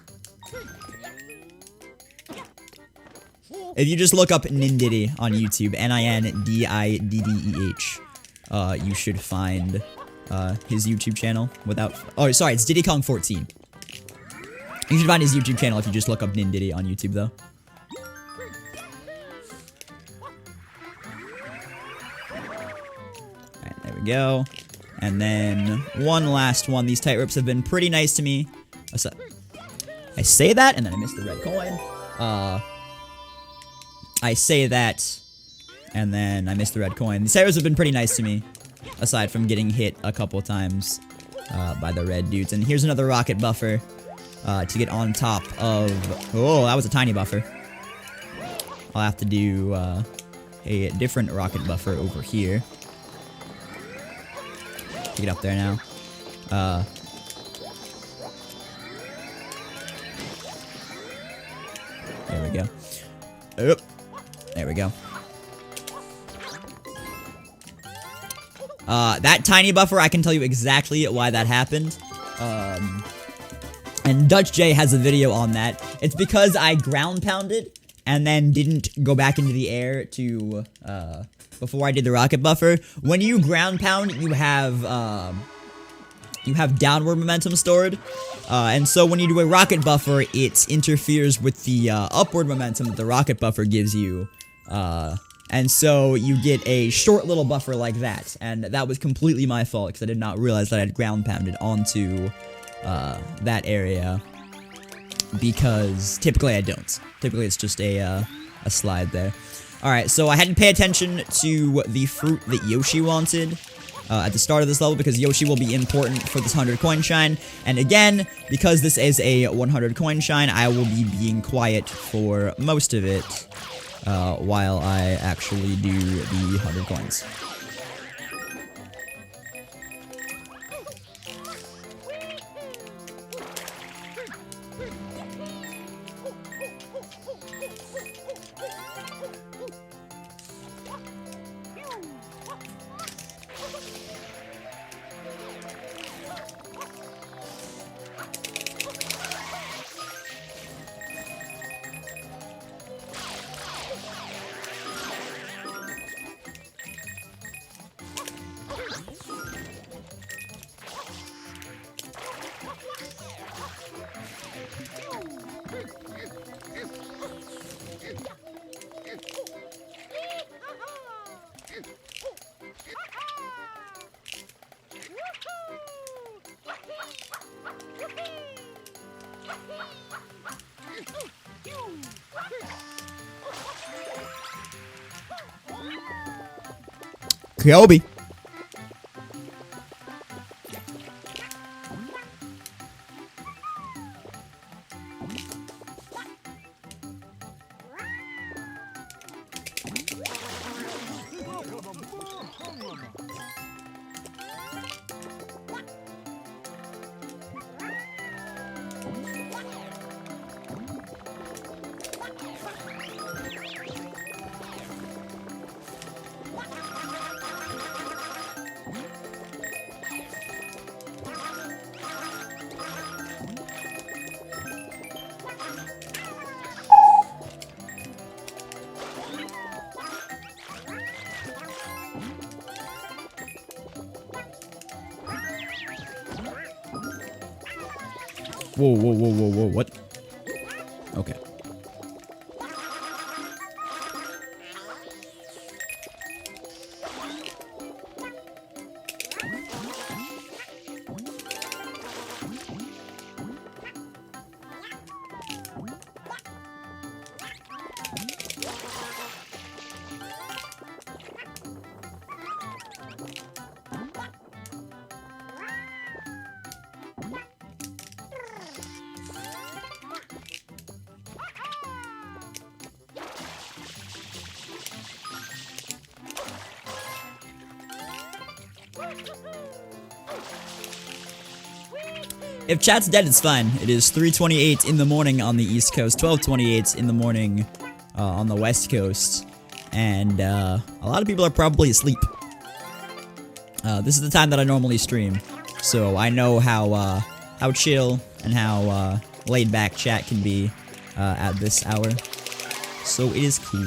If you just look up Nindiddy on YouTube, Nindiddeh, you should find his YouTube channel without... Oh, sorry, it's DiddyKong14. You should find his YouTube channel if you just look up Nindiddy on YouTube, though. Alright, there we go. And then one last one. These tight ropes have been pretty nice to me. I say that, and then I missed the red coin. I say that, and then I missed the red coin. These tight ropes have been pretty nice to me, aside from getting hit a couple times by the red dudes. And here's another rocket buffer to get on top of... Oh, that was a tiny buffer. I'll have to do a different rocket buffer over here. Get up there now. There we go. Oop. There we go. That tiny buffer, I can tell you exactly why that happened. And Dutch J has a video on that. It's because I ground pounded and then didn't go back into the air to, before I did the rocket buffer. When you ground pound, you have downward momentum stored. And so when you do a rocket buffer, it interferes with the upward momentum that the rocket buffer gives you. And so you get a short little buffer like that. And that was completely my fault because I did not realize that I had ground pounded onto that area. Because typically I don't. Typically it's just a slide there. Alright, so I had to pay attention to the fruit that Yoshi wanted at the start of this level, because Yoshi will be important for this 100 coin shine. And again, because this is a 100 coin shine, I will be being quiet for most of it while I actually do the 100 coins. Kobe. Whoa, whoa, whoa, whoa, whoa, what? Okay. If chat's dead, it's fine. It is 3:28 in the morning on the East Coast, 12:28 in the morning on the West Coast, and a lot of people are probably asleep. This is the time that I normally stream, so I know how chill and how laid back chat can be at this hour. So it is cool.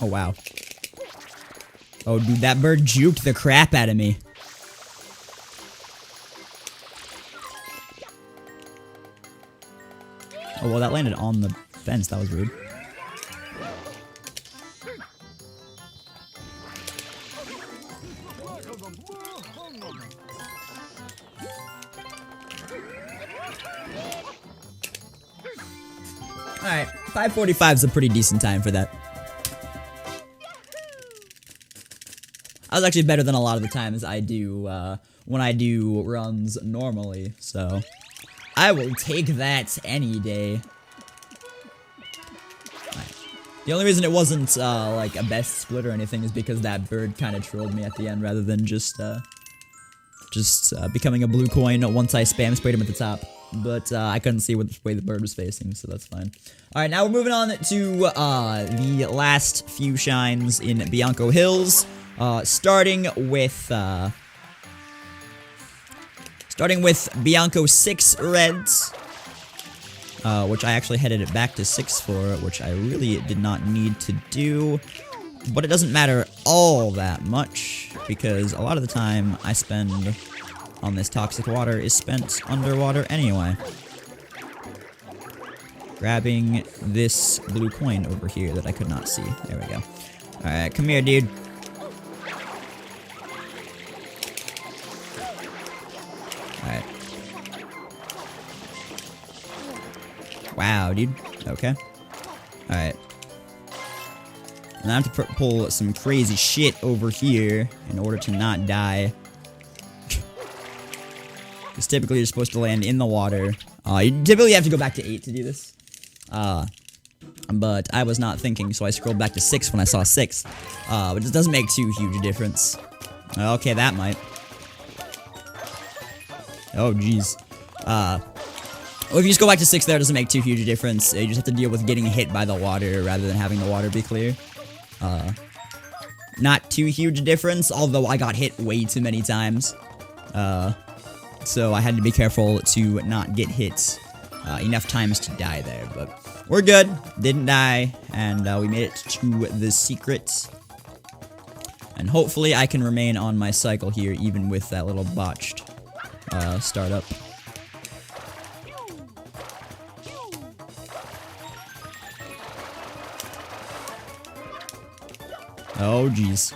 Oh, wow. Oh, dude, that bird juked the crap out of me. Oh, well, that landed on the fence. That was rude. Alright, 5:45 is a pretty decent time for that. That was actually better than a lot of the times I do, when I do runs normally, so I will take that any day. Right. The only reason it wasn't, like, a best split or anything is because that bird kind of trolled me at the end rather than just becoming a blue coin once I spam sprayed him at the top. But, I couldn't see which way the bird was facing, so that's fine. Alright, now we're moving on to, the last few shines in Bianco Hills. Starting with Bianco 6 Reds, which I actually headed it back to 6 for, which I really did not need to do, but it doesn't matter all that much, because a lot of the time I spend on this toxic water is spent underwater anyway. Grabbing this blue coin over here that I could not see. There we go. Alright, come here, dude. Alright. Wow, dude. Okay. Alright. And I have to pull some crazy shit over here in order to not die. Because typically you're supposed to land in the water. You typically have to go back to 8 to do this. But I was not thinking, so I scrolled back to 6 when I saw 6. But it doesn't make too huge a difference. Okay, that might. Oh, jeez. Well, if you just go back to 6 there, it doesn't make too huge a difference. You just have to deal with getting hit by the water rather than having the water be clear. Not too huge a difference, although I got hit way too many times. So I had to be careful to not get hit enough times to die there, but we're good. Didn't die, and we made it to the secret. And hopefully I can remain on my cycle here, even with that little botched startup. Oh, jeez.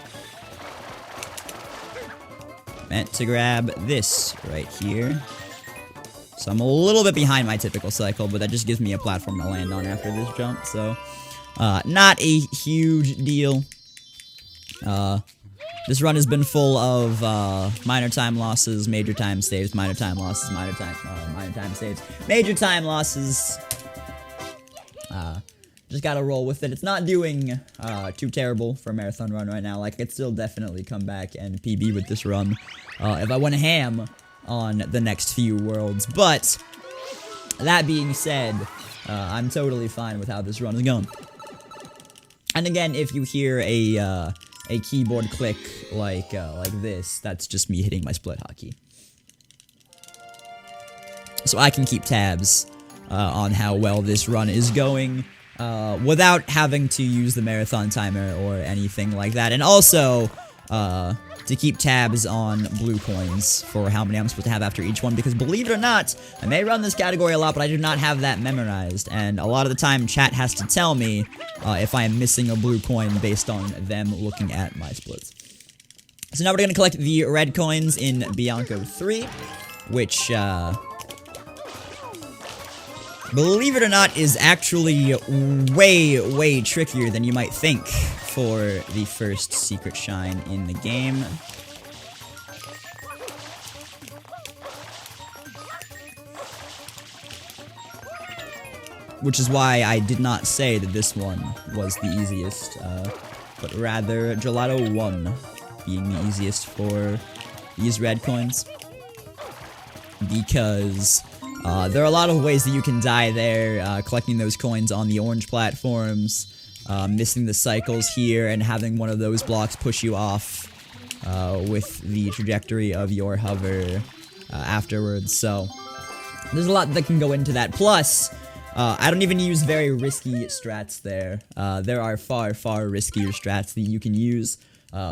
Meant to grab this right here. So I'm a little bit behind my typical cycle, but that just gives me a platform to land on after this jump, so... not a huge deal. This run has been full of, minor time losses, major time saves, minor time losses, minor time saves, major time losses. Just gotta roll with it. It's not doing, too terrible for a marathon run right now. Like, I could still definitely come back and PB with this run, if I went ham on the next few worlds. But, that being said, I'm totally fine with how this run is going. And again, if you hear a keyboard click like this, that's just me hitting my split hotkey. So I can keep tabs on how well this run is going without having to use the marathon timer or anything like that. And also to keep tabs on blue coins for how many I'm supposed to have after each one, because believe it or not, I may run this category a lot, but I do not have that memorized, and a lot of the time chat has to tell me if I am missing a blue coin based on them looking at my splits. So now we're going to collect the red coins in Bianco 3, which, believe it or not, is actually way, way trickier than you might think for the first secret shine in the game. Which is why I did not say that this one was the easiest, but rather Gelato 1 being the easiest for these red coins. Because there are a lot of ways that you can die there, collecting those coins on the orange platforms, missing the cycles here, and having one of those blocks push you off with the trajectory of your hover afterwards. So there's a lot that can go into that. Plus, I don't even use very risky strats there. There are far, far riskier strats that you can use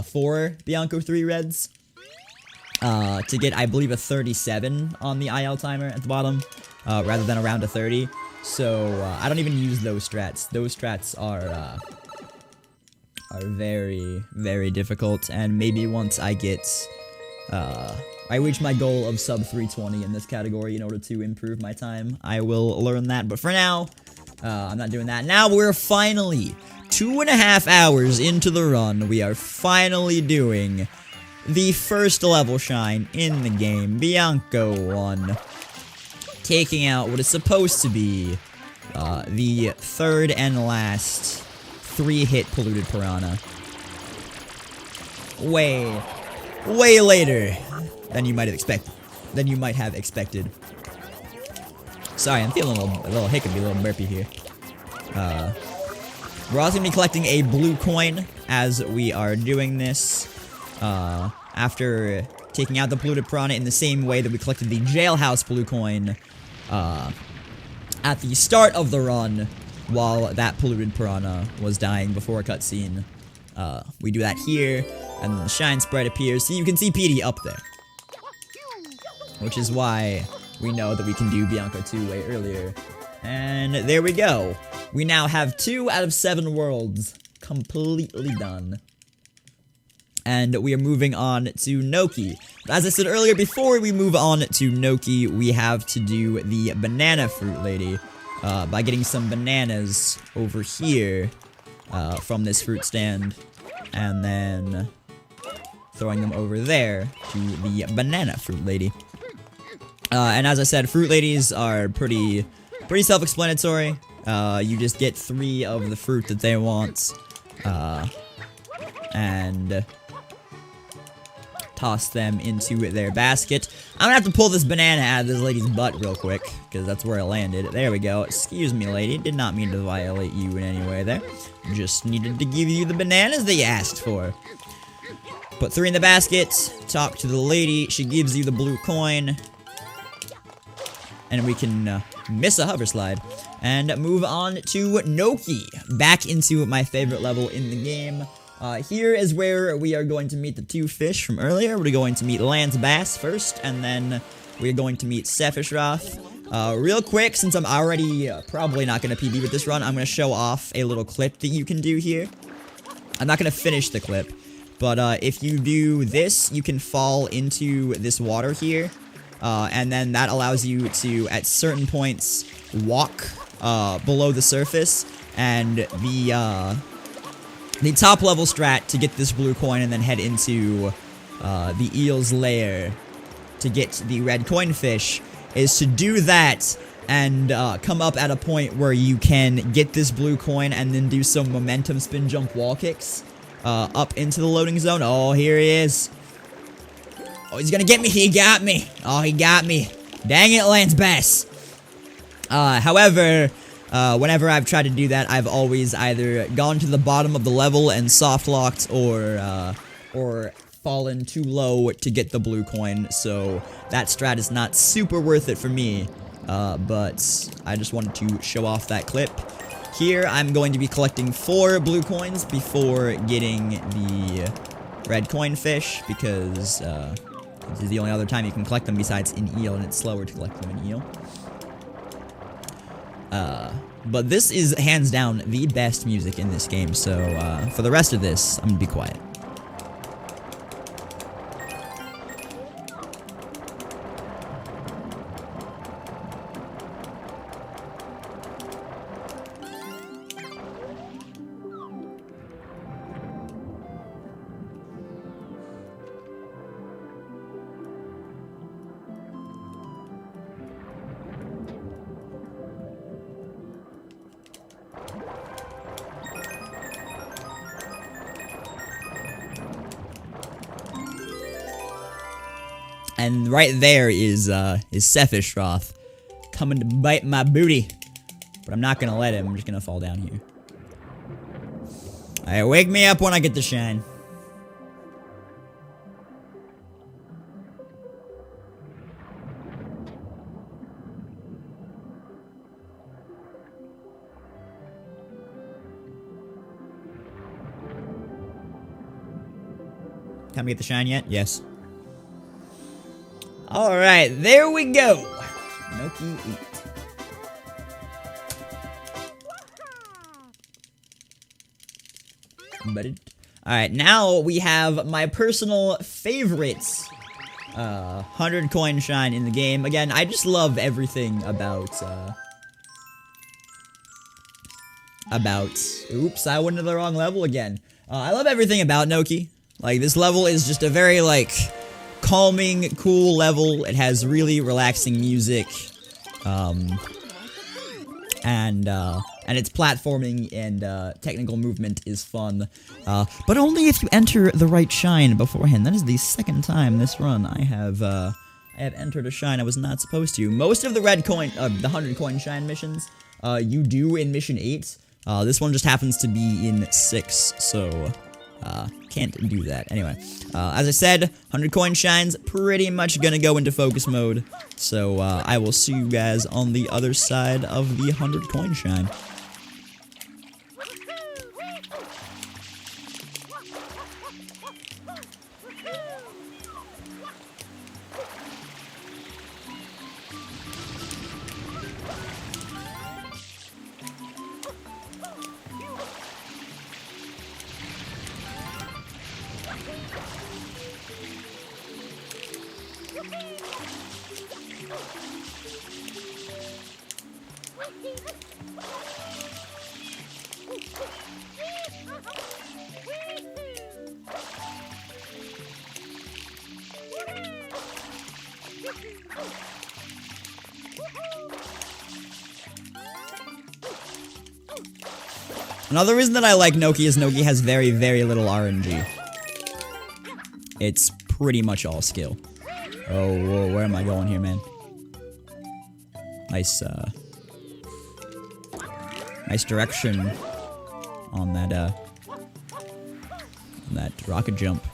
for Bianco 3 reds. To get, I believe, a 37 on the IL timer at the bottom, rather than around a 30. So, I don't even use those strats. Those strats are very, very difficult, and maybe once I get, I reach my goal of sub 320 in this category in order to improve my time, I will learn that. But for now, I'm not doing that. Now we're finally 2.5 hours into the run. We are finally doing the first level shine in the game, Bianco 1, taking out what is supposed to be the third and last 3-hit polluted piranha. Way later than you might have expected. Sorry, I'm feeling a little hiccupy, a little burpy here. We're also gonna be collecting a blue coin as we are doing this. After taking out the polluted piranha in the same way that we collected the jailhouse blue coin at the start of the run while that polluted piranha was dying before a cutscene. We do that here, and then the shine sprite appears, so you can see PD up there. Which is why we know that we can do Bianco 2 way earlier. And there we go. We now have 2 out of 7 worlds completely done. And we are moving on to Noki. But as I said earlier, before we move on to Noki, we have to do the banana fruit lady by getting some bananas over here from this fruit stand, and then throwing them over there to the banana fruit lady. And as I said, fruit ladies are pretty self-explanatory. You just get 3 of the fruit that they want, and toss them into their basket. I'm gonna have to pull this banana out of this lady's butt real quick, because that's where it landed. There we go. Excuse me, lady. Did not mean to violate you in any way there. Just needed to give you the bananas that you asked for. Put 3 in the basket. Talk to the lady. She gives you the blue coin. And we can miss a hover slide. and move on to Noki, back into my favorite level in the game. Here is where we are going to meet the two fish from earlier. We're going to meet Lance Bass first, and then we're going to meet Sephiroth. Real quick, since I'm already probably not going to PB with this run, I'm going to show off a little clip that you can do here. I'm not going to finish the clip, but if you do this, you can fall into this water here, and then that allows you to, at certain points, walk below the surface, and the top level strat to get this blue coin and then head into the eel's lair to get the red coin fish is to do that and come up at a point where you can get this blue coin and then do some momentum spin jump wall kicks up into the loading zone. Oh, here he is. Oh, he's gonna get me. He got me. Oh, he got me. Dang it, Lance Bass. However, whenever I've tried to do that, I've always either gone to the bottom of the level and soft locked, or fallen too low to get the blue coin. So that strat is not super worth it for me. But I just wanted to show off that clip. Here, I'm going to be collecting 4 blue coins before getting the red coin fish, because this is the only other time you can collect them besides in eel, and it's slower to collect them in eel. But this is hands down the best music in this game, so for the rest of this, I'm gonna be quiet. And right there is Sephiroth coming to bite my booty. But I'm not gonna let him, I'm just gonna fall down here. Alright, wake me up when I get the shine. Time to get the shine yet? Yes. Alright, there we go. Noki eat. Alright, now we have my personal favorite 100 coin shine in the game. Again, I just love everything about oops, I went to the wrong level again. I love everything about Noki. Like, this level is just a very, like, calming, cool level. It has really relaxing music, and its platforming and technical movement is fun, but only if you enter the right shine beforehand. That is the second time this run I have entered a shine I was not supposed to. Most of the red coin, the 100 coin shine missions, you do in mission 8. This one just happens to be in 6, so can't do that. Anyway, as I said, 100 coin shines, pretty much gonna go into focus mode, so I will see you guys on the other side of the 100 coin shine. Another reason that I like Noki is Noki has very, very little RNG. It's pretty much all skill. Oh, whoa, where am I going here, man? Nice, nice direction on that rocket jump.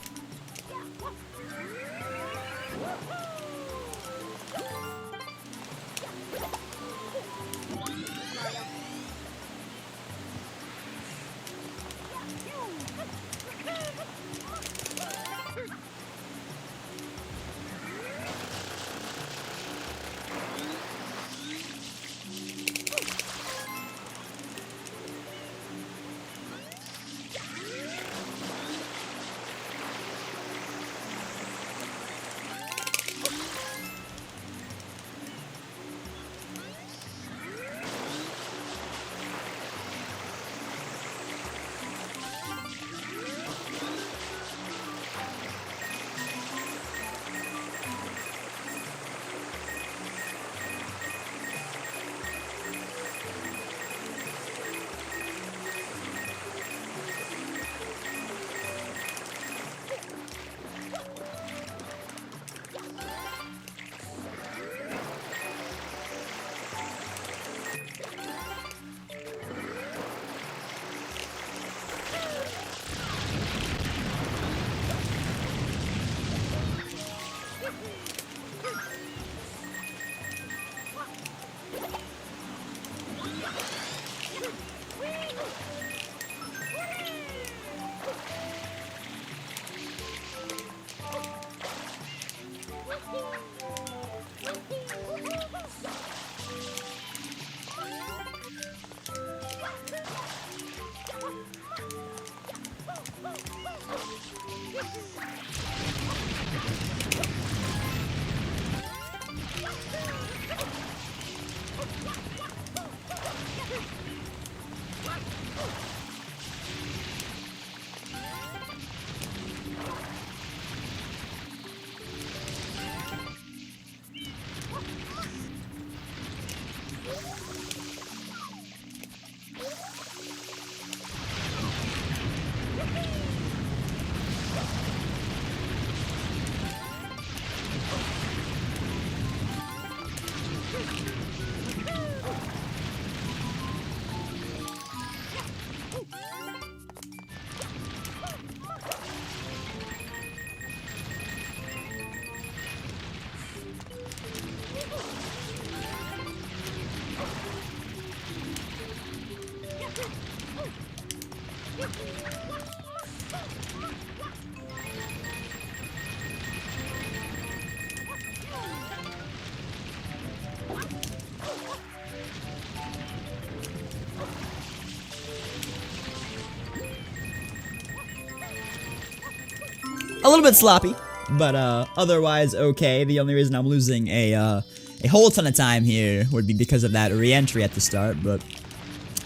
A little bit sloppy, but otherwise okay. The only reason I'm losing a whole ton of time here would be because of that re-entry at the start, but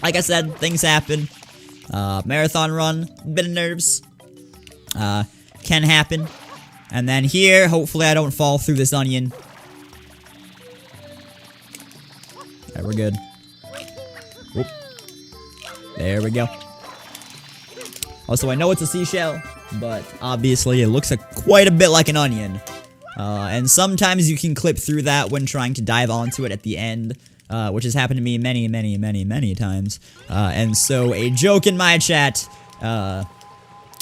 like I said, things happen. Marathon run, bit of nerves. Can happen. And then here, hopefully I don't fall through this onion. Alright, we're good. Whoop. There we go. Also, I know it's a seashell, but obviously it looks quite a bit like an onion. And sometimes you can clip through that when trying to dive onto it at the end, which has happened to me many times. And so a joke in my chat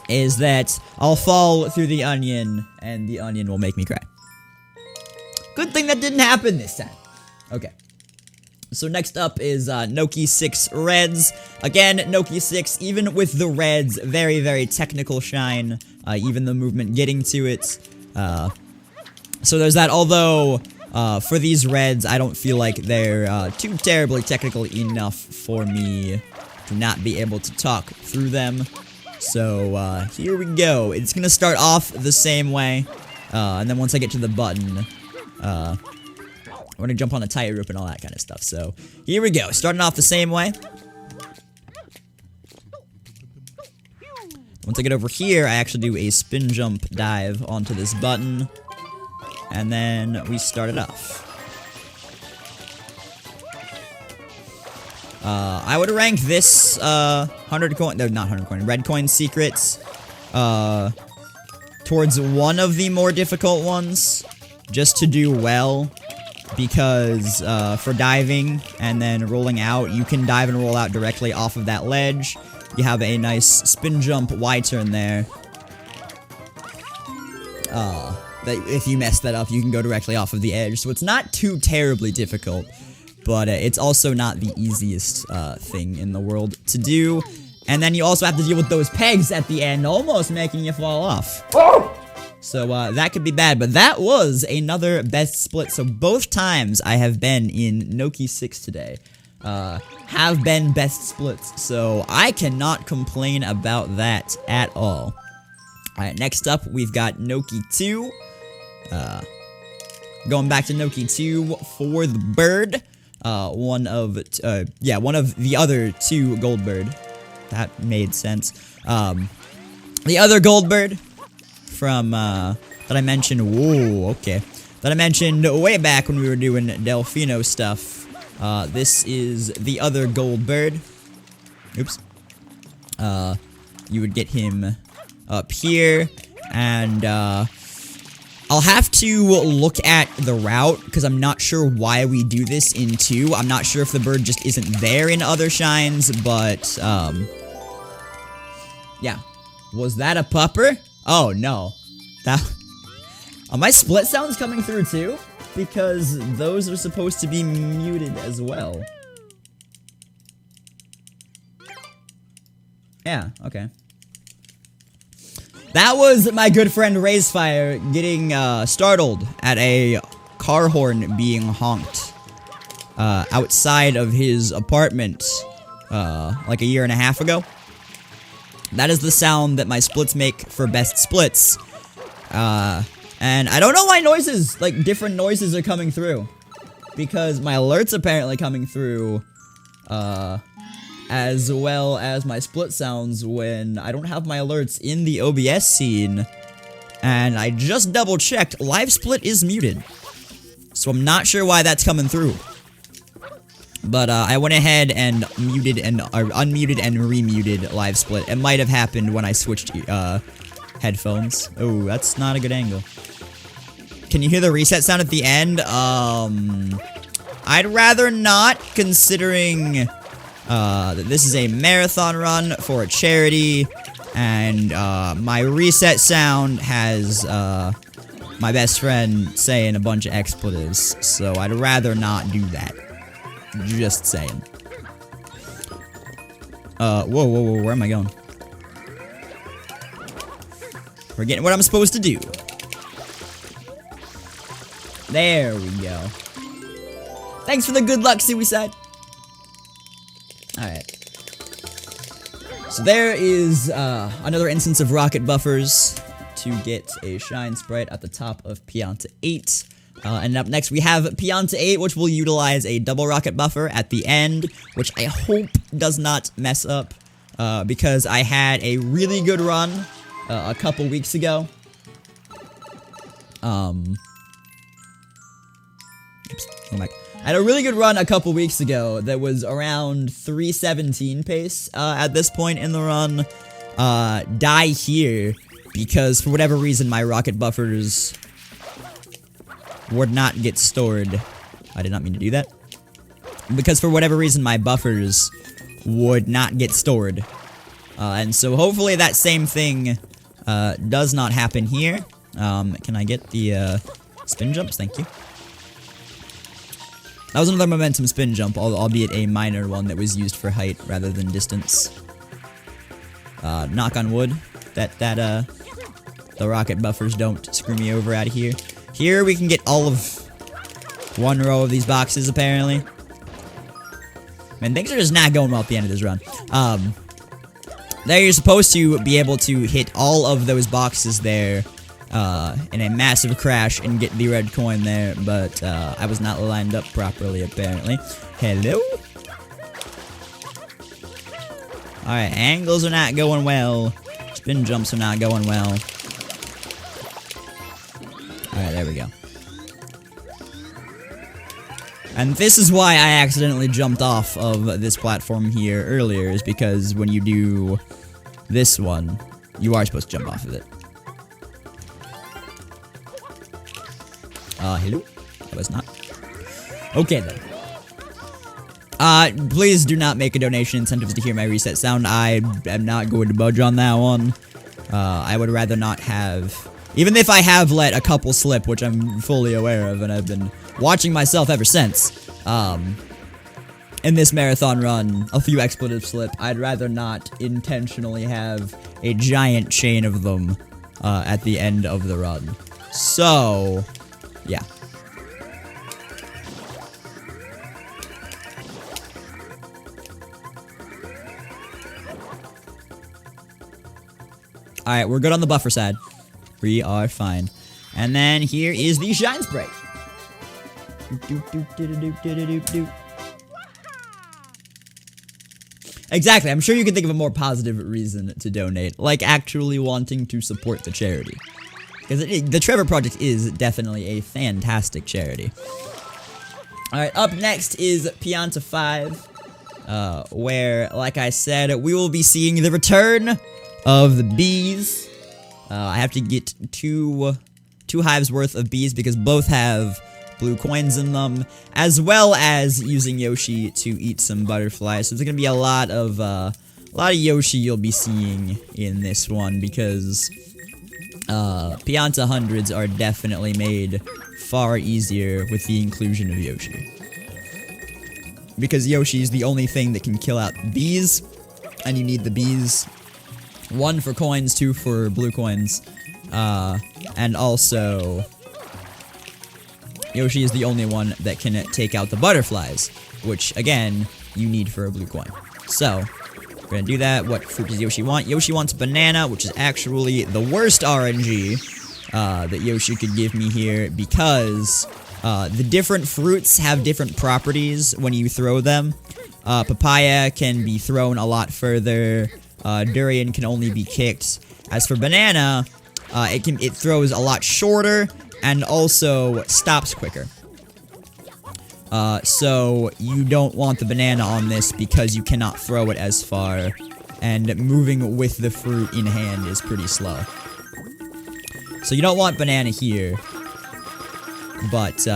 is that I'll fall through the onion, and the onion will make me cry. Good thing that didn't happen this time. Okay. So next up is Noki 6 Reds. Again, Noki 6, even with the reds, very technical shine. Even the movement getting to it. So there's that, although for these reds, I don't feel like they're too terribly technical enough for me to not be able to talk through them. So here we go. It's gonna start off the same way, and then once I get to the button, we're gonna jump on the tightrope and all that kind of stuff. So here we go, starting off the same way. Once I get over here, I actually do a spin jump dive onto this button, and then we start it off. I would rank this 100 coin, no, not 100 coin, red coin secrets towards one of the more difficult ones, just to do well. Because for diving and then rolling out, you can dive and roll out directly off of that ledge. You have a nice spin jump Y-turn there. That if you mess that up, you can go directly off of the edge. So it's not too terribly difficult, but it's also not the easiest thing in the world to do. And then you also have to deal with those pegs at the end, almost making you fall off. So, that could be bad, but that was another best split. So both times I have been in Noki 6 today, have been best splits. So I cannot complain about that at all. Alright, next up, we've got Noki 2. Going back to Noki 2 for the bird. One of the other two gold bird. That made sense. The other gold bird from, that I mentioned, whoa, okay, that I mentioned way back when we were doing Delfino stuff. This is the other gold bird. Oops. You would get him up here, and, I'll have to look at the route, because I'm not sure why we do this in 2. I'm not sure if the bird just isn't there in other shines, but, yeah. Was that a pupper? Oh, no. That... Are my split sounds coming through, too? Because those are supposed to be muted as well. Yeah, okay. That was my good friend Raisefire getting startled at a car horn being honked outside of his apartment like a year and a half ago. That is the sound that my splits make for best splits. And I don't know why noises, like different noises are coming through. Because my alert's apparently coming through as well as my split sounds when I don't have my alerts in the OBS scene. And I just double checked, live split is muted. So I'm not sure why that's coming through. But I went ahead and muted and unmuted and remuted live split. It might have happened when I switched headphones. Oh, that's not a good angle. Can you hear the reset sound at the end? I'd rather not, considering that this is a marathon run for a charity, and my reset sound has my best friend saying a bunch of expletives, so I'd rather not do that. Just saying. Whoa, where am I going? Forgetting what I'm supposed to do. There we go. Thanks for the good luck, Suicide. Alright. So there is another instance of rocket buffers to get a Shine Sprite at the top of Pianta 8. And up next we have Pianta 8, which will utilize a double rocket buffer at the end, which I hope does not mess up, because I had a really good run a couple weeks ago. Oops, go back. I had a really good run a couple weeks ago that was around 317 pace at this point in the run. Die here because for whatever reason my rocket buffers would not get stored. I did not mean to do that. Because for whatever reason my buffers would not get stored. And so hopefully that same thing does not happen here. Can I get the spin jumps? Thank you. That was another momentum spin jump, albeit a minor one that was used for height rather than distance. Knock on wood that the rocket buffers don't screw me over out of here. Here we can get all of one row of these boxes, apparently. Man, things are just not going well at the end of this run. There you're supposed to be able to hit all of those boxes there in a massive crash and get the red coin there, but I was not lined up properly, apparently. Hello? Alright, angles are not going well. Spin jumps are not going well. Alright, there we go. And this is why I accidentally jumped off of this platform here earlier, is because when you do this one, you are supposed to jump off of it. Hello? I was not. Okay, then. Please do not make a donation incentives to hear my reset sound. I am not going to budge on that one. I would rather not have... Even if I have let a couple slip, which I'm fully aware of, and I've been watching myself ever since, in this marathon run, a few expletives slip, I'd rather not intentionally have a giant chain of them, at the end of the run. So... yeah. Alright, we're good on the buffer side. We are fine. And then here is the Shine Sprite. Exactly, I'm sure you can think of a more positive reason to donate, like actually wanting to support the charity. Because the Trevor Project is definitely a fantastic charity. Alright, up next is Pianta 5, where, like I said, we will be seeing the return of the bees. I have to get two hives worth of bees because both have blue coins in them, as well as using Yoshi to eat some butterflies. So there's gonna be a lot of Yoshi you'll be seeing in this one because Pianta hundreds are definitely made far easier with the inclusion of Yoshi. Because Yoshi is the only thing that can kill out bees, and you need the bees. 1 for coins, 2 for blue coins, and also Yoshi is the only one that can take out the butterflies, which again, you need for a blue coin. So, we're gonna do that. What fruit does Yoshi want? Yoshi wants banana, which is actually the worst RNG that Yoshi could give me here, because the different fruits have different properties when you throw them. Papaya can be thrown a lot further. Durian can only be kicked. As for banana, it throws a lot shorter and also stops quicker. So you don't want the banana on this because you cannot throw it as far, and moving with the fruit in hand is pretty slow. So you don't want banana here, but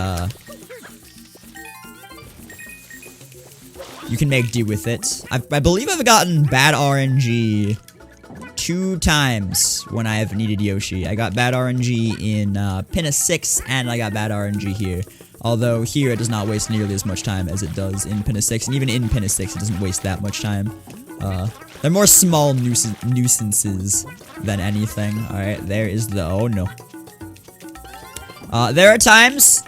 you can make do with it. I believe I've gotten bad RNG 2 times when I have needed Yoshi. I got bad RNG in Pinna 6, and I got bad RNG here. Although here it does not waste nearly as much time as it does in Pinna 6, and even in Pinna 6 it doesn't waste that much time. They're more small nuisances than anything. Alright, there is the... oh no. There are times...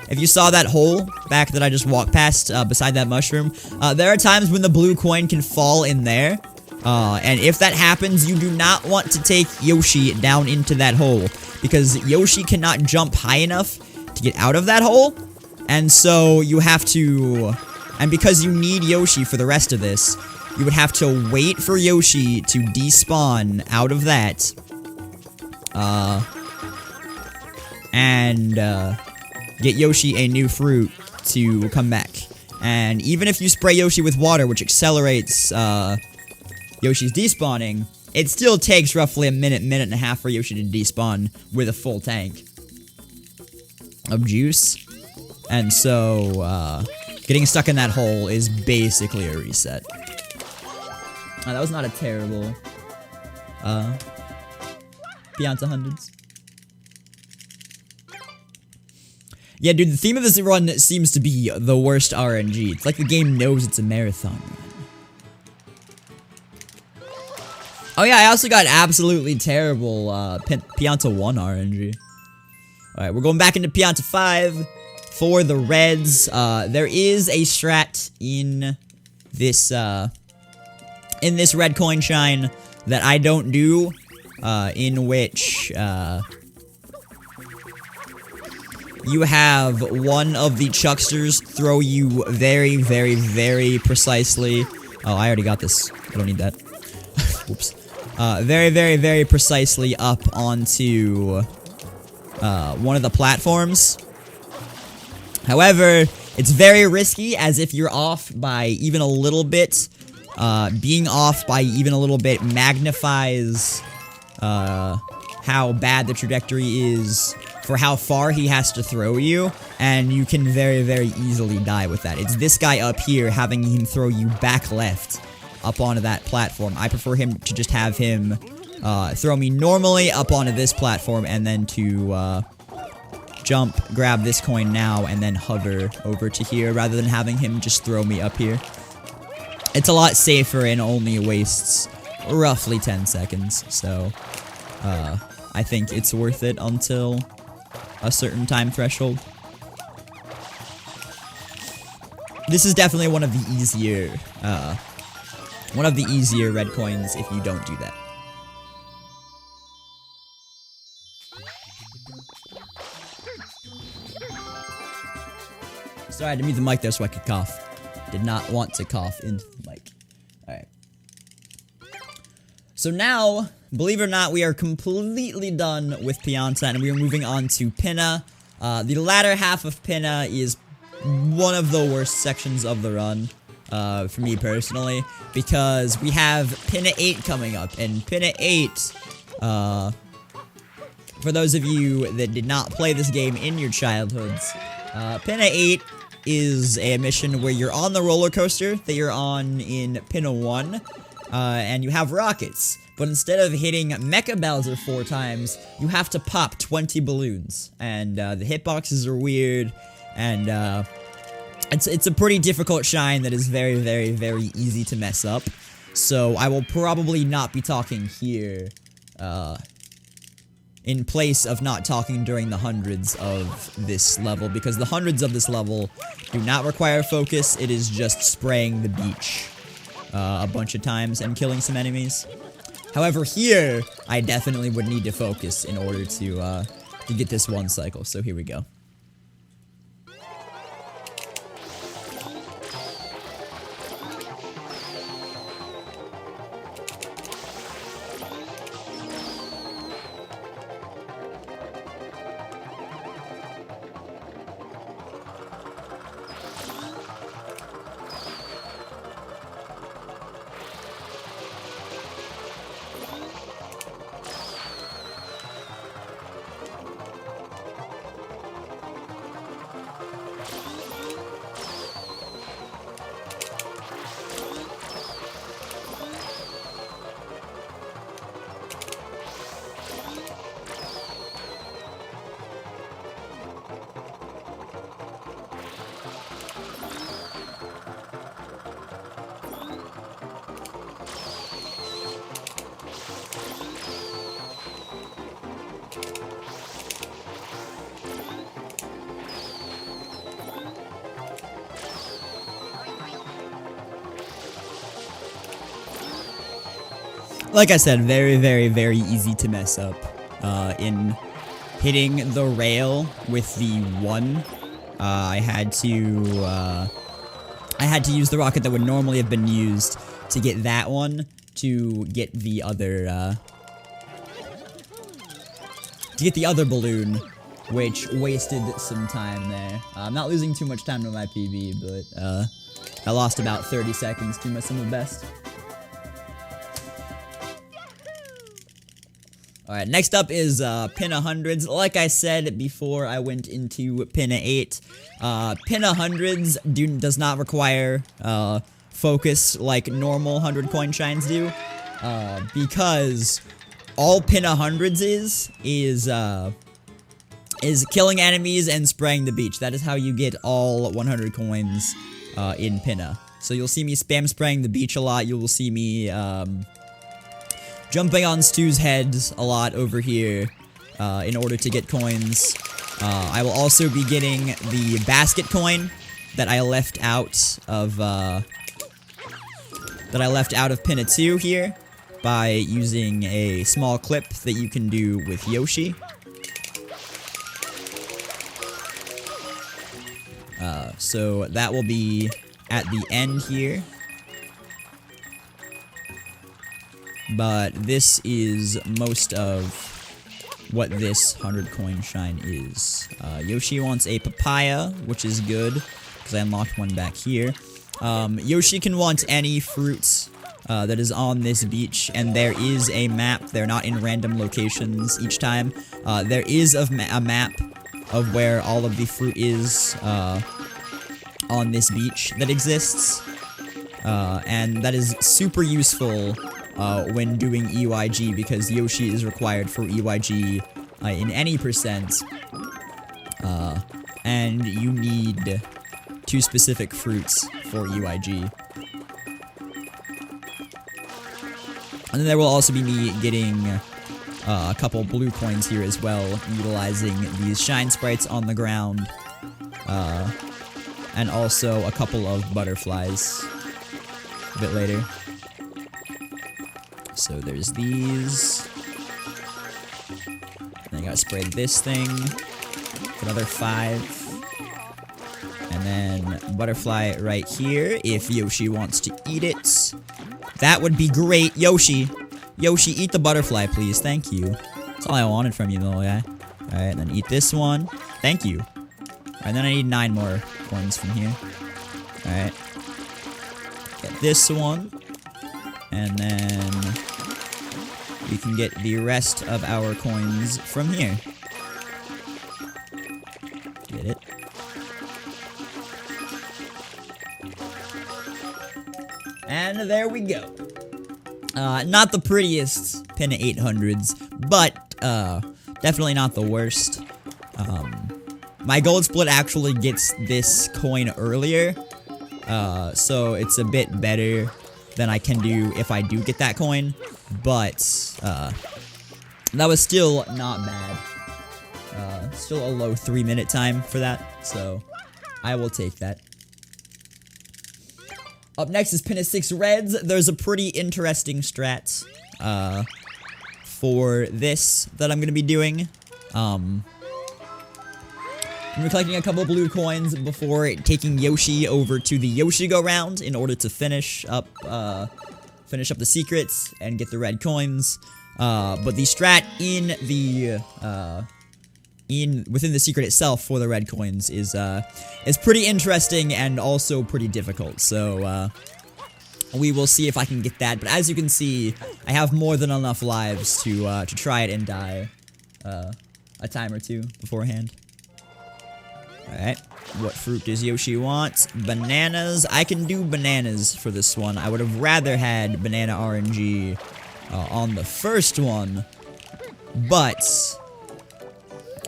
if you saw that hole back that I just walked past beside that mushroom, there are times when the blue coin can fall in there, And if that happens, you do not want to take Yoshi down into that hole, because Yoshi cannot jump high enough to get out of that hole, and so you have to... And because you need Yoshi for the rest of this, you would have to wait for Yoshi to despawn out of that, and get Yoshi a new fruit to come back. And even if you spray Yoshi with water, which accelerates Yoshi's despawning, it still takes roughly a minute and a half for Yoshi to despawn with a full tank of juice. And so, getting stuck in that hole is basically a reset. That was not a terrible, Pianta hundreds. Yeah, dude, the theme of this run seems to be the worst RNG. It's like the game knows it's a marathon run. Oh yeah, I also got absolutely terrible, Pianta 1 RNG. Alright, we're going back into Pianta 5 for the reds. There is a strat in this red coin shine that I don't do, in which, you have one of the chucksters throw you very, very, very precisely. Oh, I already got this. I don't need that. Whoops. Very, very, very precisely up onto one of the platforms. However, it's very risky, as if you're off by even a little bit. Being off by even a little bit magnifies how bad the trajectory is for how far he has to throw you, and you can very, very easily die with that. It's this guy up here having him throw you back left up onto that platform. I prefer him to just have him throw me normally up onto this platform, and then to jump, grab this coin now, and then hover over to here, rather than having him just throw me up here. It's a lot safer and only wastes roughly 10 seconds, so I think it's worth it until a certain time threshold. This is definitely one of the easier red coins if you don't do that. Sorry, I had to mute the mic there so I could cough. Did not want to cough into the mic. Alright. So now, believe it or not, we are completely done with Pianta, and we are moving on to Pinna. The latter half of Pinna is one of the worst sections of the run, for me personally, because we have Pinna 8 coming up, and Pinna 8, for those of you that did not play this game in your childhoods, Pinna 8 is a mission where you're on the roller coaster that you're on in Pinna 1, and you have rockets. But instead of hitting Mecha Bowser 4 times, you have to pop 20 balloons. And the hitboxes are weird, and it's a pretty difficult shine that is very, very, very easy to mess up. So I will probably not be talking here, in place of not talking during the hundreds of this level, because the hundreds of this level do not require focus. It is just spraying the beach a bunch of times and killing some enemies. However, here, I definitely would need to focus in order to get this one cycle, so here we go. Like I said, very, very, very easy to mess up. In hitting the rail with the 1, I had to use the rocket that would normally have been used to get that one to get the other balloon, which wasted some time there. I'm not losing too much time to my PB, but I lost about 30 seconds to my some of the best. Alright, next up is pin 100s. Like I said before I went into pin 8, pin 100s does not require focus like normal 100 coin shines do, because all pin 100s is killing enemies and spraying the beach. That is how you get all 100 coins in Pinna. So you'll see me spam spraying the beach a lot. You will see me jumping on Stu's heads a lot over here in order to get coins. I will also be getting the basket coin that I left out of Pinna 2 here by using a small clip that you can do with Yoshi. So that will be at the end here. But this is most of what this 100 coin shine is. Yoshi wants a papaya, which is good, because I unlocked one back here. Yoshi can want any fruits that is on this beach, and there is a map. They're not in random locations each time. There is a map of where all of the fruit is on this beach that exists. And that is super useful when doing EYG, because Yoshi is required for EYG in any percent. And you need 2 specific fruits for EYG. And then there will also be me getting a couple blue coins here as well, utilizing these shine sprites on the ground. And also a couple of butterflies a bit later. So there's these. And I gotta spray this thing. Another 5. And then butterfly right here if Yoshi wants to eat it. That would be great, Yoshi. Yoshi, eat the butterfly, please. Thank you. That's all I wanted from you, little guy. Alright, then eat this one. Thank you. Alright, then I need 9 more coins from here. Alright. Get this one. And then we can get the rest of our coins from here. Get it? And there we go. Not the prettiest pin 800s, but definitely not the worst. My gold split actually gets this coin earlier, so it's a bit better than I can do if I do get that coin, but that was still not bad. Still a low 3-minute time for that, so I will take that. Up next is pin 6 reds. There's a pretty interesting strat for this that I'm going to be doing. I'm collecting a couple blue coins before taking Yoshi over to the Yoshi go round in order to finish up the secrets and get the red coins. But the strat in the within the secret itself for the red coins is pretty interesting and also pretty difficult. So we will see if I can get that. But as you can see, I have more than enough lives to try it and die a time or two beforehand. Alright, what fruit does Yoshi want? Bananas. I can do bananas for this one. I would have rather had banana RNG on the first one, but...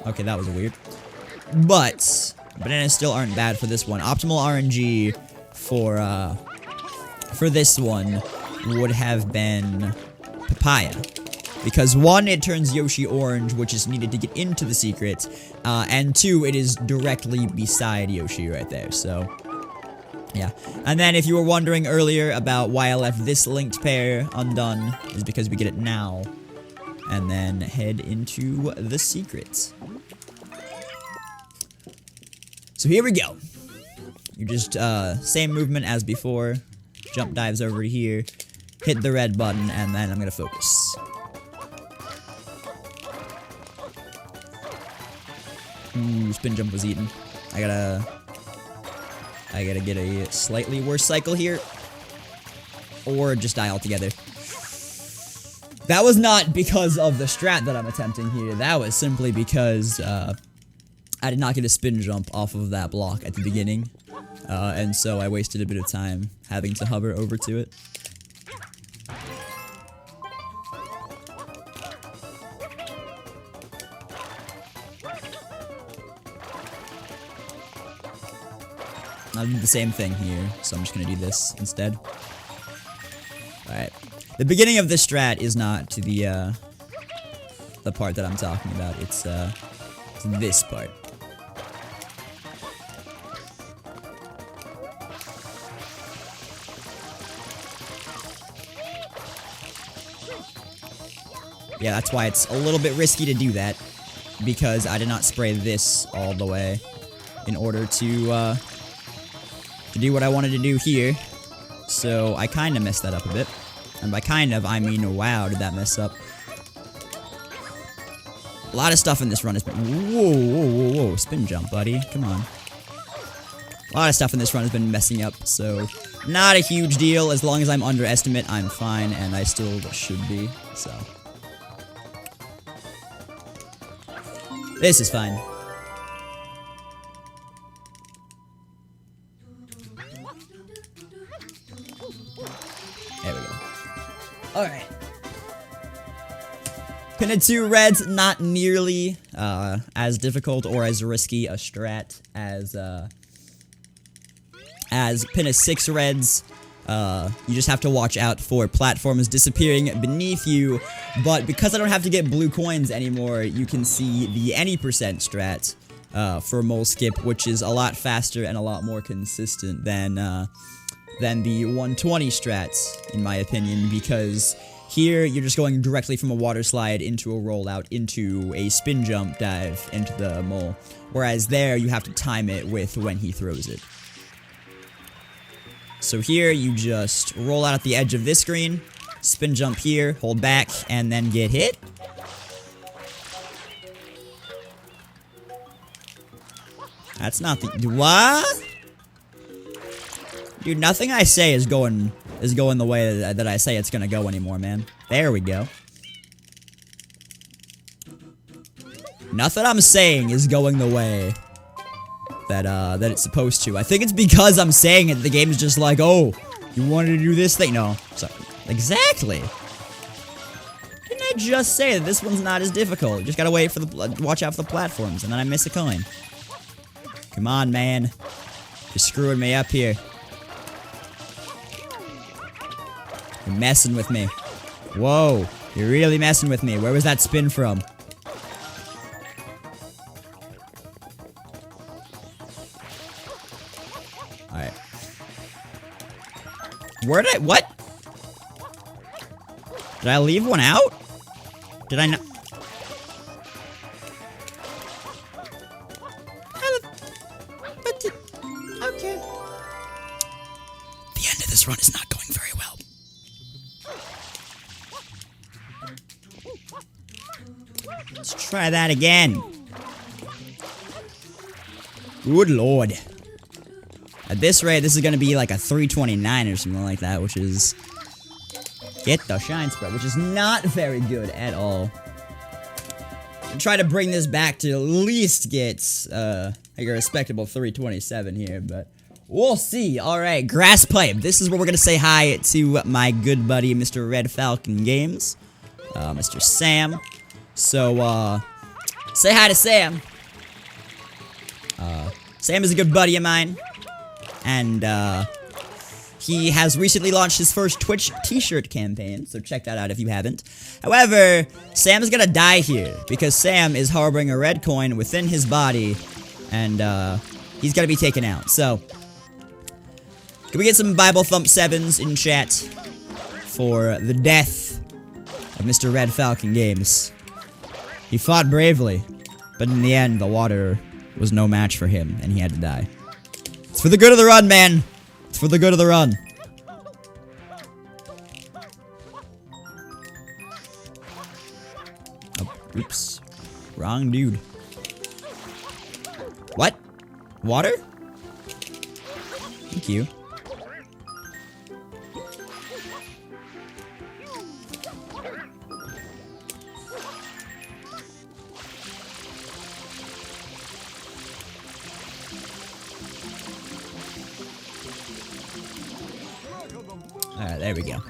Okay, that was weird. But bananas still aren't bad for this one. Optimal RNG for this one would have been papaya. Because 1, it turns Yoshi orange, which is needed to get into the secret, and 2, it is directly beside Yoshi right there, so Yeah. And then if you were wondering earlier about why I left this linked pair undone, is because we get it now. And then head into the secrets. So here we go. You just, same movement as before. Jump dives over to here. Hit the red button, and then I'm gonna focus. Ooh, spin jump was eaten. I gotta get a slightly worse cycle here. Or just die altogether. That was not because of the strat that I'm attempting here. That was simply because, I did not get a spin jump off of that block at the beginning. And so I wasted a bit of time having to hover over to it. I'll do the same thing here, so I'm just gonna do this instead. Alright. The beginning of this strat is not to the part that I'm talking about. It's this part. Yeah, that's why it's a little bit risky to do that, because I did not spray this all the way in order to do what I wanted to do here. So I kind of messed that up a bit. And by kind of, I mean, wow, did that mess up. A lot of stuff in this run has been... Whoa, whoa, whoa, whoa. Spin jump, buddy. Come on. A lot of stuff in this run has been messing up, so... Not a huge deal. As long as I'm underestimate, I'm fine, and I still should be, so... This is fine. There we go. Alright. Pinna 2 reds, not nearly as difficult or as risky a strat as Pinna 6 reds. You just have to watch out for platforms disappearing beneath you, but because I don't have to get blue coins anymore, you can see the any percent strat for mole skip, which is a lot faster and a lot more consistent than the 120 strats, in my opinion, because here you're just going directly from a water slide into a rollout into a spin jump dive into the mole, whereas there you have to time it with when he throws it. So here, you just roll out at the edge of this screen, spin jump here, hold back, and then get hit. That's not the... What? Dude, nothing I say is going the way that I say it's gonna go anymore, man. There we go. Nothing I'm saying is going the way that it's supposed to. I think it's because I'm saying it, the game's just like, oh, you wanted to do this thing? No. Sorry. Exactly. Didn't I just say that this one's not as difficult? You just gotta wait for watch out for the platforms, and then I miss a coin. Come on, man. You're screwing me up here. You're messing with me. Whoa. You're really messing with me. Where was that spin from? Alright. Where did I... What? Did I leave one out? Did I not... Okay. The end of this run is not going very well. Let's try that again. Good lord. At this rate, this is gonna be like a 329 or something like that, which is... Get the shine spread, which is not very good at all. I'll try to bring this back to at least get, like a respectable 327 here, but... We'll see. Alright, grass pipe. This is where we're gonna say hi to my good buddy, Mr. Red Falcon Games. Mr. Sam. So, say hi to Sam. Sam is a good buddy of mine. And, he has recently launched his first Twitch t-shirt campaign, so check that out if you haven't. However, Sam is gonna die here, because Sam is harboring a red coin within his body, and, he's gonna be taken out. So, Can we get some Bible Thump 7s in chat for the death of Mr. Red Falcon Games? He fought bravely, but in the end, the water was no match for him, and he had to die. It's for the good of the run, man! It's for the good of the run. Oh, oops. Wrong dude. What? Water? Thank you. Alright, there we go.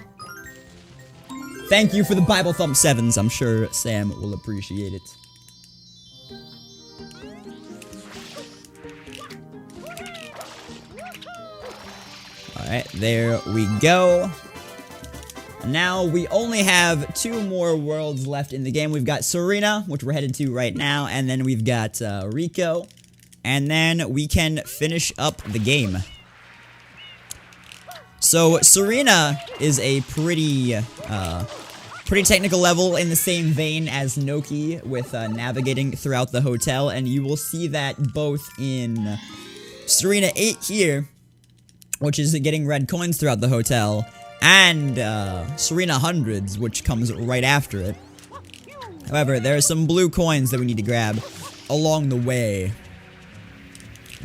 Thank you for the Bible Thump 7s. I'm sure Sam will appreciate it. Alright, there we go. Now we only have 2 more worlds left in the game. We've got Serena, which we're headed to right now, and then we've got Rico, and then we can finish up the game. So Serena is a pretty technical level in the same vein as Noki with navigating throughout the hotel, and you will see that both in Serena 8 here, which is getting red coins throughout the hotel, and Serena Hundreds, which comes right after it. However, there are some blue coins that we need to grab along the way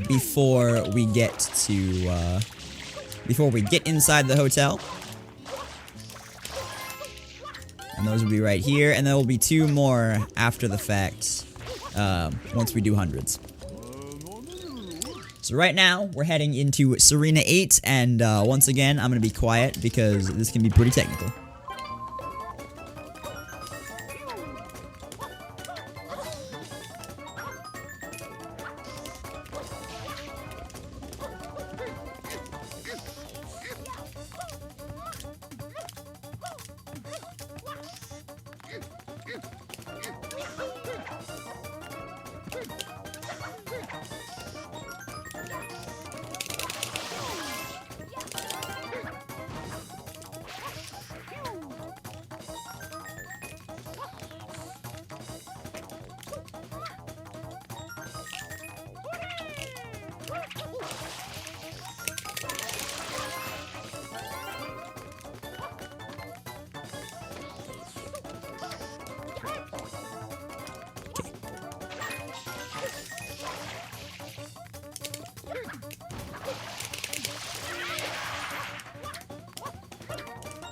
before we get to before we get inside the hotel. And those will be right here, and there will be 2 more after the fact, once we do hundreds. So right now, we're heading into Serena 8, and once again, I'm going to be quiet because this can be pretty technical.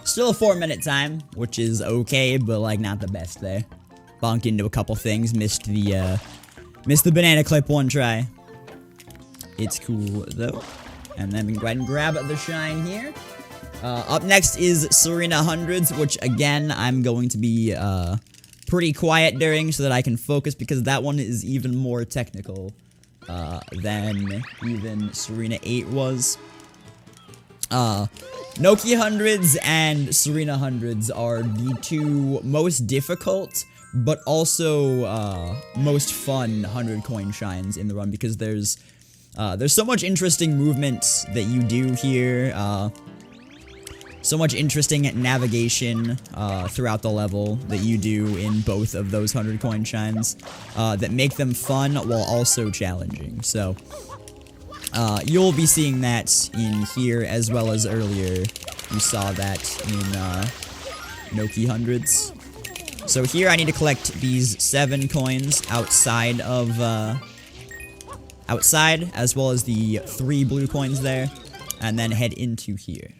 Still a 4-minute time, which is okay, but like not the best there. Bonked into a couple things, missed the banana clip 1 try. It's cool though. And then we can go ahead and grab the shine here. Up next is Serena Hundreds, which again I'm going to be pretty quiet during so that I can focus, because that one is even more technical than even Serena 8 was. Noki Hundreds and Serena Hundreds are the 2 most difficult, but also most fun 100 coin shines in the run, because there's so much interesting movement that you do here, so much interesting navigation throughout the level that you do in both of those 100 coin shines that make them fun while also challenging. So you'll be seeing that in here as well as earlier. You saw that in Noki Hundreds. So here I need to collect these 7 coins outside of outside, as well as the 3 blue coins there, and then head into here.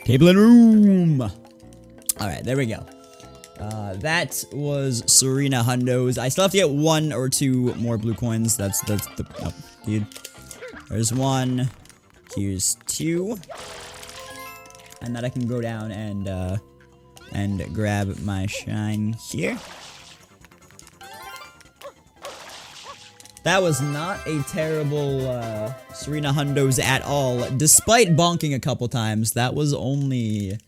Table and room. All right, there we go. That was Serena Hundos. I still have to get 1 or 2 more blue coins. That's the oh, dude. There's 1. Here's 2. And then I can go down and grab my shine here. That was not a terrible Serena Hundos at all, despite bonking a couple times. That was only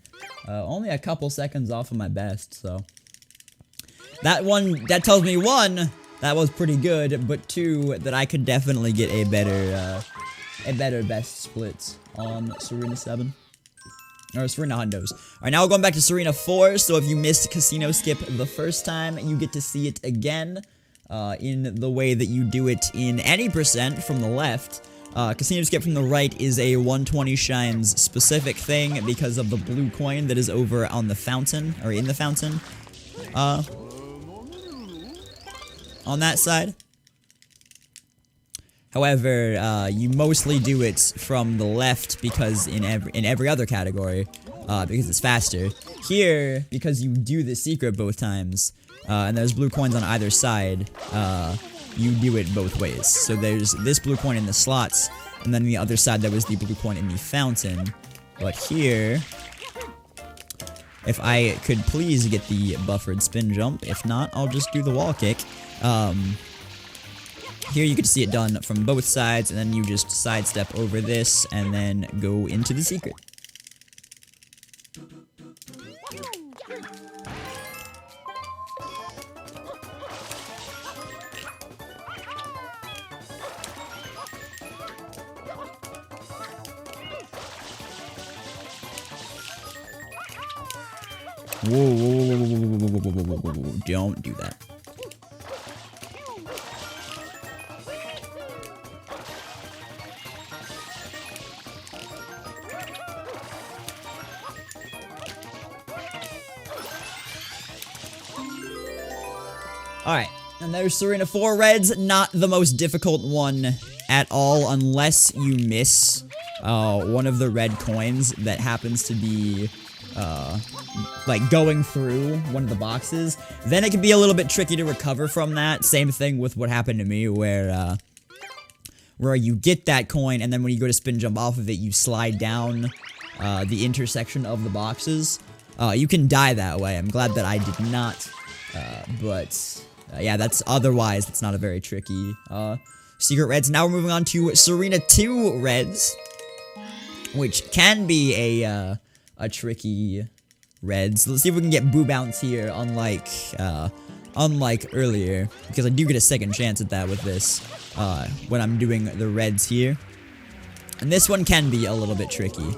a couple seconds off of my best, so that tells me 1, that was pretty good, but 2, that I could definitely get a better best split on Serena 7. Or Serena Hundos. Alright, now we're going back to Serena 4, so if you missed Casino Skip the first time, you get to see it again. In the way that you do it in any percent from the left. Casino Skip from the right is a 120 shines specific thing because of the blue coin that is over on the fountain, or in the fountain. On that side. However, you mostly do it from the left because in every other category, because it's faster. Here, because you do the secret both times, and there's blue coins on either side, you do it both ways. So there's this blue coin in the slots, and then on the other side there was the blue coin in the fountain. But here, if I could please get the buffered spin jump, if not, I'll just do the wall kick. Here you get to see it done from both sides, and then you just sidestep over this, and then go into the secret. Whoa, don't do that. Alright, and there's Serena 4 reds, not the most difficult one at all, unless you miss one of the red coins that happens to be like going through one of the boxes. Then it can be a little bit tricky to recover from that. Same thing with what happened to me, where you get that coin, and then when you go to spin jump off of it, you slide down the intersection of the boxes. You can die that way. I'm glad that I did not, but yeah, that's not a very tricky secret reds. Now we're moving on to Serena 2 reds, which can be a tricky reds. Let's see if we can get Boo Bounce here, unlike earlier, because I do get a second chance at that with this when I'm doing the reds here. And this one can be a little bit tricky,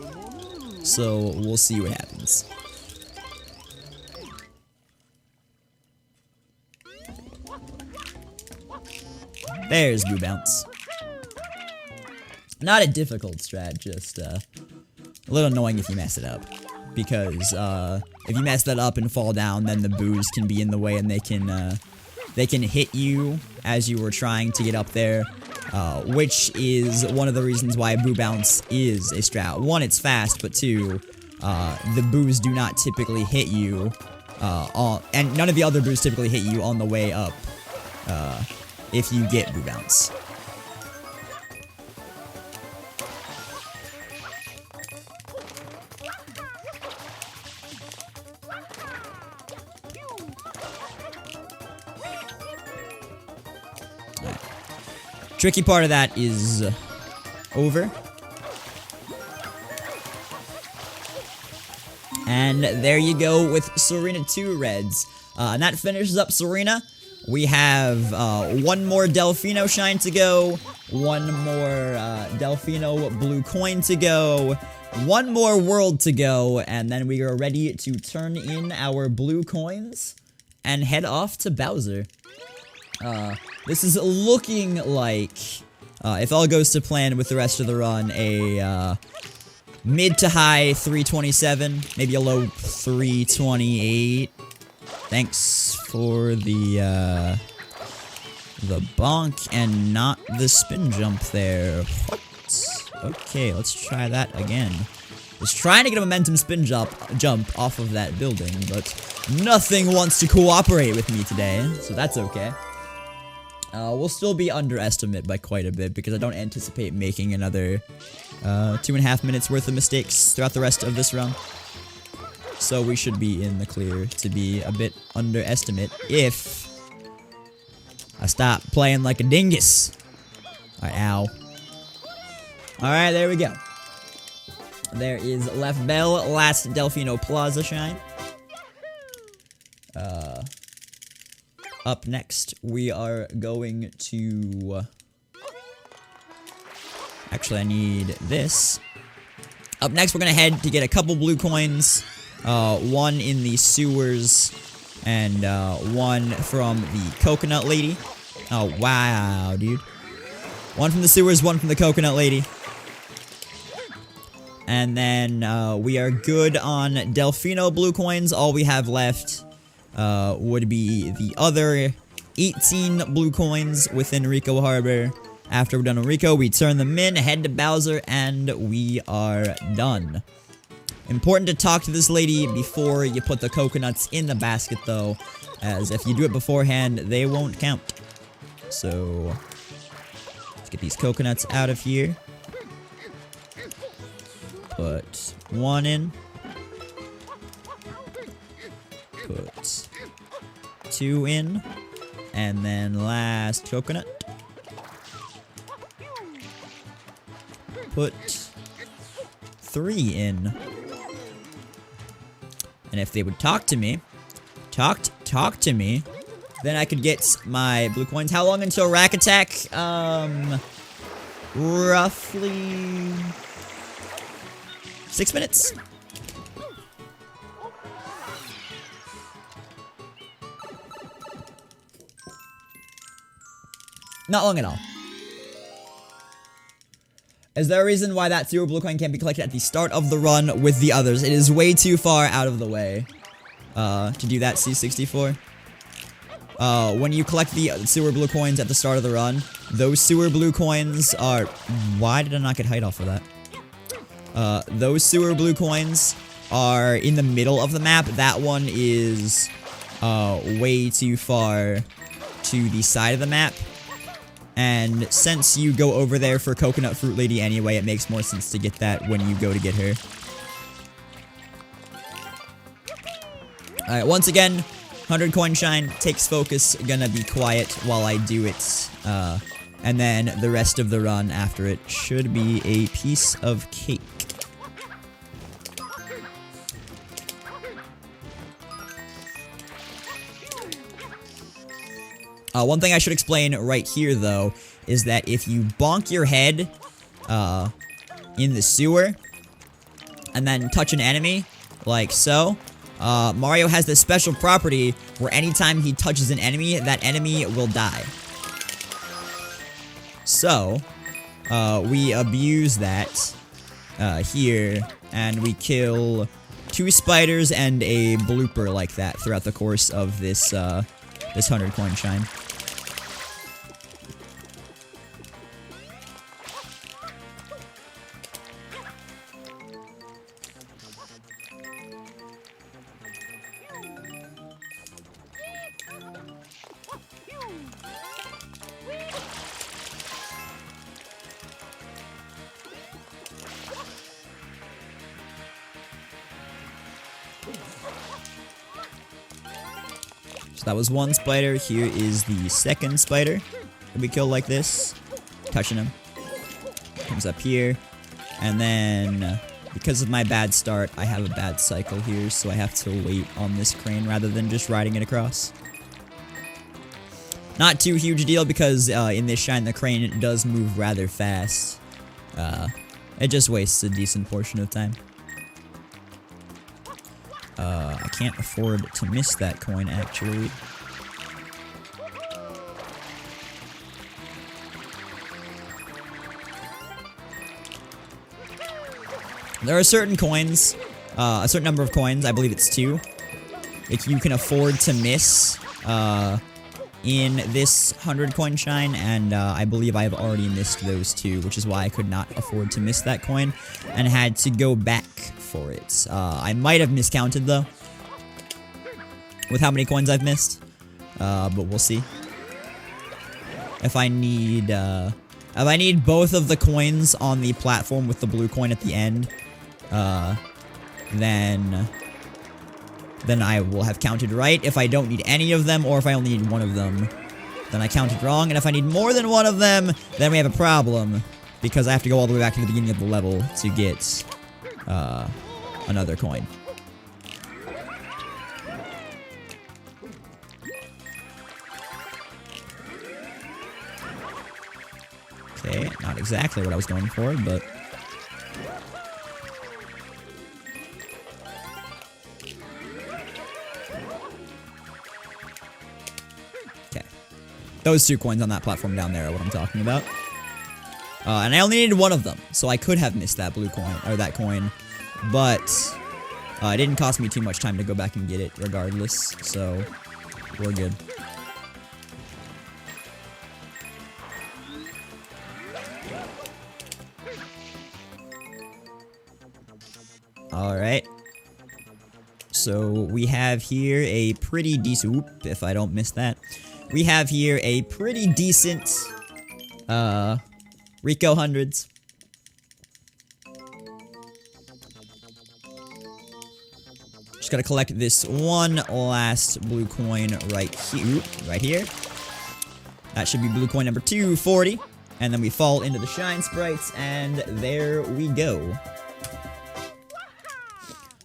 so we'll see what happens. There's Boo Bounce. Not a difficult strat, just a little annoying if you mess it up. Because if you mess that up and fall down, then the boos can be in the way, and they can hit you as you were trying to get up there. Which is one of the reasons why Boo Bounce is a strat. 1, it's fast, but 2, the boos do not typically hit you, and none of the other boos typically hit you on the way up, if you get Boo Bounce. Tricky part of that is over. And there you go with Serena 2 reds. And that finishes up Serena. We have 1 more Delfino shine to go, 1 more Delfino blue coin to go, 1 more world to go, and then we are ready to turn in our blue coins and head off to Bowser. This is looking like, if all goes to plan with the rest of the run, a mid to high 327, maybe a low 328. Thanks for the bonk and not the spin jump there. What? Okay, let's try that again. Was trying to get a momentum spin jump off of that building, but nothing wants to cooperate with me today, so that's okay. We'll still be underestimate by quite a bit because I don't anticipate making another 2.5 minutes worth of mistakes throughout the rest of this run. So we should be in the clear to be a bit underestimate if I stop playing like a dingus. Alright, ow. Alright, there we go. There is left bell, last Delfino Plaza shine. Up next, we are going to... Actually, I need this. Up next, we're gonna head to get a couple blue coins. One in the sewers, and one from the coconut lady. Oh, wow, dude. One from the sewers, one from the coconut lady. And then we are good on Delfino blue coins. All we have left would be the other 18 blue coins within Rico Harbor. After we're done with Rico, we turn them in, head to Bowser, and we are done. Important to talk to this lady before you put the coconuts in the basket, though, as if you do it beforehand, they won't count. So, let's get these coconuts out of here. Put one in. Put two in. And then last coconut. Put 3 in. And if they would talk to me, talk to me, then I could get my blue coins. How long until rack attack? Roughly 6 minutes. Not long at all. Is there a reason why that 0 blue coin can't be collected at the start of the run with the others? It is way too far out of the way to do that, C64. When you collect the sewer blue coins at the start of the run, those sewer blue coins are... Why did I not get height off for that? Those sewer blue coins are in the middle of the map. That one is way too far to the side of the map. And since you go over there for Coconut Fruit Lady anyway, it makes more sense to get that when you go to get her. Alright, once again, 100 coin shine, takes focus, gonna be quiet while I do it. And then the rest of the run after it should be a piece of cake. One thing I should explain right here, though, is that if you bonk your head in the sewer and then touch an enemy, like so, Mario has this special property where anytime he touches an enemy, that enemy will die. So, we abuse that here, and we kill 2 spiders and a blooper like that throughout the course of this, this 100 coin shine. So that was one spider. Here is the second spider that we kill like this. Touching him. Comes up here. And then, because of my bad start, I have a bad cycle here, so I have to wait on this crane rather than just riding it across. Not too huge a deal because in this shine the crane does move rather fast. It just wastes a decent portion of time. I can't afford to miss that coin, actually. There are certain coins, a certain number of coins, I believe it's 2, if you can afford to miss, in this 100 coin shine, and I believe I've already missed those two, which is why I could not afford to miss that coin and had to go back for it. I might have miscounted though with how many coins I've missed, but we'll see. If I need both of the coins on the platform with the blue coin at the end, then I will have counted right. If I don't need any of them, or if I only need one of them, then I counted wrong. And if I need more than one of them, then we have a problem, because I have to go all the way back to the beginning of the level to get another coin. Okay, not exactly what I was going for, but... okay. Those two coins on that platform down there are what I'm talking about. And I only needed one of them, so I could have missed that blue coin, or that coin, but it didn't cost me too much time to go back and get it regardless, so we're good. Alright. So we have here a pretty decent, oop, if I don't miss that. We have here a pretty decent, Rico hundreds. Just gotta collect this one last blue coin right here. Oop, right here. That should be blue coin number 240. And then we fall into the shine sprites, and there we go.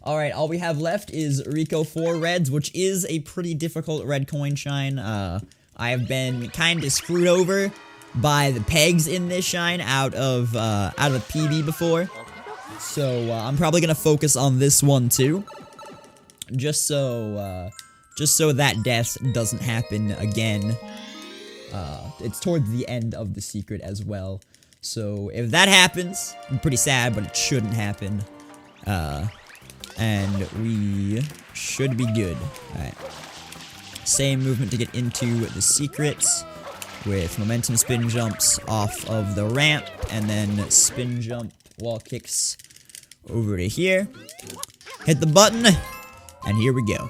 Alright, all we have left is Rico 4 reds, which is a pretty difficult red coin shine. I have been kind of screwed over by the pegs in this shine out of PB before. So, I'm probably gonna focus on this one too. Just so that death doesn't happen again. It's towards the end of the secret as well. So, if that happens, I'm pretty sad, but it shouldn't happen. And we should be good. Alright. Same movement to get into the secrets with momentum spin jumps off of the ramp, and then spin jump wall kicks over to here. Hit the button, and here we go.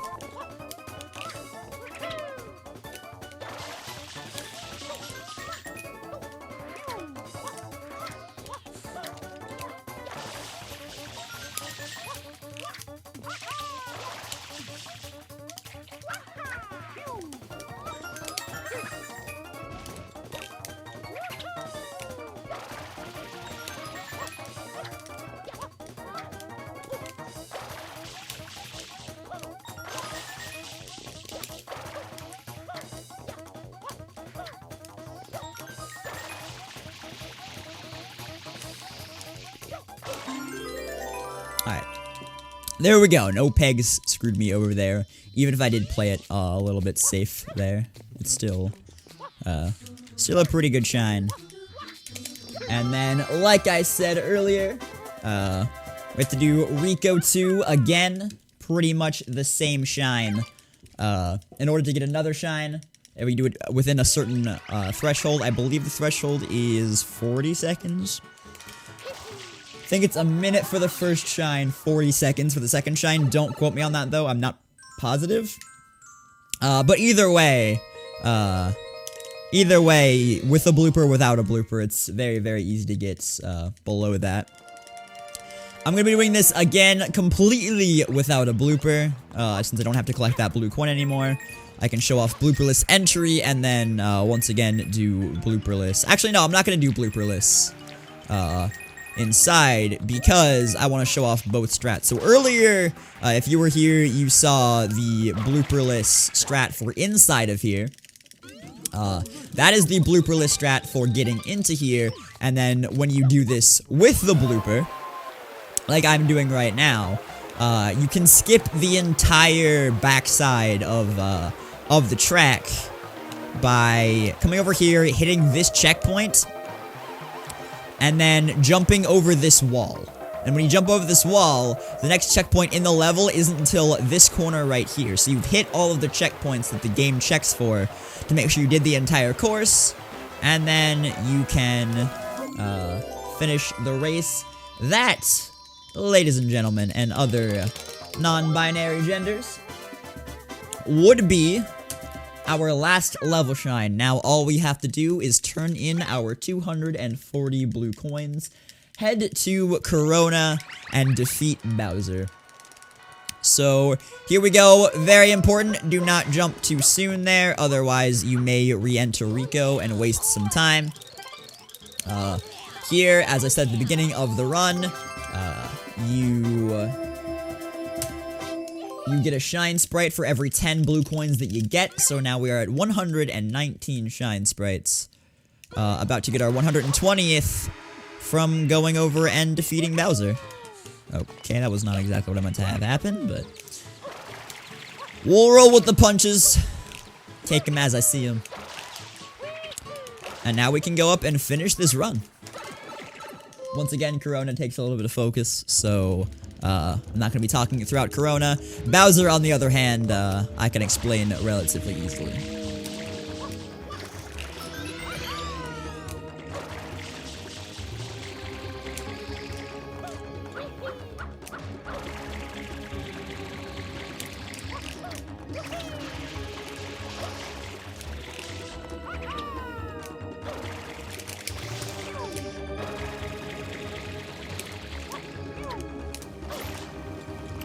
Alright. There we go. No pegs screwed me over there. Even if I did play it a little bit safe there. It's still a pretty good shine. And then, like I said earlier, we have to do Rico 2 again. Pretty much the same shine. In order to get another shine, we do it within a certain threshold. I believe the threshold is 40 seconds. I think it's a minute for the first shine, 40 seconds for the second shine. Don't quote me on that, though. I'm not positive. But either way, with a blooper or without a blooper, it's very, very easy to get below that. I'm going to be doing this again completely without a blooper, since I don't have to collect that blue coin anymore. I can show off blooperless entry, and then once again do blooperless. Actually, no, I'm not going to do blooperless inside, because I want to show off both strats. So earlier, if you were here, you saw the blooperless strat for inside of here. That is the blooperless strat for getting into here, and then when you do this with the blooper, like I'm doing right now, you can skip the entire backside of the track by coming over here, hitting this checkpoint, and then jumping over this wall. And when you jump over this wall, the next checkpoint in the level isn't until this corner right here. So you've hit all of the checkpoints that the game checks for to make sure you did the entire course. And then you can finish the race. That, ladies and gentlemen, and other non-binary genders, would be our last level shine. Now all we have to do is turn in our 240 blue coins, head to Corona, and defeat Bowser. So here we go. Very important, do not jump too soon there, otherwise you may re-enter Rico and waste some time. Here, as I said at the beginning of the run, you get a shine sprite for every 10 blue coins that you get, so now we are at 119 shine sprites. About to get our 120th from going over and defeating Bowser. Okay, that was not exactly what I meant to have happen, but we'll roll with the punches. Take them as I see them. And now we can go up and finish this run. Once again, Corona takes a little bit of focus, so I'm not going to be talking throughout Corona. Bowser, on the other hand, I can explain relatively easily.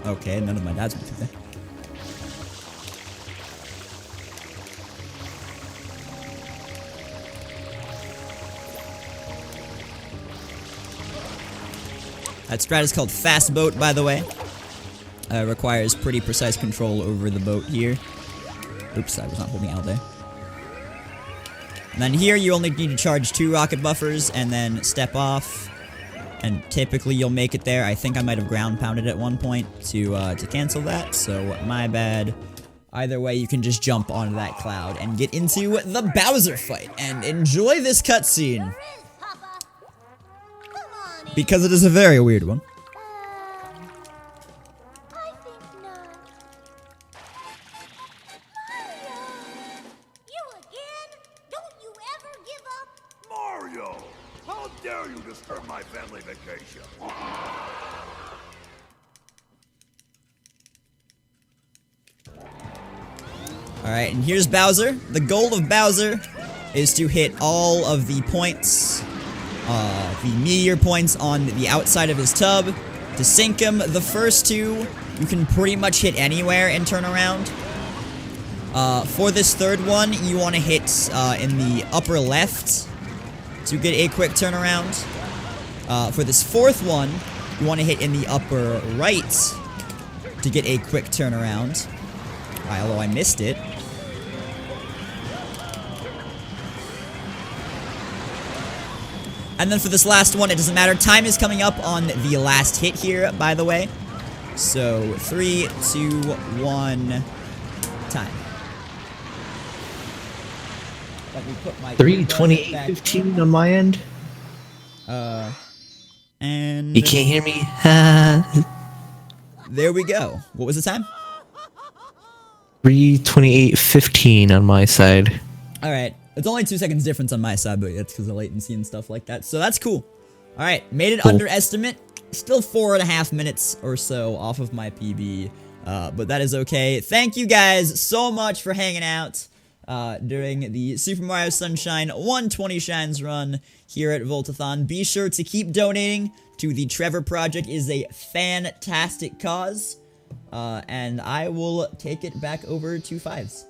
Okay, none of my dad's went through there. That strat is called Fast Boat, by the way. Requires pretty precise control over the boat here. Oops, I was not holding out there. And then here, you only need to charge 2 rocket buffers and then step off. And typically you'll make it there. I think I might have ground pounded at one point to cancel that, so my bad. Either way, you can just jump onto that cloud and get into the Bowser fight and enjoy this cutscene. Because it is a very weird one. I think not. Mario! You again? Don't you ever give up? Mario! How dare you disturb my family vacation? Alright, and here's Bowser. The goal of Bowser is to hit all of the points, the meteor points on the outside of his tub. To sink him, the first 2, you can pretty much hit anywhere and turn around. For this third one, you want to hit in the upper left to get a quick turnaround. For this fourth one, you want to hit in the upper right to get a quick turnaround. Although I missed it. And then for this last one, it doesn't matter. Time is coming up on the last hit here, by the way. So, 3, 2, 1, time. Let me put my 3:28:15 on my end. And You can't hear me? there we go. What was the time? 3:28:15 on my side. Alright, it's only 2 seconds difference on my side, but that's because of latency and stuff like that. So that's cool. Alright, made it under estimate. Still 4.5 minutes or so off of my PB, but that is okay. Thank you guys so much for hanging out during the Super Mario Sunshine 120 Shines run here at Voltathon. Be sure to keep donating to the Trevor Project. It is a fantastic cause. And I will take it back over to Fives.